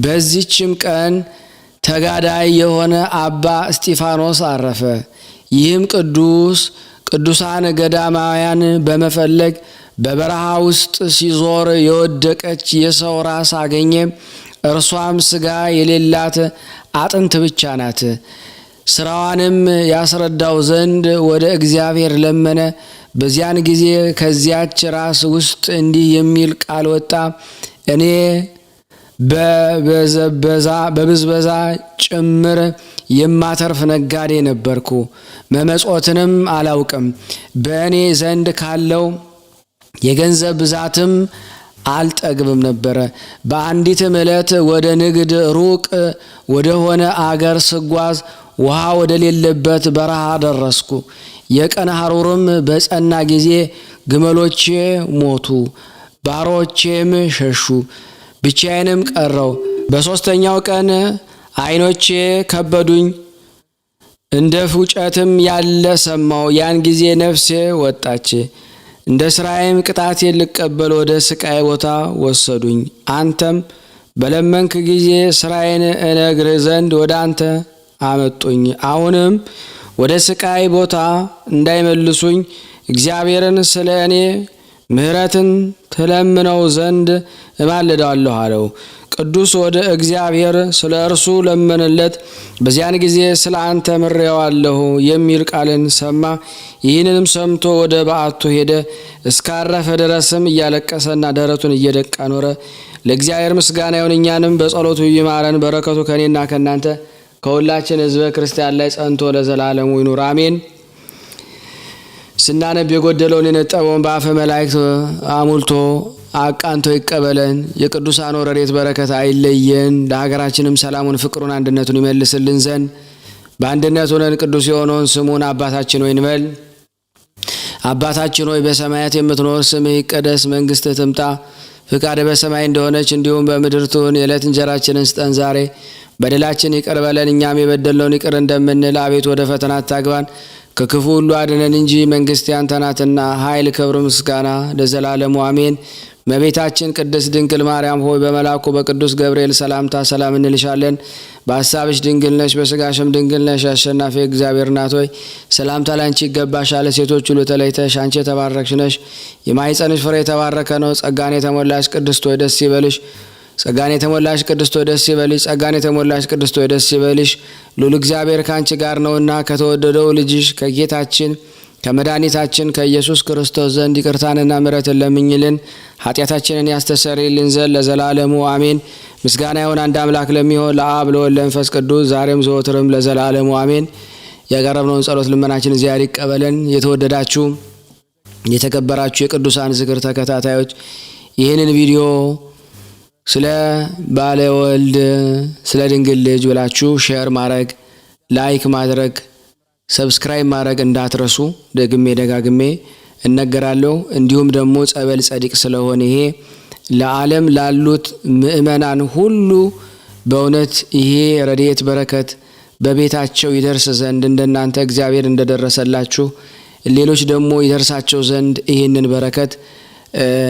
በዚህችም ቀን ተጋዳይ የሆነ አባ እስጢፋኖስ አረፈ። ይህም ቅዱሳን ገዳማውያን በመፈለግ በበረሃ ውስጥ ሲዞር የወደቀች የሰው ራስ አገኘ። እርሷም ስጋ የሌላት አጥንት ብቻ ናት። ስራዋንም ያስረዳው ዘንድ ወደ እግዚአብሔር ለመነ። በዚያን ጊዜ ከዚያች ራስ ውስጥ እንዲህ የሚል ቃል ወጣ። እኔ በብዝበዛ ጭምር የማተርፍ ነጋዴ ነበርኩ፣ መመጾትንም አላውቅም። በእኔ ዘንድ ካለው የገንዘብ ብዛትም አልጠግብም ነበረ። በአንዲትም ዕለት ወደ ንግድ ሩቅ ወደ ሆነ አገር ስጓዝ ውሃ ወደ ሌለበት በረሃ ደረስኩ። የቀን ሐሩርም በጸና ጊዜ ግመሎቼ ሞቱ፣ ባሮቼም ሸሹ፣ ብቻዬንም ቀረው። በሦስተኛው ቀን ዓይኖቼ ከበዱኝ፣ እንደ ፉጨትም ያለ ሰማው። ያን ጊዜ ነፍሴ ወጣች። እንደ ስራዬም ቅጣቴ ልቀበል ወደ ስቃይ ቦታ ወሰዱኝ። አንተም በለመንክ ጊዜ ስራዬን እነግርህ ዘንድ ወደ አንተ አመጡኝ። አሁንም ወደ ስቃይ ቦታ እንዳይመልሱኝ እግዚአብሔርን ስለ እኔ ምሕረትን ትለምነው ዘንድ እማልዳለሁ አለው። ቅዱስ ወደ እግዚአብሔር ስለ እርሱ ለመነለት። በዚያን ጊዜ ስለ አንተ ምሬዋለሁ የሚል ቃልን ሰማ። ይህንንም ሰምቶ ወደ በዓቱ ሄደ። እስካረፈ ድረስም እያለቀሰና ደረቱን እየደቃ ኖረ። ለእግዚአብሔር ምስጋና ይሁን፣ እኛንም በጸሎቱ ይማረን። በረከቱ ከኔና ከናንተ ከሁላችን ሕዝበ ክርስቲያን ላይ ጸንቶ ለዘላለሙ ይኑር አሜን። ስናነብ የጎደለውን የነጠበውን በአፈ መላእክት አሙልቶ አቃንቶ ይቀበለን። የቅዱሳን ረድኤት በረከት አይለየን። ለሀገራችንም ሰላሙን፣ ፍቅሩን፣ አንድነቱን ይመልስልን ዘንድ በአንድነት ሆነን ቅዱስ የሆነውን ስሙን አባታችን ሆይ እንበል። አባታችን ሆይ በሰማያት የምትኖር ስምህ ይቀደስ፣ መንግስትህ ትምጣ፣ ፍቃድህ በሰማይ እንደሆነች እንዲሁም በምድር ትሁን። የዕለት እንጀራችንን ስጠን ዛሬ፣ በደላችን ይቅር በለን እኛም የበደልነውን ይቅር እንደምንል፣ አቤቱ ወደ ፈተና አታግባን ከክፉ ሁሉ አድነን እንጂ መንግስት ያንተ ናትና፣ ኃይል፣ ክብር፣ ምስጋና ለዘላለሙ አሜን። እመቤታችን ቅድስት ድንግል ማርያም ሆይ በመልአኩ በቅዱስ ገብርኤል ሰላምታ ሰላም እንልሻለን። በሐሳብሽ ድንግል ነሽ፣ በስጋሽም ድንግል ነሽ። አሸናፊ እግዚአብሔር እናት ሆይ ሰላምታ ላንቺ ይገባሻል። ሴቶች ሁሉ ተለይተሽ አንቺ የተባረክሽ ነሽ፣ የማኅፀንሽ ፍሬ የተባረከ ነው። ጸጋን የተሞላሽ ቅድስት ሆይ ደስ ይበልሽ። ጸጋን የተሞላሽ ቅድስት ሆይ ደስ ይበልሽ። ጸጋን የተሞላሽ ቅድስት ሆይ ደስ ይበልሽ። ልዑል እግዚአብሔር ካንቺ ጋር ነውና ከተወደደው ልጅሽ ከጌታችን ከመድኃኒታችን ከኢየሱስ ክርስቶስ ዘንድ ይቅርታንና ምሕረትን ለምኝልን ኃጢአታችንን ያስተሰርይልን ዘንድ ለዘላለሙ አሜን። ምስጋና ይሁን አንድ አምላክ ለሚሆን ለአብ ለወልድ ለመንፈስ ቅዱስ ዛሬም ዘወትርም ለዘላለሙ አሜን። ያቀረብነውን ጸሎት ልመናችን እግዚአብሔር ይቀበለን። የተወደዳችሁ የተከበራችሁ የቅዱሳን ዝክር ተከታታዮች ይህንን ቪዲዮ ስለ ባለ ወልድ ስለ ድንግል ልጅ ብላችሁ ሼር ማድረግ፣ ላይክ ማድረግ፣ ሰብስክራይብ ማድረግ እንዳትረሱ ደግሜ ደጋግሜ እነገራለሁ። እንዲሁም ደግሞ ጸበል ጸዲቅ ስለሆነ ይሄ ለዓለም ላሉት ምእመናን ሁሉ በእውነት ይሄ ረድኤት በረከት በቤታቸው ይደርስ ዘንድ እንደናንተ እግዚአብሔር እንደደረሰላችሁ ሌሎች ደግሞ ይደርሳቸው ዘንድ ይህንን በረከት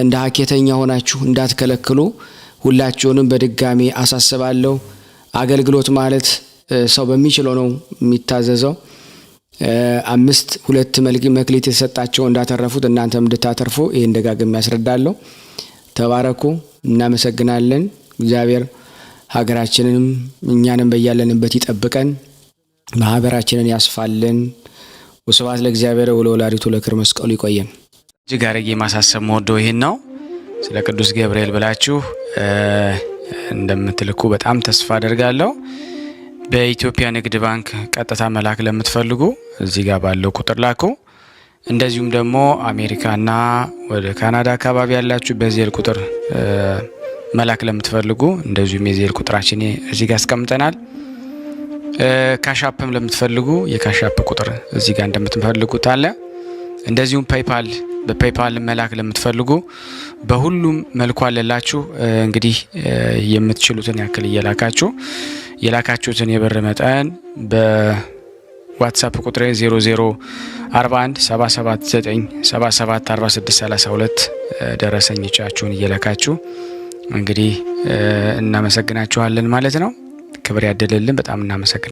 እንደ ሀኬተኛ ሆናችሁ እንዳትከለክሉ ሁላችሁንም በድጋሚ አሳስባለሁ። አገልግሎት ማለት ሰው በሚችለው ነው የሚታዘዘው። 5 መክሊት የተሰጣቸው እንዳተረፉት እናንተም እንድታተርፉ ይሄን ደጋግሜ ያስረዳለሁ። ተባረኩ። እናመሰግናለን። እግዚአብሔር ሀገራችንንም እኛንም በያለንበት ይጠብቀን፣ ማህበራችንን ያስፋልን። ወስብሐት ለእግዚአብሔር ወለወላዲቱ ለክብር መስቀሉ። ይቆየን። እጅግ አድርጌ ማሳሰብ መወደው ይሄን ነው። ስለ ቅዱስ ገብርኤል ብላችሁ እንደምትልኩ በጣም ተስፋ አደርጋለሁ። በኢትዮጵያ ንግድ ባንክ ቀጥታ መላክ ለምትፈልጉ እዚህ ጋር ባለው ቁጥር ላኩ። እንደዚሁም ደግሞ አሜሪካና ወደ ካናዳ አካባቢ ያላችሁ በዜል ቁጥር መላክ ለምትፈልጉ እንደዚሁም የዜል ቁጥራችን እዚህ ጋር አስቀምጠናል። ካሻፕም ለምትፈልጉ የካሻፕ ቁጥር እዚህ ጋር እንደምትፈልጉት አለ። እንደዚሁም በፔይፓል መላክ ለምትፈልጉ በሁሉም መልኩ አለላችሁ። እንግዲህ የምትችሉትን ያክል እየላካችሁ የላካችሁትን የብር መጠን በዋትስአፕ ቁጥሬ 0041 779 77 46 32 ደረሰኞቻችሁን እየላካችሁ እንግዲህ እናመሰግናችኋለን ማለት ነው። ክብር ያደለልን። በጣም እናመሰግናለን።